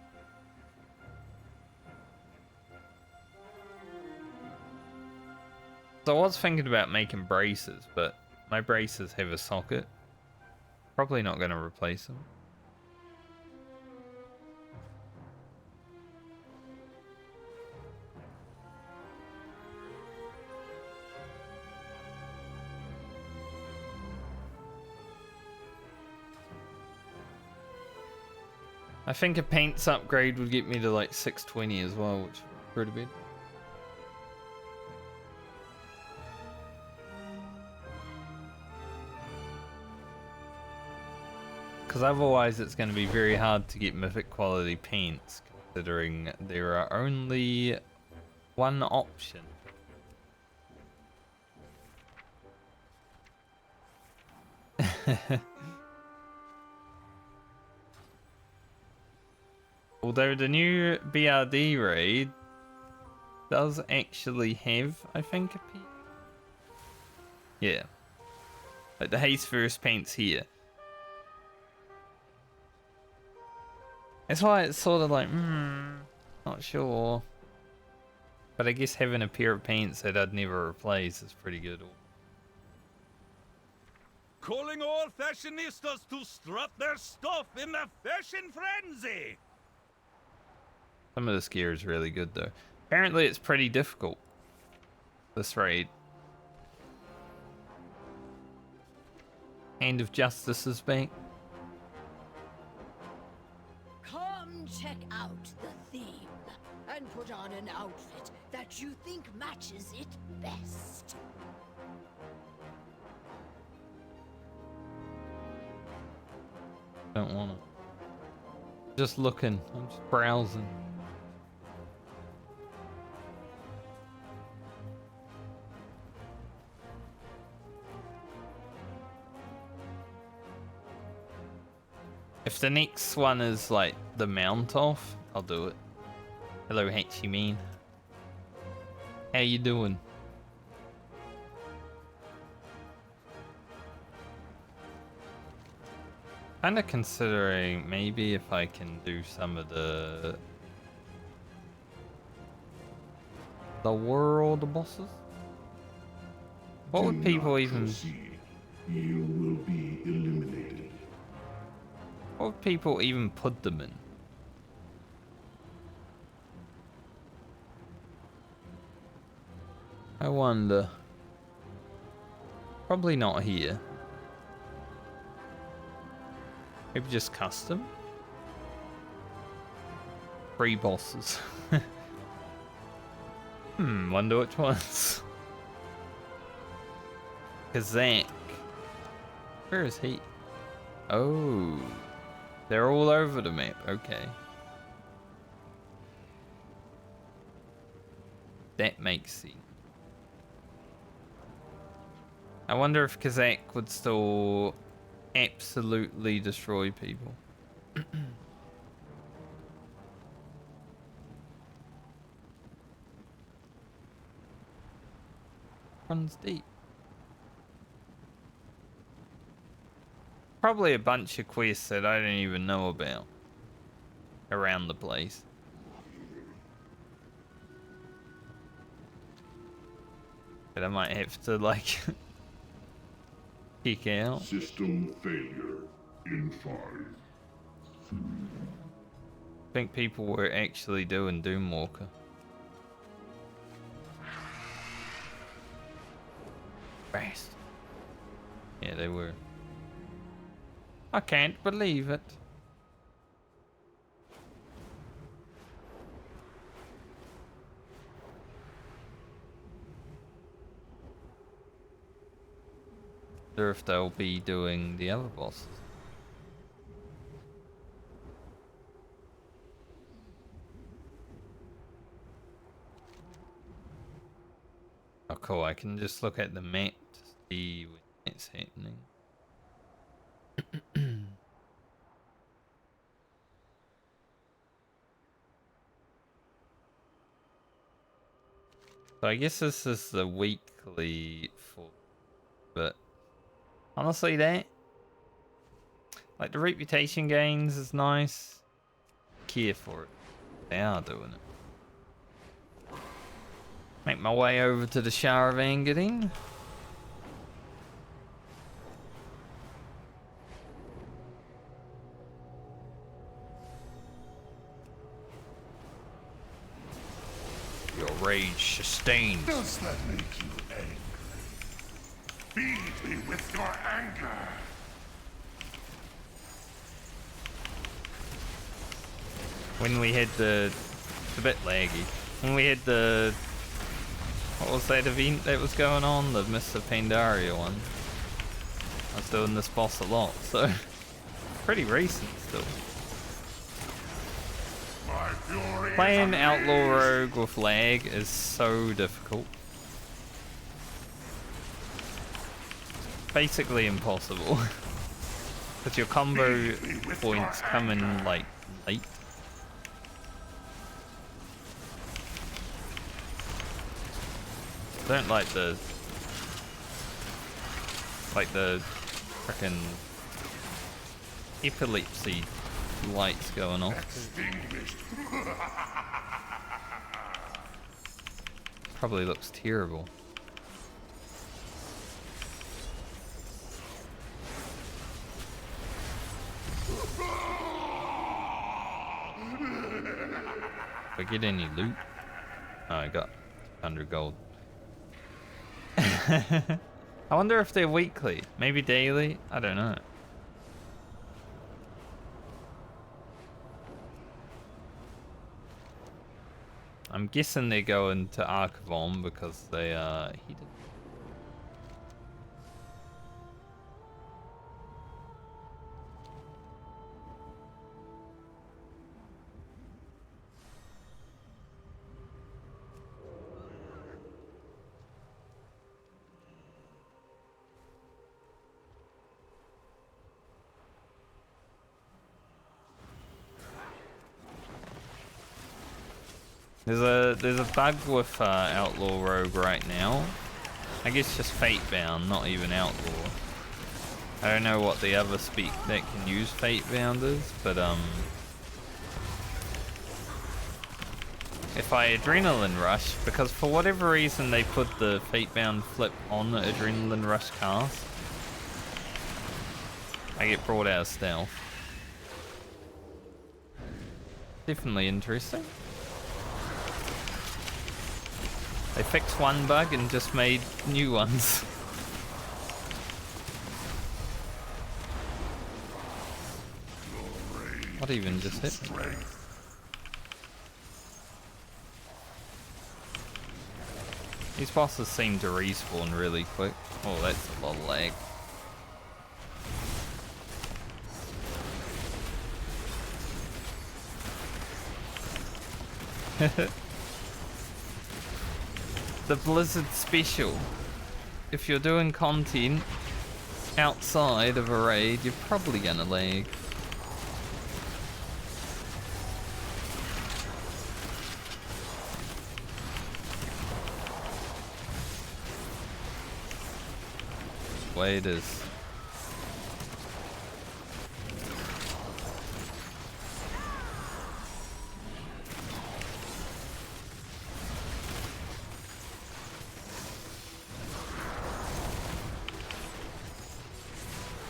So I was thinking about making braces, but my braces have a socket. Probably not going to replace them. I think a paints upgrade would get me to like 620 as well, which is pretty big. Because otherwise it's going to be very hard to get mythic quality paints, considering there are only one option. Although the new BRD raid does actually have, I think, a paint. Yeah. Like the haste first paints here. That's why it's sort of like, not sure. But I guess having a pair of paints that I'd never replace is pretty good. Calling all fashionistas to strut their stuff in the fashion frenzy! Some of this gear is really good though. Apparently it's pretty difficult, this raid. Hand of Justice is back. Come check out the theme and put on an outfit that you think matches it best. Don't want to. Just looking. I'm just browsing. If the next one is like the mount off, I'll do it. Hello, Hatchy Man. How you doing? Kinda considering maybe if I can do some of the world bosses. What would people even? You will be eliminated. What would people even put them in? I wonder. Probably not here. Maybe just custom? 3 bosses. Wonder which ones. Kazak. Where is he? Oh. They're all over the map. Okay. That makes sense. I wonder if Kazak would still absolutely destroy people. Runs deep. Probably a bunch of quests that I don't even know about around the place. But I might have to like kick out. System failure in 5, 3. I think people were actually doing Doomwalker. Fast. Yeah, they were. I can't believe it. Wonder if they'll be doing the other bosses. Oh cool, I can just look at the map to see when it's happening. So I guess this is the weekly for, but honestly that, like the reputation gains is nice. Care for it. They are doing it. Make my way over to the Shower of Angerin. Your rage sustained. Does that make you angry? Feed me with your anger. When we had the... It's a bit laggy. When we had the... What was that event that was going on? The Mr. Pandaria one. I was doing this boss a lot, so... Pretty recent still. Playing Outlaw Rogue with lag is so difficult. Basically impossible. Because your combo points come in like late. I don't like the frickin' epilepsy lights going off. Probably looks terrible. If I get any loot? Oh, I got 100 gold. I wonder if they're weekly. Maybe daily? I don't know. I'm guessing they're going to Archivon because they are heated. There's a bug with Outlaw Rogue right now. I guess just Fate Bound, not even Outlaw. I don't know what the other speak that can use Fate Bound is, but if I Adrenaline Rush, because for whatever reason they put the Fate Bound flip on the Adrenaline Rush cast, I get brought out of stealth. Definitely interesting. They fixed one bug and just made new ones. What even just hit me? These bosses seem to respawn really quick. Oh, that's a lot of lag. The Blizzard special. If you're doing content outside of a raid, you're probably gonna lag. The way it is.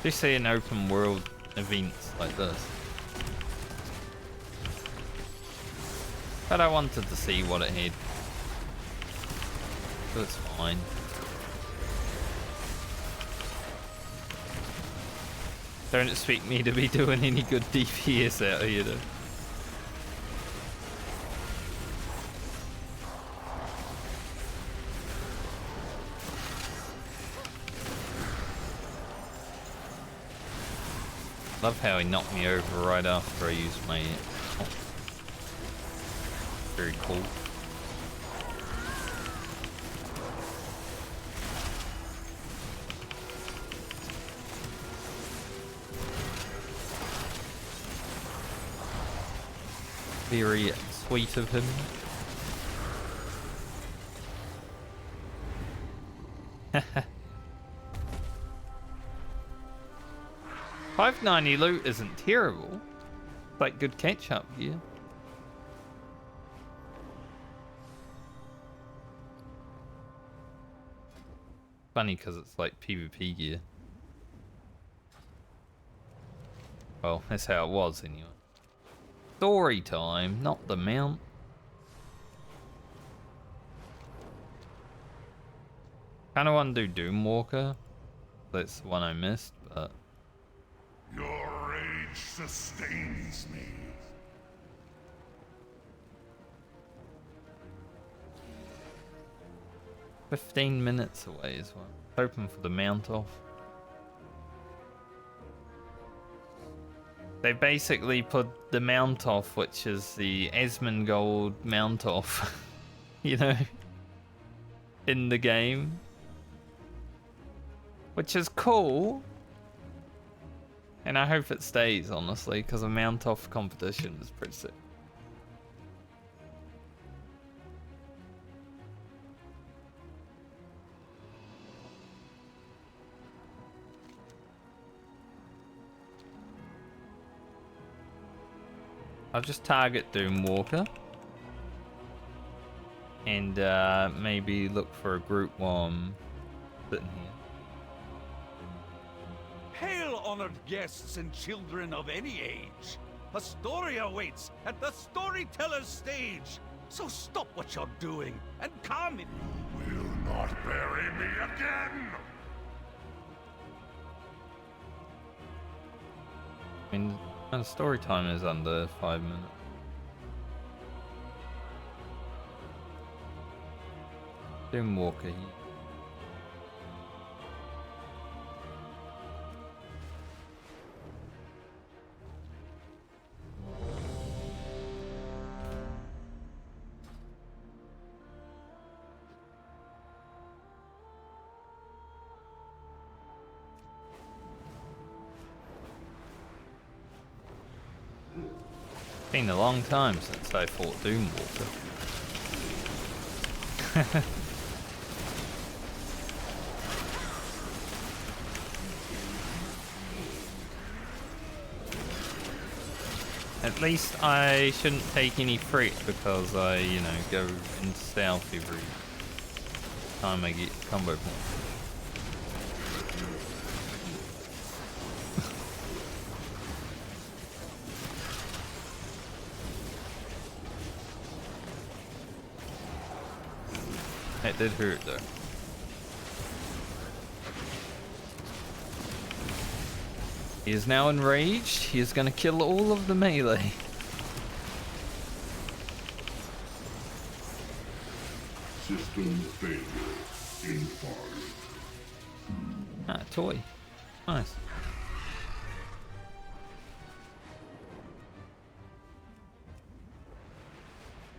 Especially in open world events like this. But I wanted to see what it had. So it's fine. Don't expect me to be doing any good DPS out here though. Love how he knocked me over right after I used my... Oh. Very cool. Very sweet of him. 590 loot isn't terrible. Like good catch up gear. Funny because it's like PvP gear. Well, that's how it was anyway. Story time, not the mount. Kinda want to do Doomwalker. That's the one I missed, but... Your rage sustains me. 15 minutes away as well. Hoping for the mount off. They basically put the mount off, which is the Asmongold mount off, you know, in the game. Which is cool. And I hope it stays, honestly, because a mount off competition is pretty sick. I'll just target Doomwalker. And maybe look for a group while I'm sitting here. Hail, honored guests and children of any age. A story awaits at the storyteller's stage. So stop what you're doing and come in. You will not bury me again! I mean, the story time is under 5 minutes. Doomwalker. Been a long time since I fought Doomwalker. At least I shouldn't take any fret because I, you know, go into stealth every time I get combo points. That did hurt though. He is now enraged. He is going to kill all of the melee. System failure in 5. Ah, toy. Nice.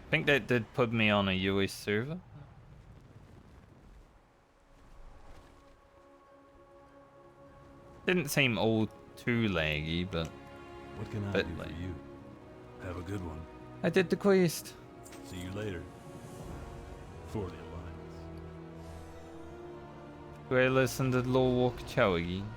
I think that did put me on a US server. Didn't seem all too laggy, but what can I do for you? Have a good one. I did the quest. See you later. For the Alliance. Do I listen to the Law Walker Chow again?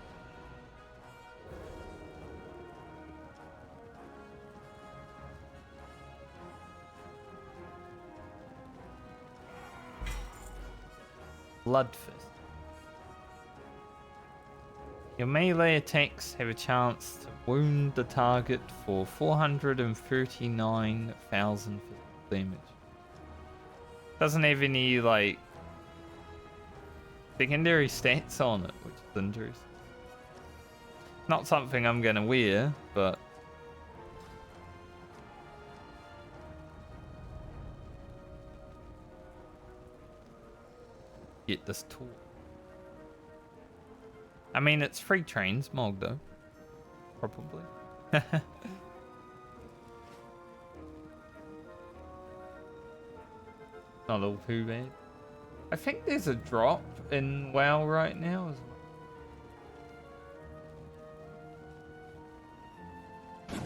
Bloodfist. Your melee attacks have a chance to wound the target for 439,000 physical damage. Doesn't have any, like, secondary stats on it, which is interesting. Not something I'm gonna wear, but get this tool. I mean, it's free trains, Mogdo. Probably. Not all too bad. I think there's a drop in WoW right now as well.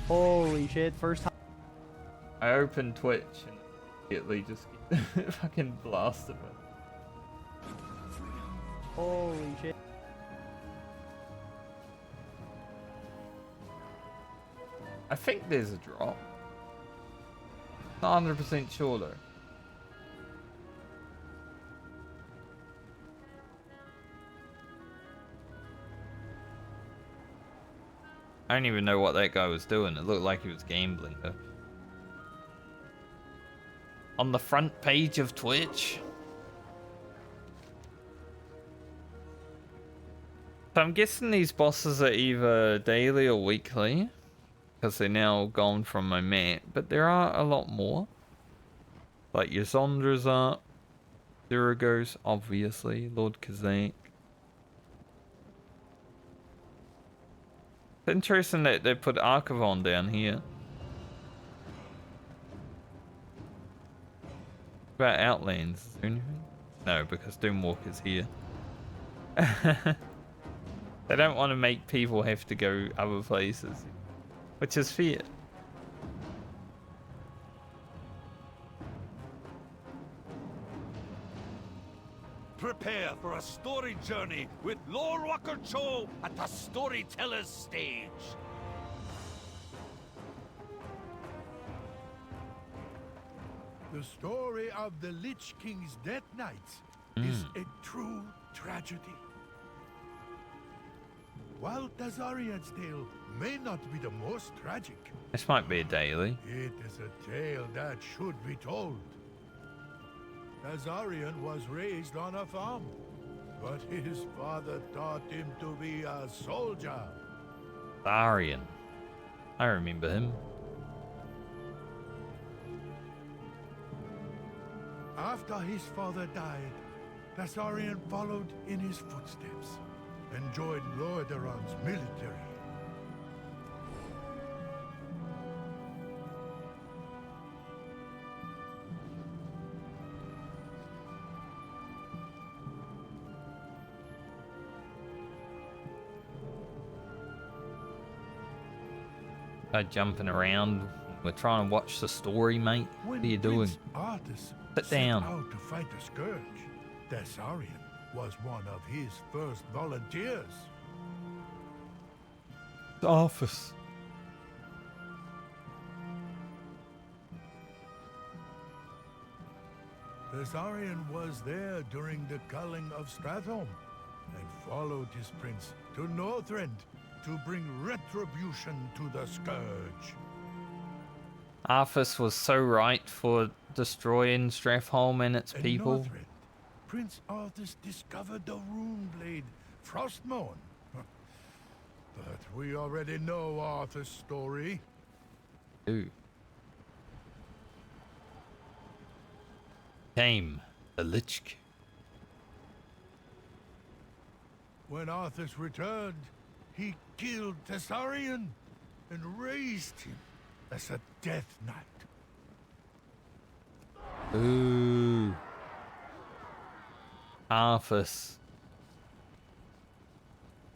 Holy shit, first time. I opened Twitch and immediately just get fucking blasted with it. Holy shit. I think there's a drop. Not 100% sure though. I don't even know what that guy was doing. It looked like he was gambling though. On the front page of Twitch. So I'm guessing these bosses are either daily or weekly, because they're now gone from my map, but there are a lot more. Like your Zondra's up, Duragos, obviously. Lord Kazakh. It's interesting that they put Archivon down here. What about Outlands? Is there anything? No, because Doomwalker's here. They don't want to make people have to go other places, which is fair. Prepare for a story journey with Lord Walker Cho at the Storyteller's stage. The story of the Lich King's Death Knights is a true tragedy. While Tazarian's tale may not be the most tragic, This might be a daily. it is a tale that should be told. Tazarian was raised on a farm, but his father taught him to be a soldier. Tharian. I remember him. After his father died, Tazarian followed in his footsteps and joined Lordaeron's military. Jumping around. We're trying to watch the story, mate. What are you doing? Arthas Sit down. set out to fight the Scourge. Tazarian was one of his first volunteers. The office. Tazarian was there during the culling of Stratholme and followed his prince to Northrend to bring retribution to the Scourge. Arthas was so right for destroying Stratholme and its In people. Northrend, Prince Arthas discovered the rune blade, Frostmourne. But we already know Arthas' story. Ooh. Came the Lich King. When Arthas returned, he killed Tazarian and raised him as a Death Knight. Ooh. Arthas.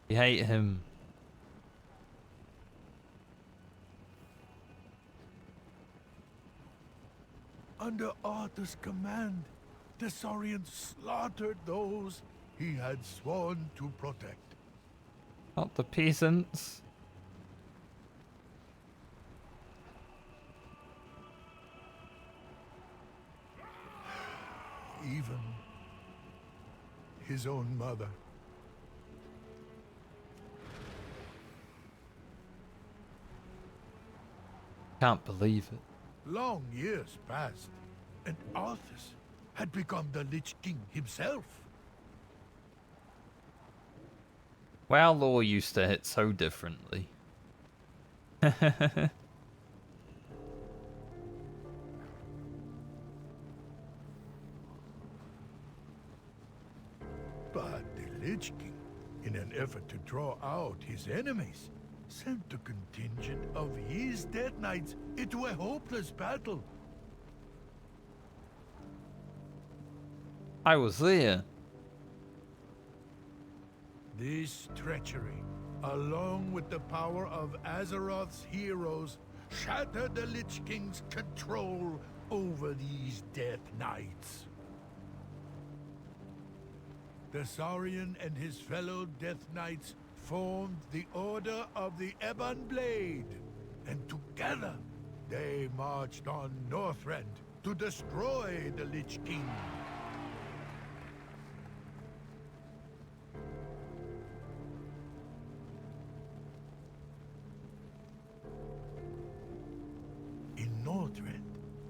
You hate him. Under Arthas' command, Tazarian slaughtered those he had sworn to protect. Not the peasants. Even his own mother. Can't believe it. Long years passed, and Arthas had become the Lich King himself. WoW lore used to hit so differently. But the Lich King, in an effort to draw out his enemies, sent a contingent of his Death Knights into a hopeless battle. I was there. This treachery, along with the power of Azeroth's heroes, shattered the Lich King's control over these Death Knights. Tazarian and his fellow Death Knights formed the Order of the Ebon Blade, and together they marched on Northrend to destroy the Lich King. In Northrend,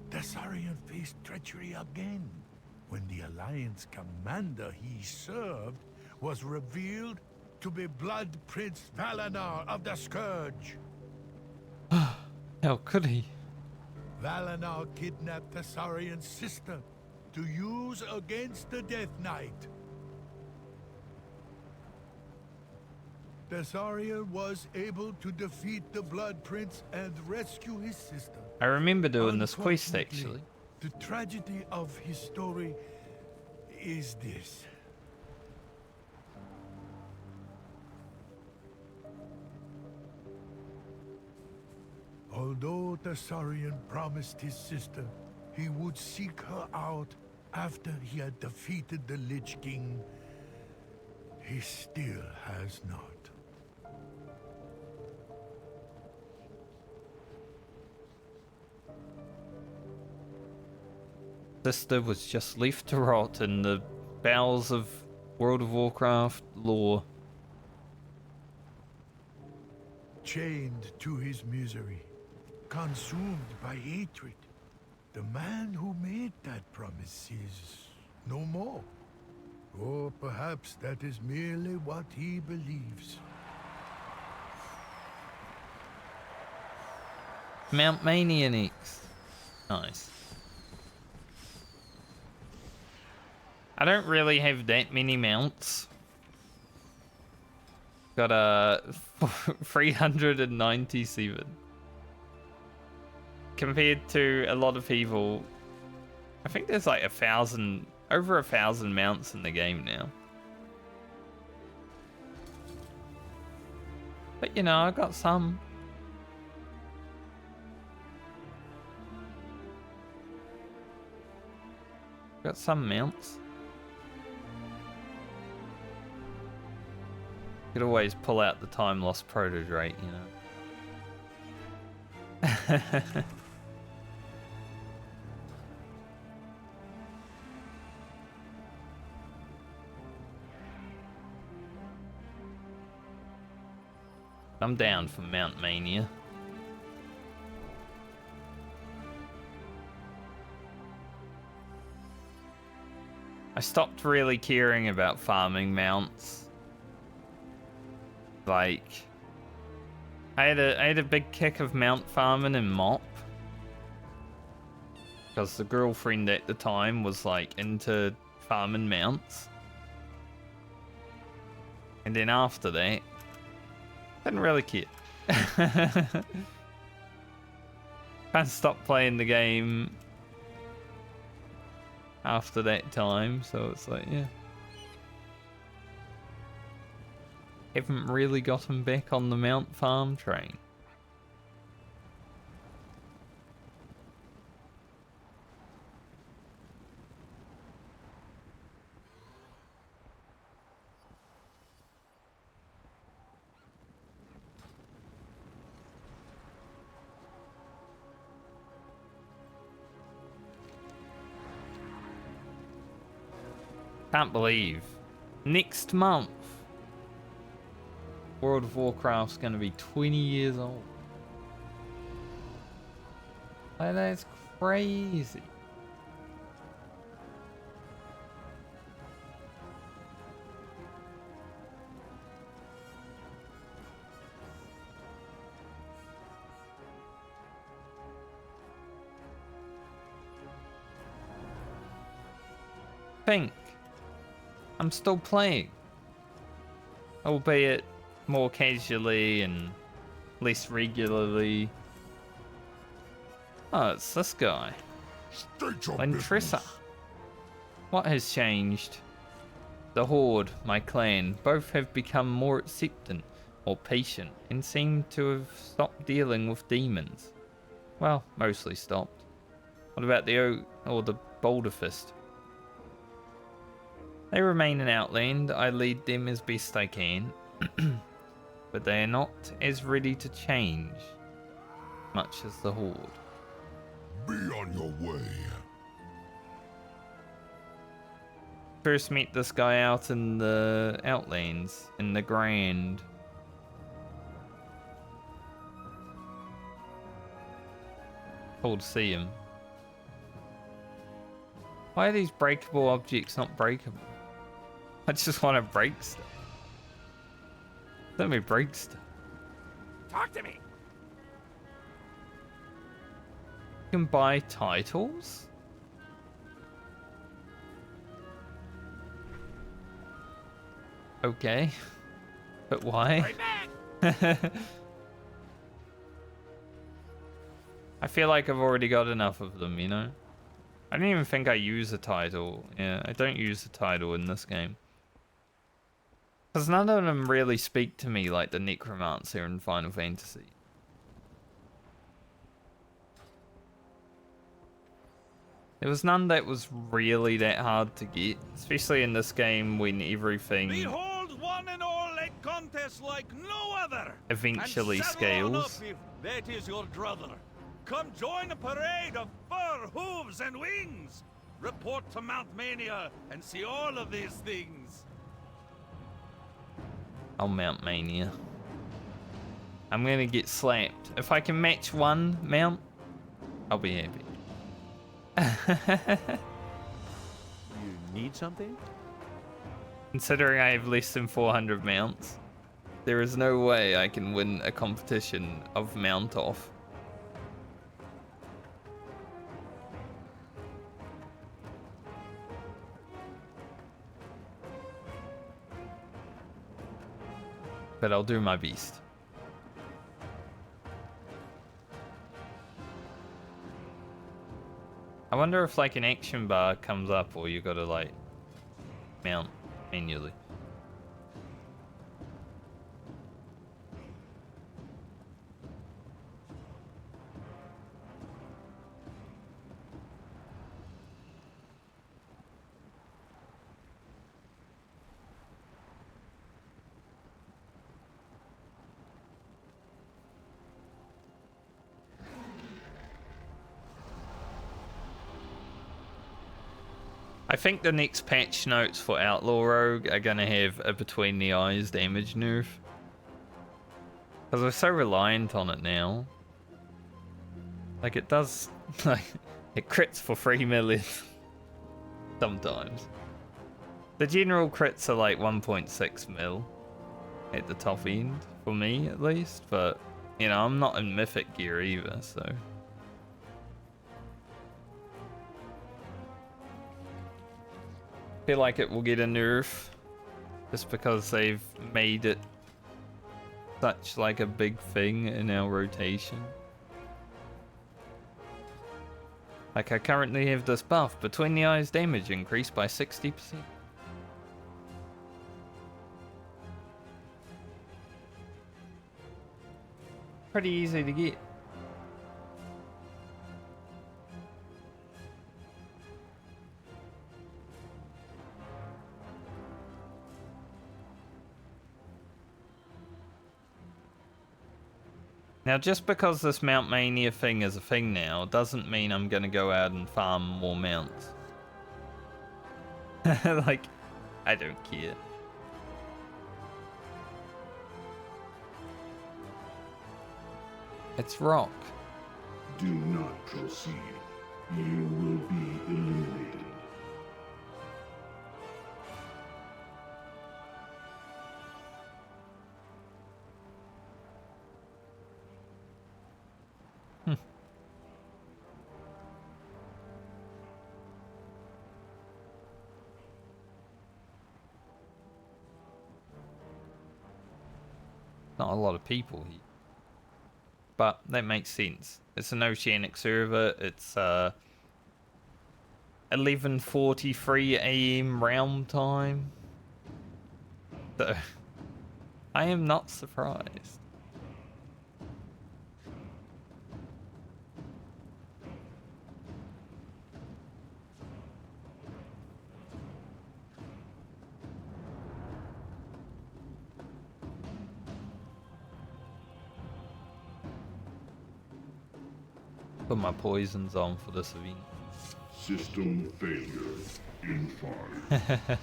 Tazarian faced treachery again, when the Alliance commander he served was revealed to be Blood Prince Valanar of the Scourge. How could he? Valanar kidnapped Tazarian's sister to use against the Death Knight. Desaria was able to defeat the Blood Prince and rescue his sister. I remember doing this quest Unfortunately, actually. the tragedy of his story is this. Although Desarian promised his sister he would seek her out after he had defeated the Lich King, he still has not. Sister was just left to rot in the bowels of World of Warcraft lore. Chained to his misery, consumed by hatred, the man who made that promise is no more. Or perhaps that is merely what he believes. Mount Mania next. Nice. I don't really have that many mounts. Got a 397. Compared to a lot of people, I think there's like over 1,000 mounts in the game now. But you know, I got some. Got some mounts. Could always pull out the time lost proto-drake, you know. I'm down for Mount Mania. I stopped really caring about farming mounts. Like, I had a big kick of mount farming in MOP. Because the girlfriend at the time was like into farming mounts. And then after that, didn't really care. Kind of stopped playing the game after that time, so it's like, yeah. Haven't really gotten back on the mount farm train. Can't believe next month World of Warcraft's gonna be 20 years old. Like, that's crazy. Think. I'm still playing. Albeit more casually and less regularly. Oh, it's this guy. Ventressa. What has changed? The Horde, my clan, both have become more acceptant or patient and seem to have stopped dealing with demons. Well, mostly stopped. What about the Oak or the Boulder Fist? They remain in Outland. I lead them as best I can. But they are not as ready to change, much as the Horde. Be on your way. First met this guy out in the Outlands, in the Grand. Cool to see him. Why are these breakable objects not breakable? I just want to break stuff. Let me break stuff. Talk to me. You can buy titles? Okay. But why? I feel like I've already got enough of them, you know? I don't even think I use the title. Yeah, I don't use the title in this game. Because none of them really speak to me like the Necromancer in Final Fantasy. There was none that was really that hard to get, especially in this game when everything Behold one and all a contest like no other. eventually and saddle on up scales. if that is your druther. Come join a parade of fur, hooves, and wings. Report to Mount Mania and see all of these things. I'll Mount Mania. I'm gonna get slapped. If I can match one mount, I'll be happy. You need something? Considering I have less than 400 mounts, there is no way I can win a competition of mount off. But I'll do my best. I wonder if like an action bar comes up or you gotta like mount manually. I think the next patch notes for Outlaw Rogue are gonna have a between the eyes damage nerf. Because we're so reliant on it now. Like it does, like, it crits for 3 million. Sometimes. The general crits are like 1.6 mil at the top end, for me at least. But, you know, I'm not in Mythic gear either, so... feel like it will get a nerf just because they've made it such like a big thing in our rotation. Like I currently have this buff, between the eyes damage increased by 60%. Pretty easy to get. Now, just because this Mount Mania thing is a thing now, doesn't mean I'm gonna go out and farm more mounts. Like, I don't care. It's rock. Do not proceed. You will be eliminated. Not a lot of people here. But that makes sense. It's an Oceanic server. It's 11:43 AM realm time. So I am not surprised. Put my poisons on for this event. System failure in 5.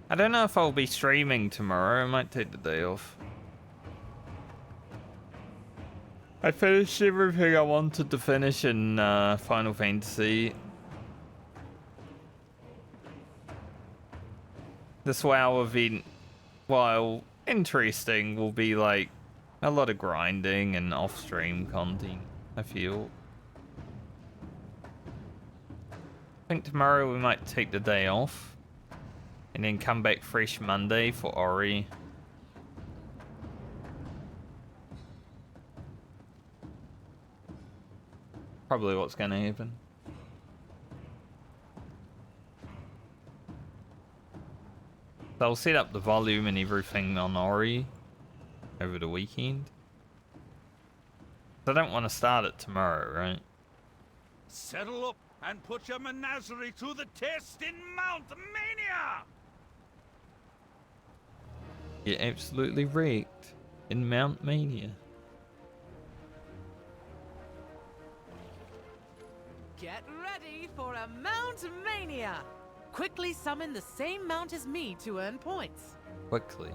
I don't know if I'll be streaming tomorrow. I might take the day off. I finished everything I wanted to finish in Final Fantasy. This WoW event, while interesting, will be like a lot of grinding and off-stream content, I feel. think tomorrow we might take the day off. And then come back fresh Monday for Ori. Probably what's going to happen. So I'll set up the volume and everything on Ori over the weekend. I don't want to start it tomorrow, right? Settle up and put your menagerie to the test in Mount Mania! You're absolutely wrecked in Mount Mania. Get ready for a Mount Mania! Quickly summon the same mount as me to earn points. Quickly.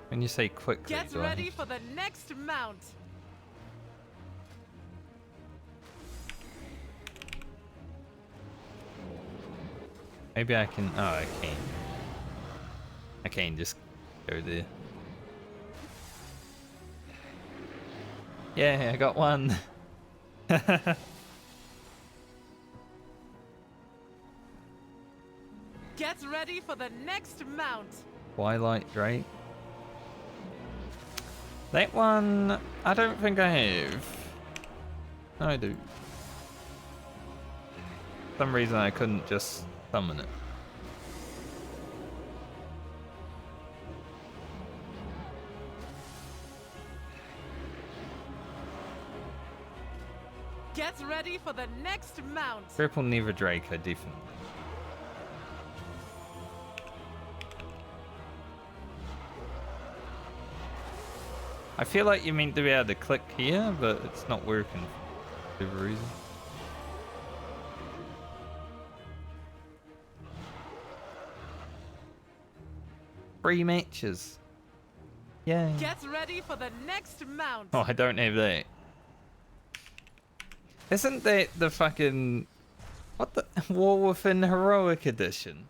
When you say quickly, Get ready for the next mount. Maybe I can. Oh, I can. I can just go there. Yeah, I got one. Get ready for the next mount. Twilight Drake. That one, I don't think I have. No, I do. For some reason I couldn't just summon it. Get ready for the next mount. Triple Never Drake, I definitely. I feel like you're meant to be able to click here, but it's not working for whatever reason. Free matches. Yay. Get ready for the next mount. Oh, I don't have that. Isn't that the fucking... What the... War Within Heroic Edition?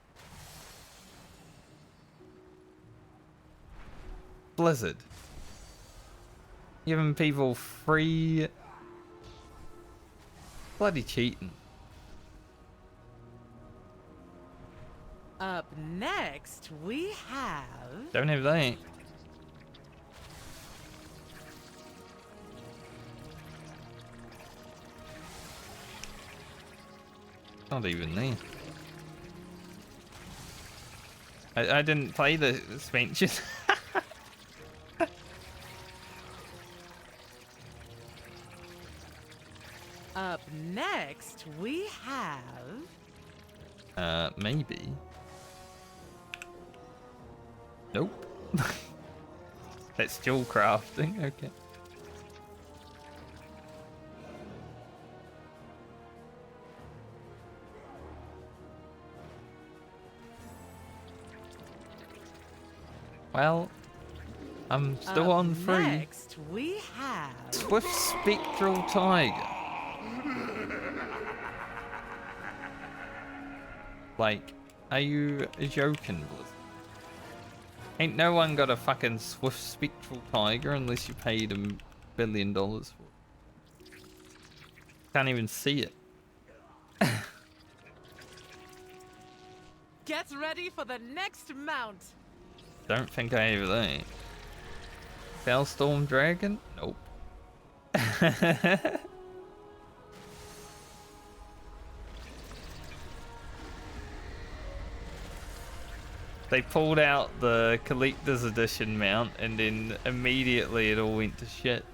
Blizzard. Giving people free... Bloody cheating. Up next, we have... Don't have that. Not even there. I didn't play the expansion. Up next, we have... Maybe. Nope. That's still crafting, okay. Well, I'm still on free. Next, we have... Swift Spectral Tiger. Like, are you joking, Blizzard? Ain't no one got a fucking Swift Spectral Tiger unless you paid $1 billion for it. Can't even see it. Get ready for the next mount. Don't think I have that. Fellstorm Dragon? Nope. They pulled out the collector's edition mount and then immediately it all went to shit.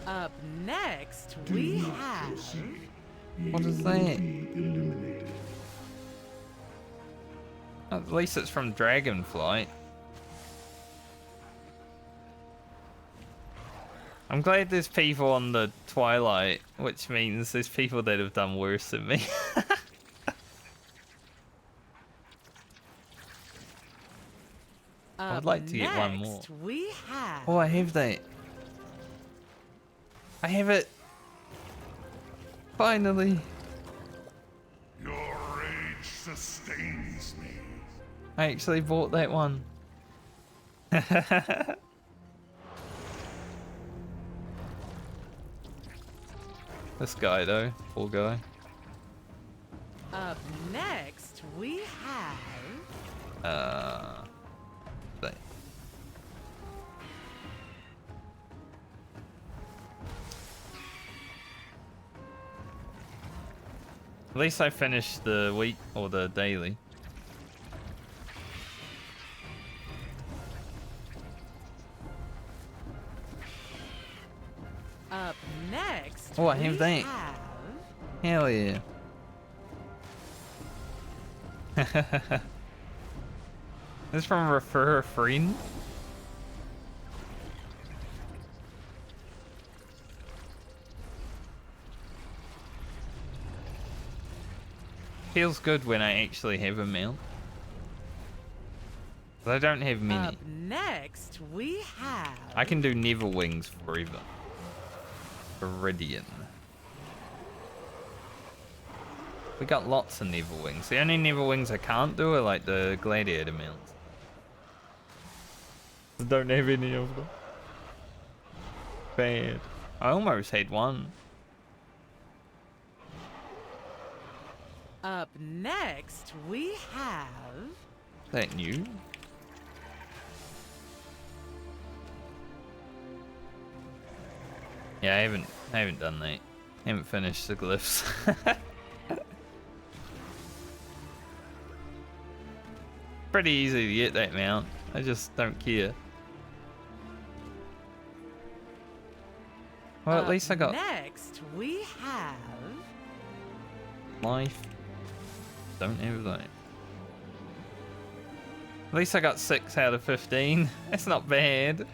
Up next, we have... What is that? At least it's from Dragonflight. I'm glad there's people on the Twilight, which means there's people that have done worse than me. I'd like to get one more. We have... Oh, I have that. I have it. Finally. Your rage sustains me. I actually bought that one. This guy though, poor guy. Up next, we have... Thing. At least I finished the week or the daily. Up next, Oh, I have that. Hell yeah. This is from Refer a Friend. Feels good when I actually have a mount. But I don't have many. Up next, we have... I can do Never Wings forever. Viridian. We got lots of Never Wings. The only Never Wings I can't do are like the Gladiator mounts. I don't have any of them. Bad. I almost had one. Up next, we have... Is that new? Yeah, I haven't done that. I haven't finished the glyphs. Pretty easy to get that mount. I just don't care. Well, at least I got Next, we have... life. Don't have that. At least I got 6 out of 15. That's not bad.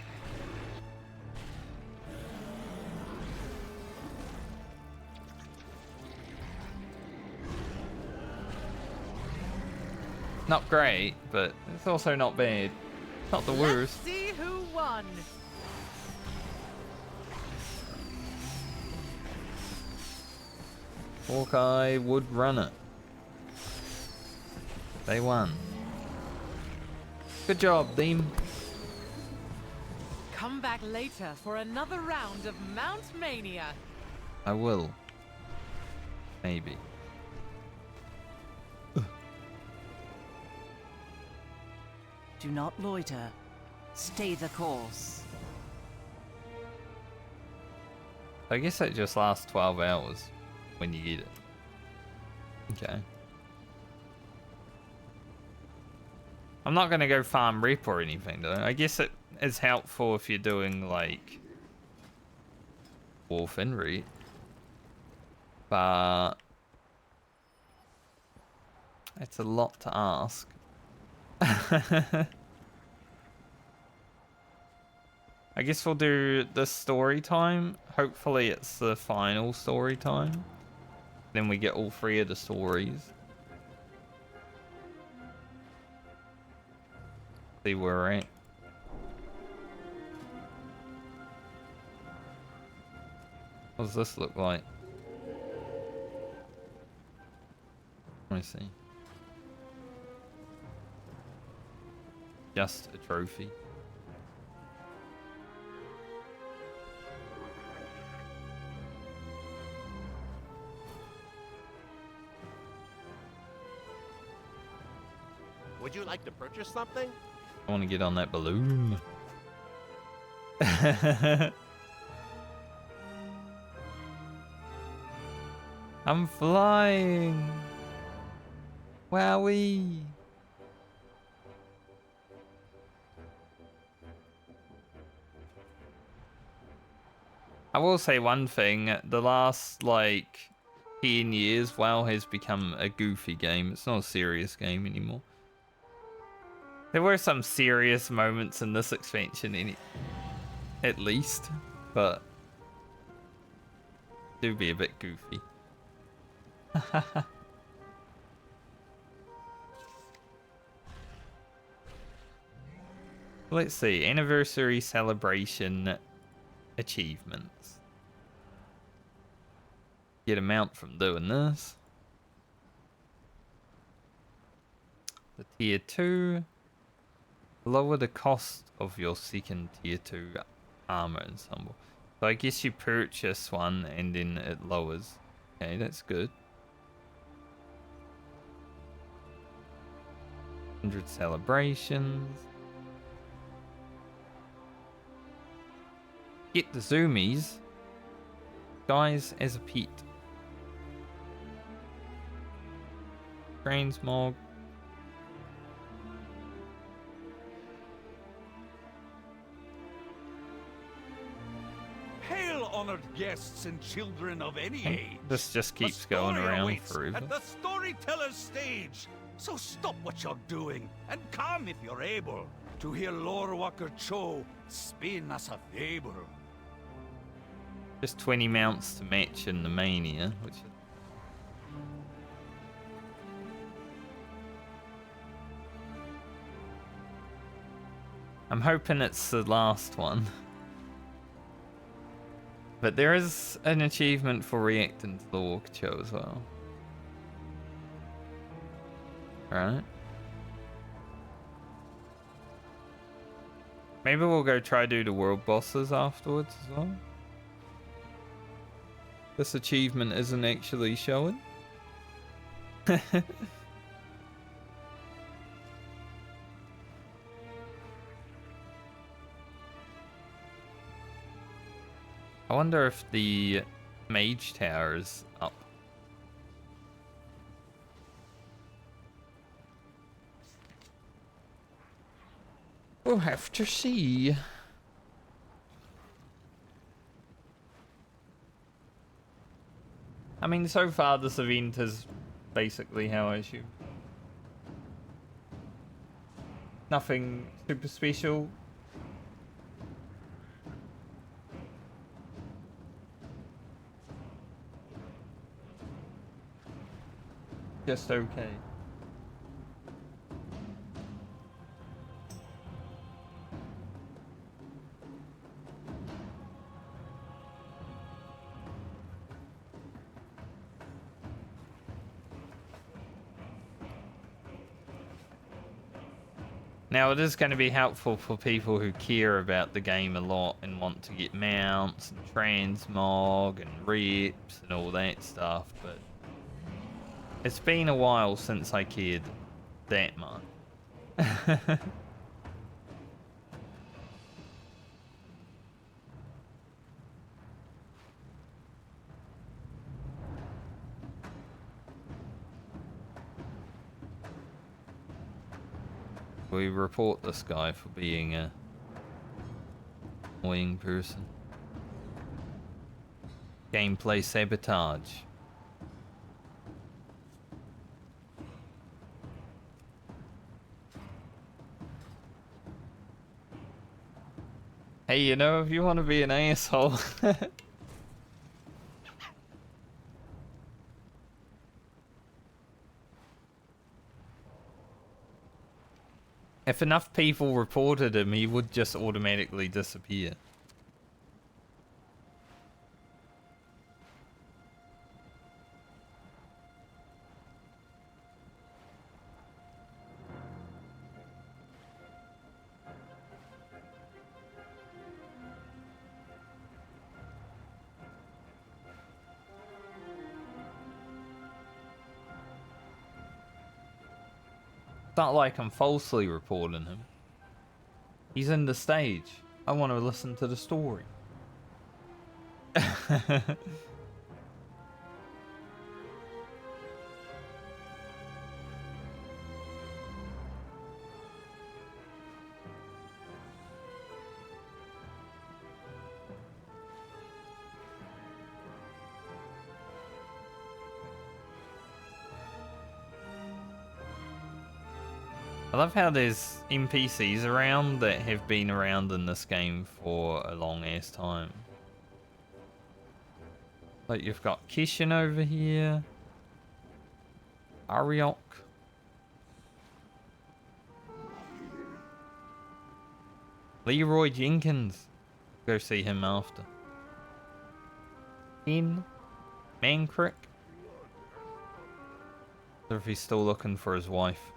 Not great, but it's also not bad. Not the worst. Let's see who won. Hawkeye would run it. They won. Good job, team. Come back later for another round of Mount Mania. I will. Maybe. Do not loiter. Stay the course. I guess that just lasts 12 hours when you get it. Okay. I'm not gonna go farm rep or anything though. I guess it is helpful if you're doing like Wolfen rep. But it's a lot to ask. I guess we'll do the story time. Hopefully it's the final story time. Then we get all 3 of the stories. See where we're at. What does this look like? Let me see. Just a trophy. Would you like to purchase something? I want to get on that balloon. I'm flying. Wowee. I will say one thing, the last like 10 years WoW has become a goofy game. It's not a serious game anymore. There were some serious moments in this expansion at least, but do be a bit goofy. Let's see, anniversary celebration achievements. Get a mount from doing this. The tier 2. Lower the cost of your second tier 2 armor ensemble. So I guess you purchase one and then it lowers. Okay, that's good. 100 celebrations. Get the zoomies. Guys as a pet. Transmog. Hail, honored guests and children of any age. This just keeps going around forever. At the storyteller's stage. So stop what you're doing and come if you're able to hear Lorewalker Cho spin us a fable. Just 20 mounts to match in the Mania, which is... I'm hoping it's the last one. But there is an achievement for reacting to the Walker Cho as well. Right. Maybe we'll go try do the world bosses afterwards as well. This achievement isn't actually showing. I wonder if the mage tower is up. We'll have to see. I mean, so far this event is basically how I assume. Nothing super special. Just okay. Now it is going to be helpful for people who care about the game a lot and want to get mounts and transmog and reps and all that stuff, but it's been a while since I cared that much. We report this guy for being a annoying person. Gameplay sabotage. Hey, you know, if you want to be an asshole. If enough people reported him, he would just automatically disappear. It's not like I'm falsely reporting him. He's in the stage. I want to listen to the story. I love how there's NPCs around that have been around in this game for a long ass time. Like you've got Kishin over here. Ariok. Leroy Jenkins. Go see him after. In Mancrick. Wonder if he's still looking for his wife.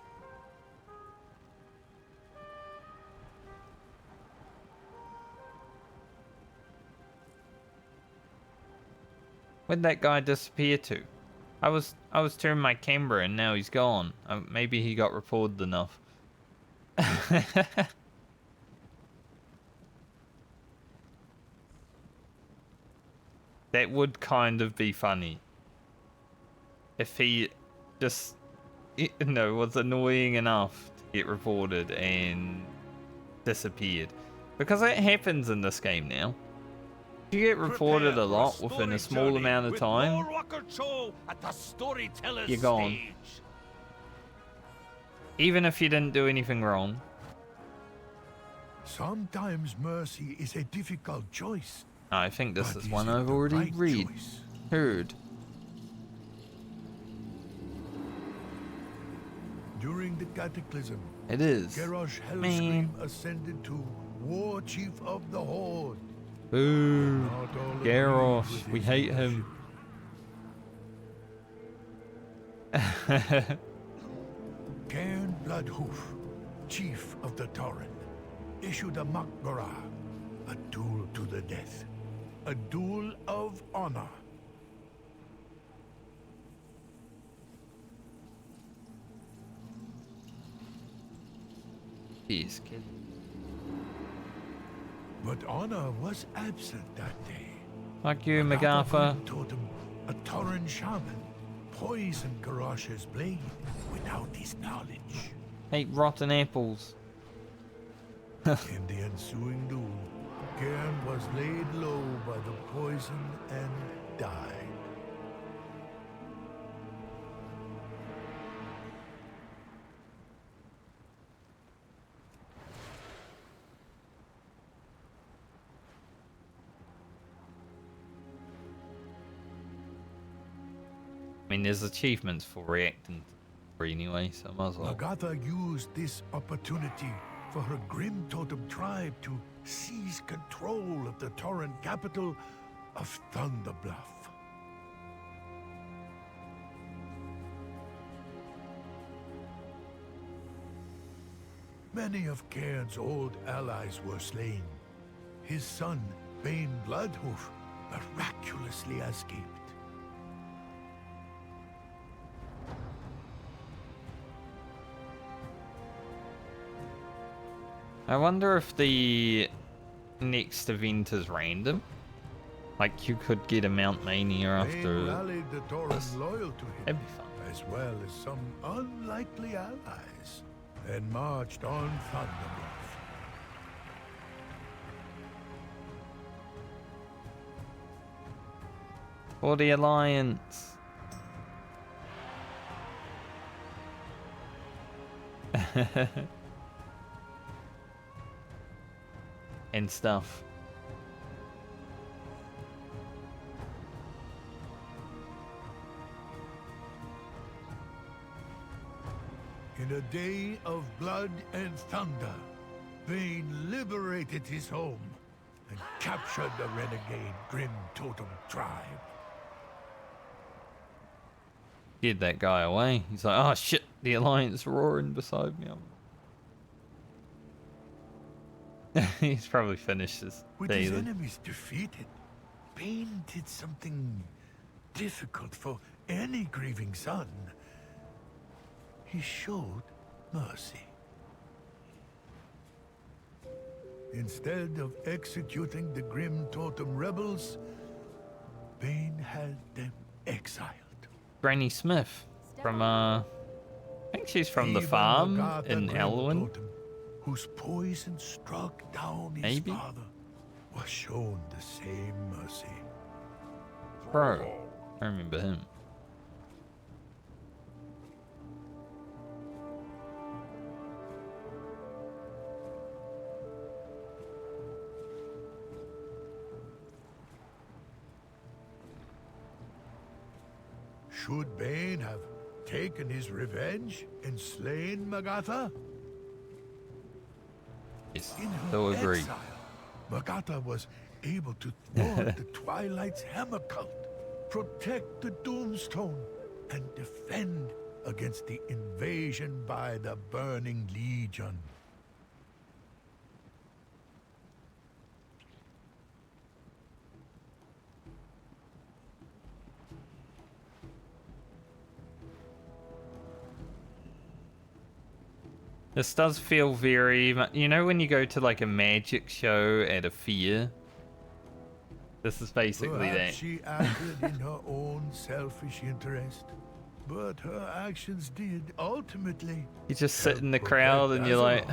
Where'd that guy disappear to? I was turning my camera and now he's gone. Maybe he got reported enough. That would kind of be funny. If he just, you know, was annoying enough to get reported and disappeared. Because it happens in this game now. You get reported a lot within a small amount of time. You're gone. Even if you didn't do anything wrong. Sometimes mercy is a difficult choice. I think this is one I've already heard. During the Cataclysm, It is. Garrosh Hellscream ascended to War Chief of the Horde. Boo. Garrosh. We hate him. Cairn Bloodhoof, Chief of the Torrent, issued a Makbara, a duel to the death, a duel of honor. Jeez, kid. But honor was absent that day. Fuck you, MacArthur. Totem, a Torrent shaman, poisoned Garrosh's blade without his knowledge. Hate rotten apples. In the ensuing duel, Cairn was laid low by the poison and died. I mean, there's achievements for reacting to anyway, so I might as well. Agatha used this opportunity for her Grim Totem tribe to seize control of the Torrent capital of Thunderbluff. Many of Cairn's old allies were slain. His son, Bane Bloodhoof, miraculously escaped. I wonder if the next event is random. Like you could get a Mount Mania after Bane rallied the Torrent loyal to him, that'd be fun. as well as some unlikely allies, and marched on Thunderbluff. For the Alliance. And stuff. In a day of blood and thunder, Bane liberated his home and captured the renegade Grim Totem tribe. Get that guy away. He's like, oh shit, the Alliance roaring beside me. He's probably finished his With day his then. enemies defeated, Bane did something difficult for any grieving son. He showed mercy. Instead of executing the Grim Totem rebels, Bane had them exiled. Granny Smith from I think she's from the Even farm Agatha in Grim Elwyn. Totem, whose poison struck down his Maybe? father, was shown the same mercy. Bro, I remember him. Should Bane have taken his revenge and slain Magatha? Yes, In her so agree. exile, Magatha was able to thwart the Twilight's hammer cult, protect the Doomstone, and defend against the invasion by the Burning Legion. This does feel very, you know, when you go to like a magic show at a fair. This is basically Perhaps that. she acted in her own selfish interest, but her actions did ultimately. You just sit in the crowd and you're like,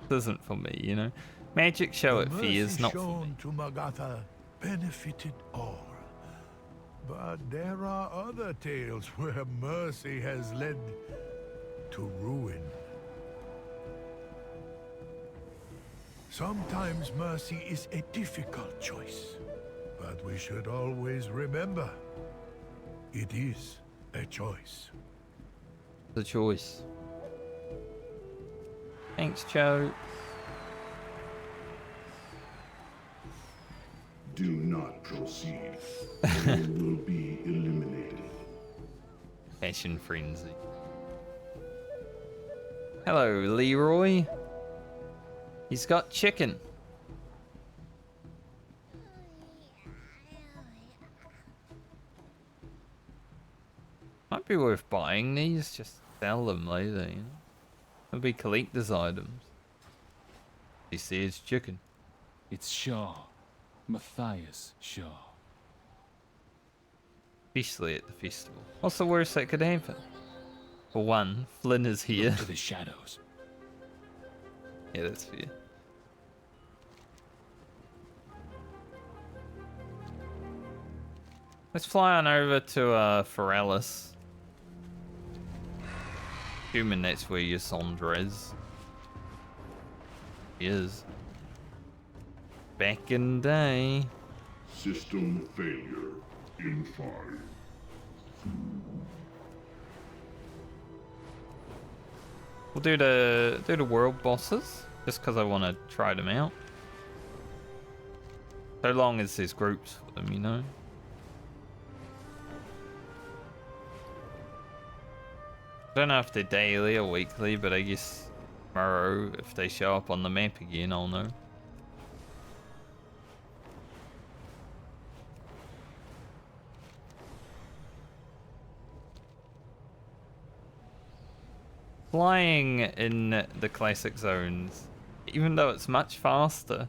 this isn't for me, you know. Magic show at fairs, not for me. To Magatha benefited all. But there are other tales where mercy has led to ruin. Sometimes mercy is a difficult choice, but we should always remember, it is a choice. The choice. Thanks, Joe. Do not proceed. They will be eliminated. Passion frenzy. Hello, Leroy. He's got chicken. Might be worth buying these, just sell them later, you know. They'll be collector's items. He says chicken. It's Shaw. Matthias Shaw. Especially at the festival. What's the worst that could happen? For one, Flynn is here. Look to the shadows. Yeah, that's fair. Let's fly on over to Foralis. Assuming that's where Yasondra is. He is. Back in the day. System failure in 5. We'll do the world bosses, just because I want to try them out. So long as there's groups for them, you know. I don't know if they're daily or weekly, but I guess tomorrow, if they show up on the map again, I'll know. Flying in the classic zones, even though it's much faster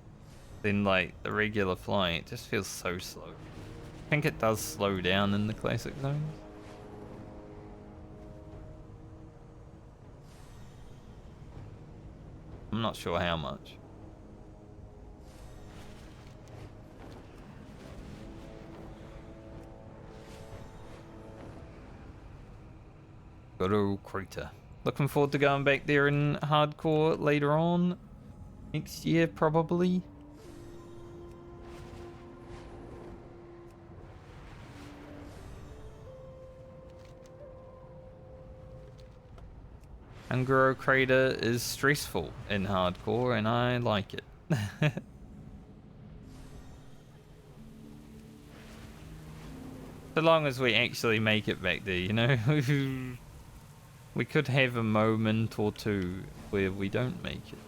than like the regular flying, it just feels so slow. I think it does slow down in the classic zones. I'm not sure how much. Good old Crater. Looking forward to going back there in hardcore later on. Next year, probably. Anguro Crater is stressful in hardcore, and I like it. So long as we actually make it back there, you know? We could have a moment or two where we don't make it.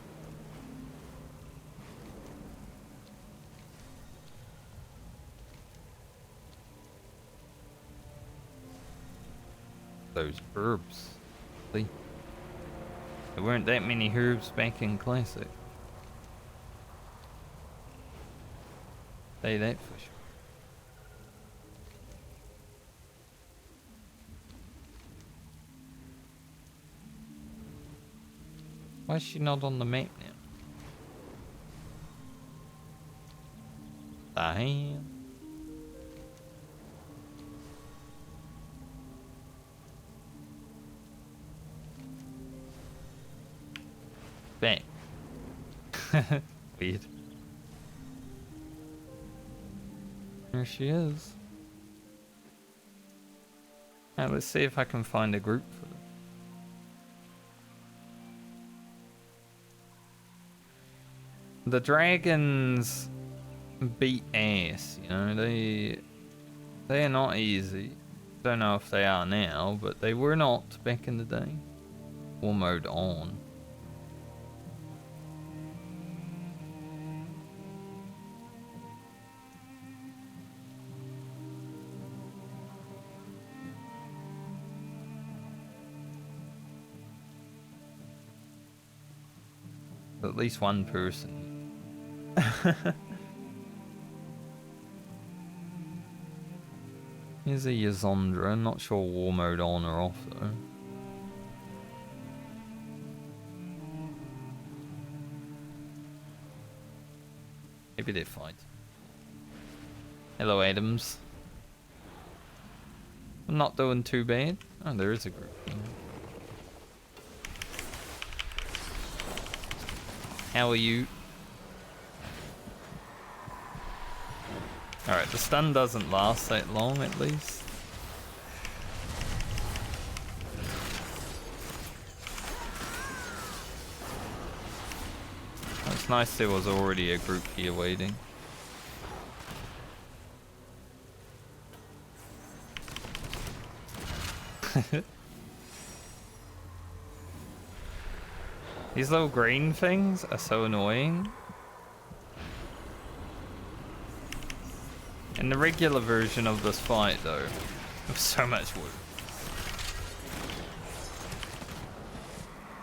Those herbs. See? There weren't that many herbs back in Classic. Say that for sure. Why is she not on the map now? The hell? Back. Weird. There she is. Now let's see if I can find a group for them. The dragons beat ass, you know, they are not easy. Don't know if they are now, but they were not back in the day. War mode on. At least one person. Here's a Yazondra. Not sure war mode on or off though. Maybe they fight. Hello, Adams. I'm not doing too bad. Oh, there is a group. How are you? Alright, the stun doesn't last that long at least. It's nice there was already a group here waiting. These little green things are so annoying. In the regular version of this fight though, it was so much worse.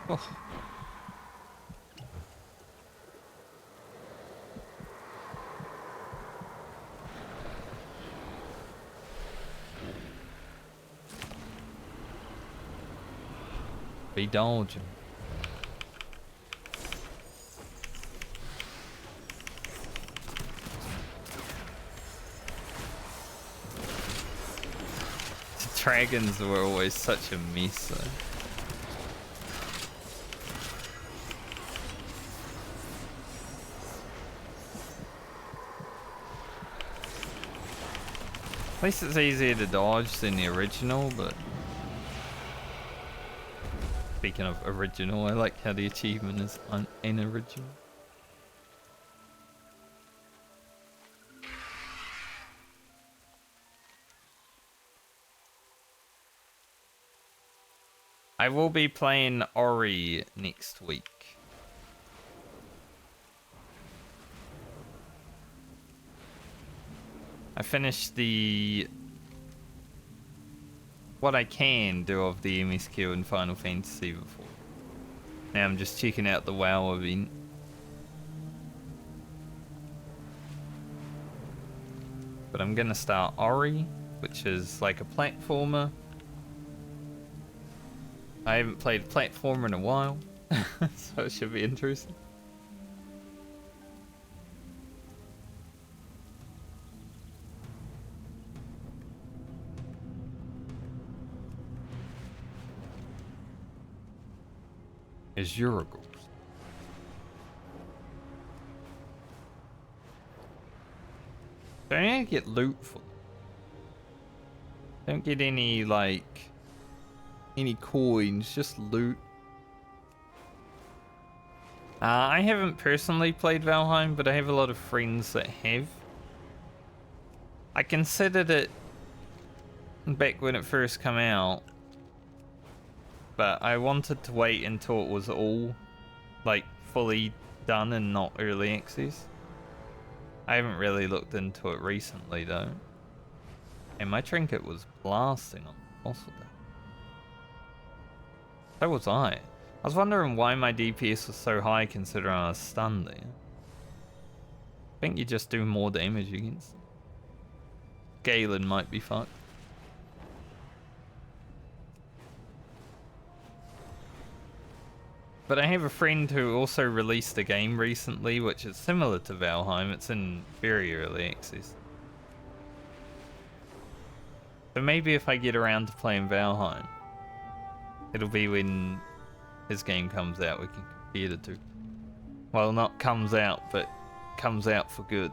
Oh. Be dodging. The dragons were always such a mess though. At least it's easier to dodge than the original, but speaking of original, I like how the achievement is in original. I will be playing Ori next week. I finished what I can do of the MSQ in Final Fantasy before. Now I'm just checking out the WoW event. But I'm gonna start Ori, which is like a platformer. I haven't played a platformer in a while, so it should be interesting. Is Eurogos. Don't get loot for them. Don't get any any coins, just loot. I haven't personally played Valheim, but I have a lot of friends that have. I considered it back when it first came out, but I wanted to wait until it was all fully done and not early access. I haven't really looked into it recently though. And my trinket was blasting on the boss of that. So was I. I was wondering why my DPS was so high considering I was stunned there. I think you just do more damage against them. Galen might be fucked. But I have a friend who also released a game recently which is similar to Valheim. It's in very early access. So maybe if I get around to playing Valheim, it'll be when his game comes out we can compare the two. Well, not comes out, but comes out for good.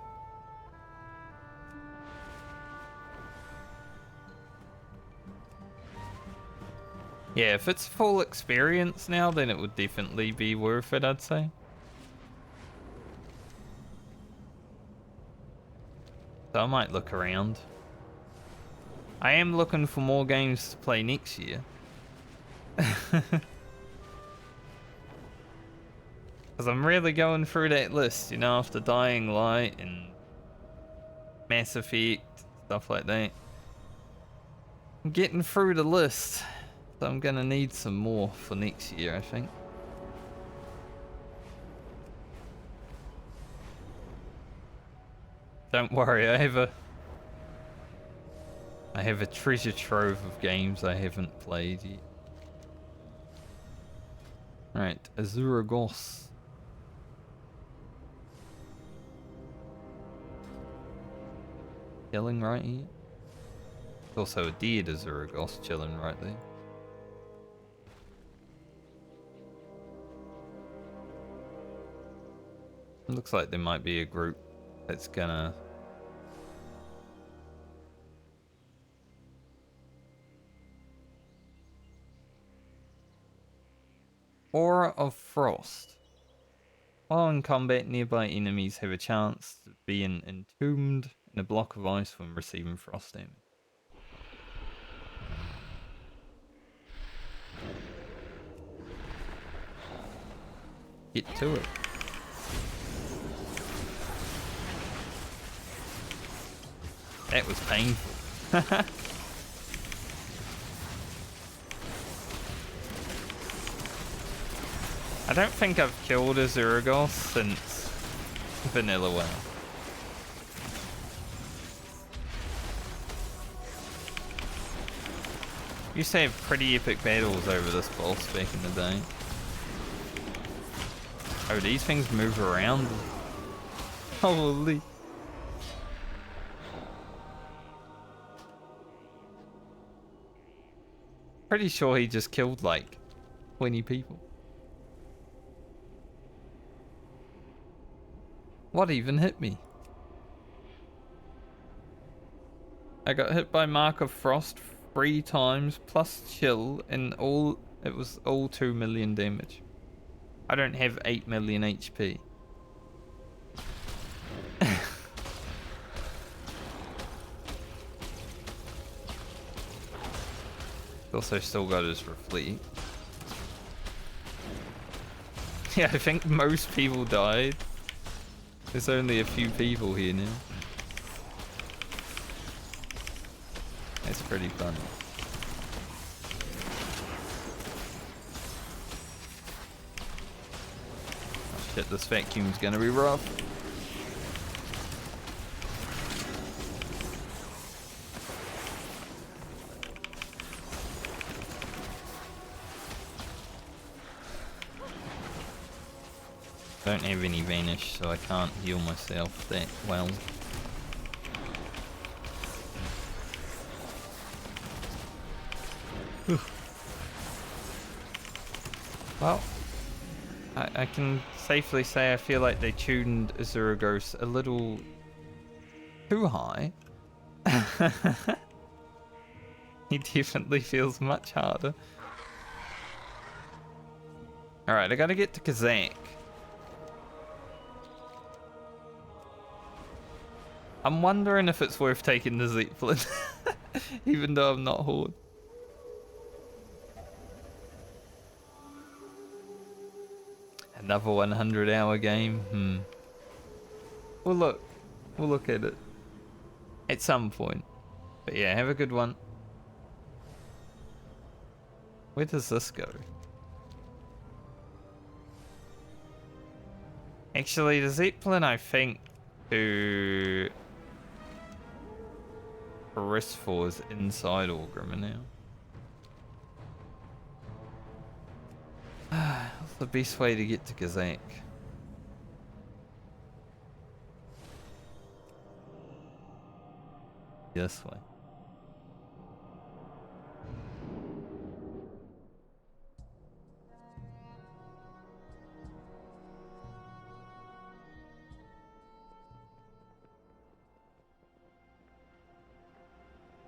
Yeah, if it's full experience now, then it would definitely be worth it, I'd say. So I might look around. I am looking for more games to play next year. Because I'm really going through that list, you know, after Dying Light and Mass Effect, stuff like that. I'm getting through the list. So I'm gonna need some more for next year, I think. Don't worry, I have a treasure trove of games I haven't played yet. Right, Azuragos. Chilling right here. There's also a deer Azuragos chilling right there. Looks like there might be a group that's gonna... Aura of Frost. While in combat, nearby enemies have a chance to be entombed in a block of ice when receiving frost damage. Get to it. That was painful. I don't think I've killed a Zuragos since Vanilla WoW. Used to have pretty epic battles over this boss back in the day. Oh, these things move around. Holy. Pretty sure he just killed like 20 people. What even hit me? I got hit by Mark of Frost 3 times plus chill and it was all 2 million damage. I don't have 8 million HP. Also still got his reflect. Yeah, I think most people died. There's only a few people here now. It's pretty funny. Oh shit, this vacuum's gonna be rough. Don't have any vanish, so I can't heal myself that well. Well, I can safely say I feel like they tuned Azuragos a little too high. He definitely feels much harder. Alright, I gotta get to Kazakh. I'm wondering if it's worth taking the Zeppelin, even though I'm not Horde. Another 100-hour game? We'll look at it at some point. But yeah, have a good one. Where does this go? Actually, the Zeppelin, I think, to Restful is inside Orgrimmar now. What's the best way to get to Kazakh? This way.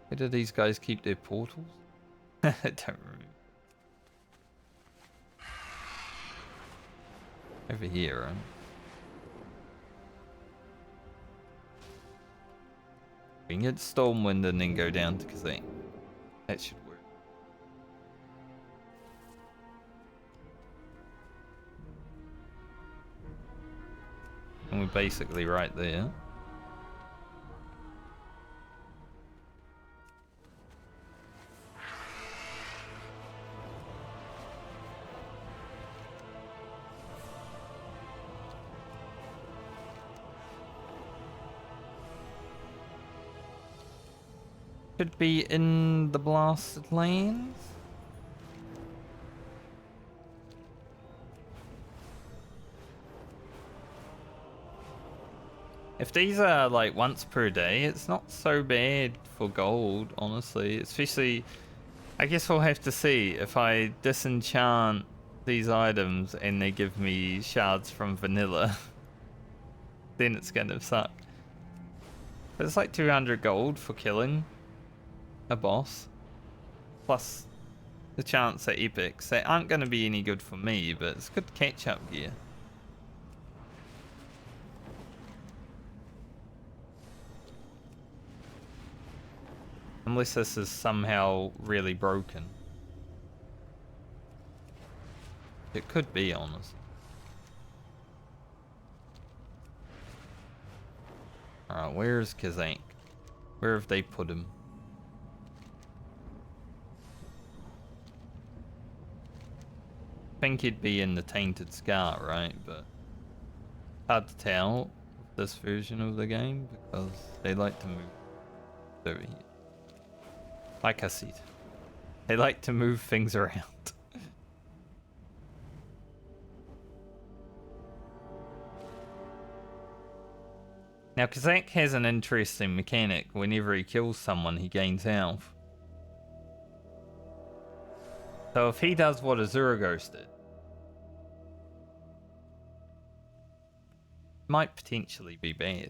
Where do these guys keep their portals? I don't remember. Over here, right? We can get Stormwind and then go down to Kazakh. That should work. And we're basically right there. Should be in the blasted lanes. If these are like once per day, it's not so bad for gold, honestly. Especially, I guess we'll have to see if I disenchant these items and they give me shards from vanilla. Then it's gonna suck. But it's like 200 gold for killing a boss. Plus the chance at epics. They aren't gonna be any good for me, but it's good catch-up gear. Unless this is somehow really broken. It could be, honest. Alright, where's Kazank? Where have they put him? I think he'd be in the Tainted Scar, right? But hard to tell this version of the game because they like to move over here. Like I said, they like to move things around. Now, Kazak has an interesting mechanic. Whenever he kills someone, he gains health. So if he does what Azura Ghost did, might potentially be bad.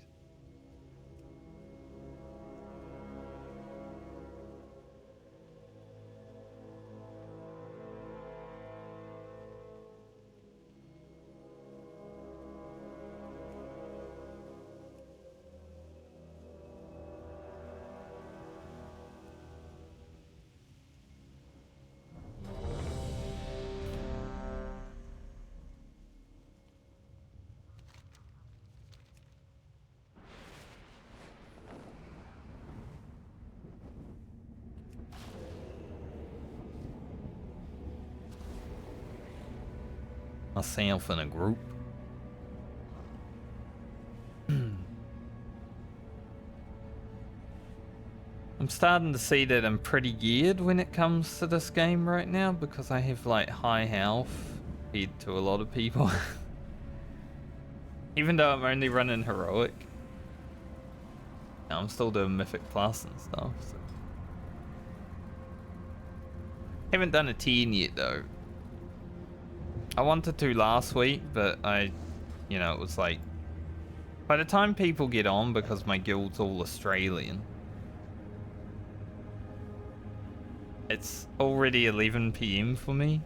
Myself in a group. I'm starting to see that I'm pretty geared when it comes to this game right now because I have like high health compared to a lot of people. Even though I'm only running heroic. I'm still doing mythic plus and stuff. So. Haven't done a 10 yet though. I wanted to last week, but you know, it was like, by the time people get on, because my guild's all Australian, it's already 11 PM for me.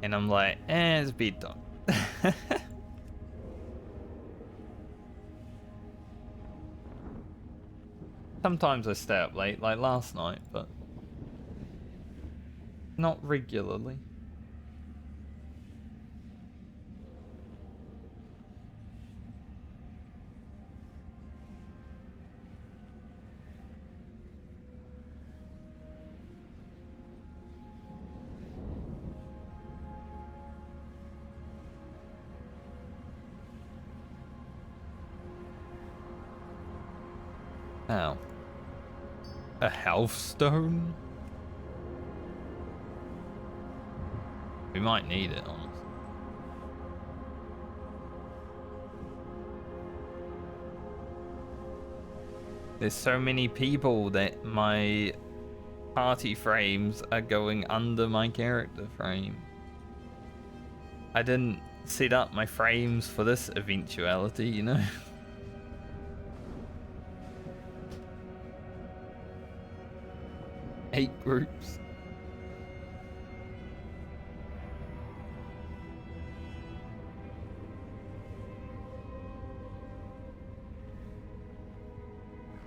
And I'm like, it's bedtime. Sometimes I stay up late, like last night, but not regularly. Ow. A health stone? We might need it, honestly. There's so many people that my party frames are going under my character frame. I didn't set up my frames for this eventuality, you know? 8 groups.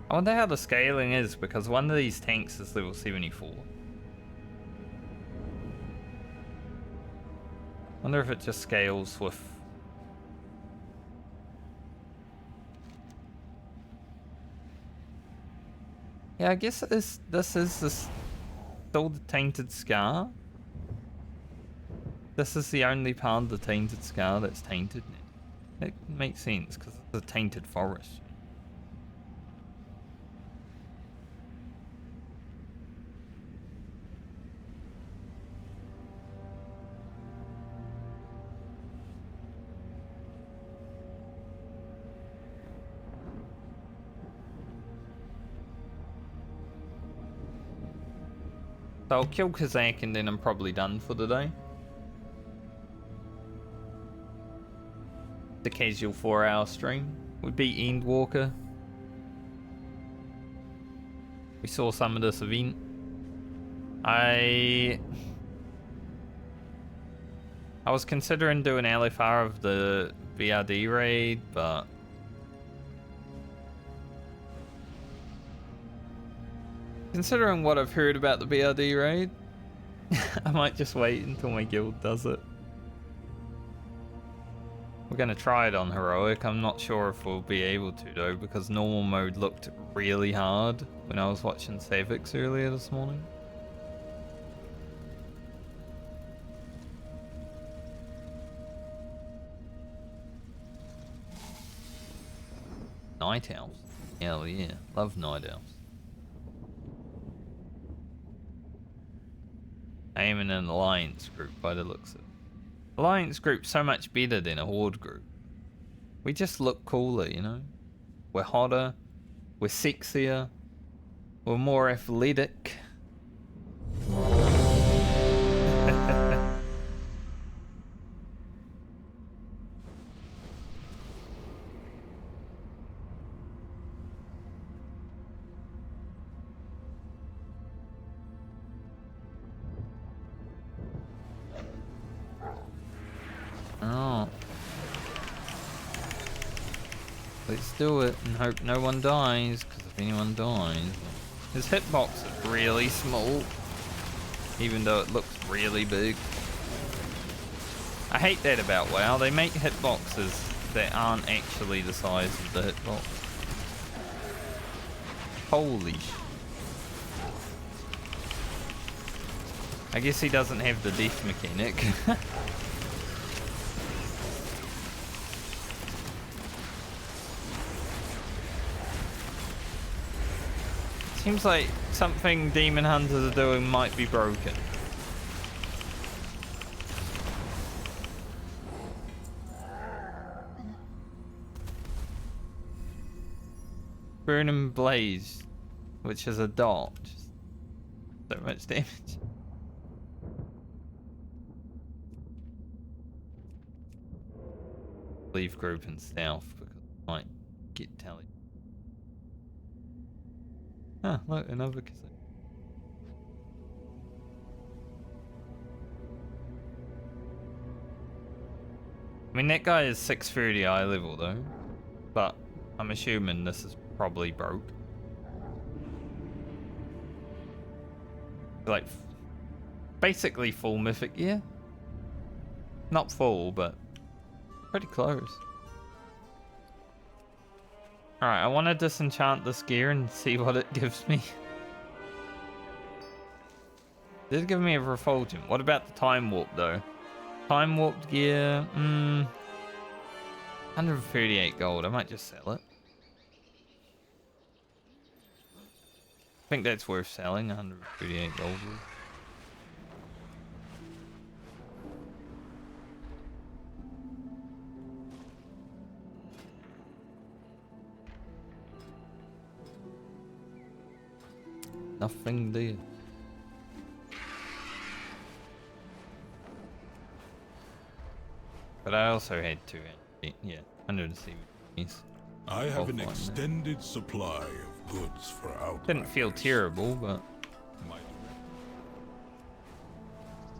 I wonder how the scaling is, because one of these tanks is level 74. Wonder if it just scales with... Yeah, I guess this is still the Tainted Scar. This is the only part of the Tainted Scar that's tainted. It makes sense, because it's a tainted forest. So I'll kill Kazak and then I'm probably done for the day. The casual 4-hour stream. We beat Endwalker. We saw some of this event. I was considering doing LFR of the BRD raid, but considering what I've heard about the BRD raid, I might just wait until my guild does it. We're gonna try it on heroic. I'm not sure if we'll be able to though, because normal mode looked really hard when I was watching Savix earlier this morning. Night owls. Hell yeah. Love night owls. I am in an alliance group by the looks of it. Alliance group's so much better than a horde group. We just look cooler, you know? We're hotter. We're sexier. We're more athletic. Oh. Let's do it and hope no one dies, because if anyone dies... His hitbox is really small, even though it looks really big. I hate that about WoW. They make hitboxes that aren't actually the size of the hitbox. Holy sh... I guess he doesn't have the death mechanic. Seems like something Demon Hunters are doing might be broken. Burning Blaze, which is a dot. Just so much damage. Leave group in stealth because it might get tally. Ah, look, another cassette. I mean, that guy is 630 eye level though, but I'm assuming this is probably broke. Like, basically full mythic gear. Not full, but pretty close. Alright, I want to disenchant this gear and see what it gives me. Did it give me a refulgent? What about the time warp though? Time warped gear, 138 gold, I might just sell it. I think that's worth selling, 138 gold. Nothing there. But I also had 100 CVs. I have an extended supply of goods for Outlanders. Didn't feel terrible, but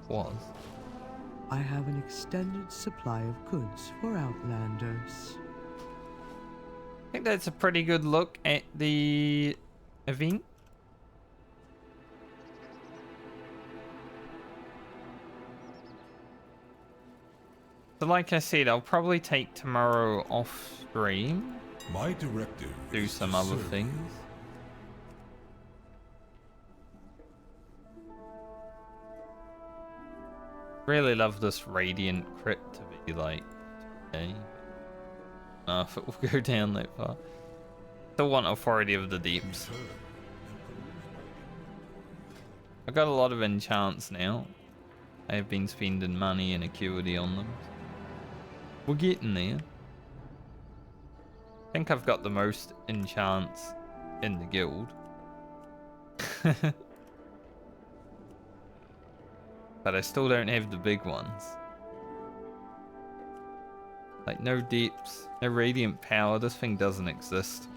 was. I have an extended supply of goods for Outlanders. I think that's a pretty good look at the event. So like I said, I'll probably take tomorrow off stream. My directive do some other things. Really love this radiant crit to be like, okay. If it will go down that far. Still want authority of the deeps. I've got a lot of enchants now. I have been spending money and acuity on them. We're getting there. I think I've got the most enchants in the guild. But I still don't have the big ones. Like no depths, no radiant power. This thing doesn't exist.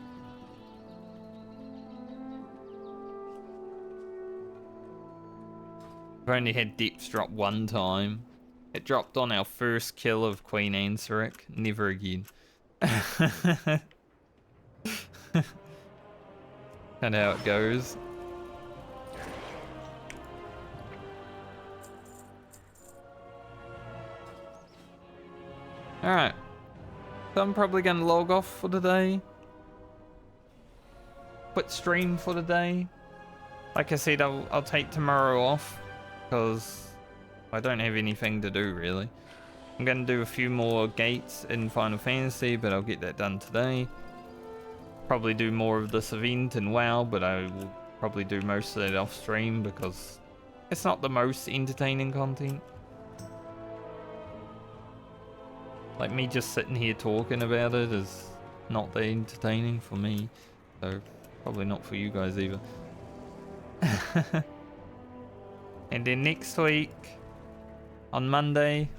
I've only had depths drop one time. It dropped on our first kill of Queen Anseric. Never again. Kind of how it goes. Alright. So I'm probably going to log off for the day. Quit stream for the day. Like I said, I'll take tomorrow off. Because I don't have anything to do, really. I'm going to do a few more gates in Final Fantasy, but I'll get that done today. Probably do more of this event in WoW, but I will probably do most of that off stream because it's not the most entertaining content. Like me just sitting here talking about it is not that entertaining for me. So probably not for you guys either. And then next week, on Monday,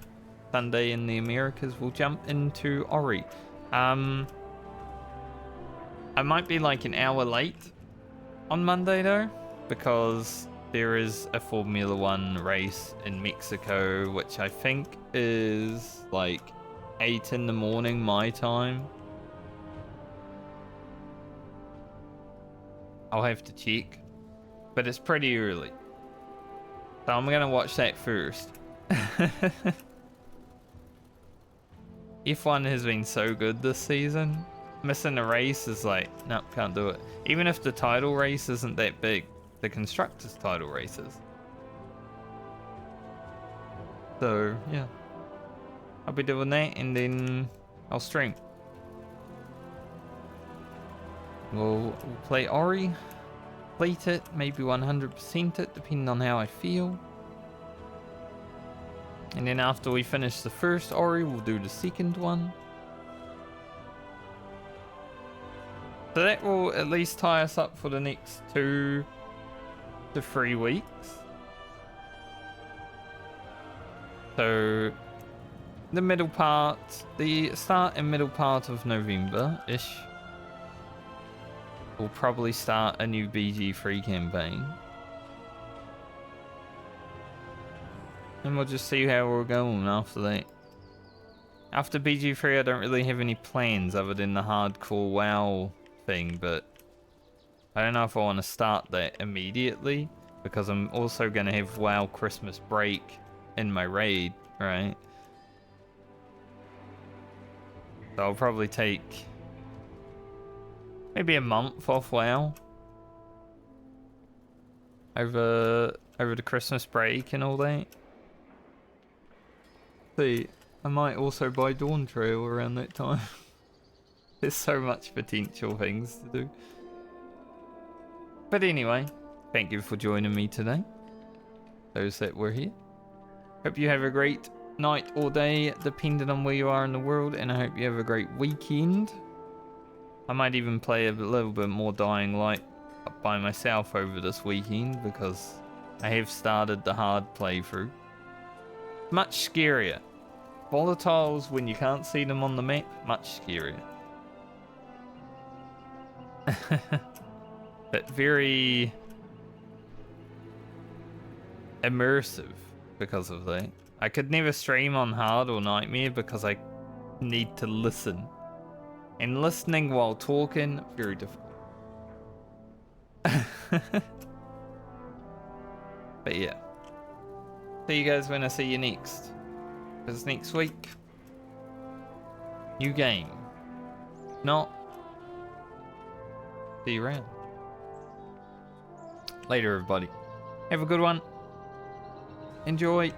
Sunday in the Americas, we'll jump into Ori. I might be like an hour late on Monday though, because there is a Formula 1 race in Mexico, which I think is like 8 in the morning my time. I'll have to check, but it's pretty early. So I'm gonna watch that first. F1 has been so good this season. Missing a race is like, nope, can't do it. Even if the title race isn't that big, the constructors title races. So yeah, I'll be doing that and then I'll stream. We'll play Ori. Complete it, maybe 100% it, depending on how I feel. And then after we finish the first Ori, we'll do the second one. So that will at least tie us up for the next 2 to 3 weeks. So the middle part, the start and middle part of November-ish, we'll probably start a new BG3 campaign. And we'll just see how we're going after that. After BG3, I don't really have any plans other than the hardcore WoW thing, but I don't know if I want to start that immediately, because I'm also going to have WoW Christmas break in my raid, right? So I'll probably take maybe a month off WoW over the Christmas break and all that. See, I might also buy Dawn Trail around that time. There's so much potential things to do. But anyway, thank you for joining me today, those that were here. Hope you have a great night or day, depending on where you are in the world, and I hope you have a great weekend. I might even play a little bit more Dying Light by myself over this weekend, because I have started the hard playthrough. Much scarier. Volatiles, when you can't see them on the map, much scarier. But very immersive because of that. I could never stream on hard or nightmare because I need to listen. And listening while talking, very difficult. But yeah. See you guys when I see you next. Because next week, new game. Not. See you around. Later, everybody. Have a good one. Enjoy.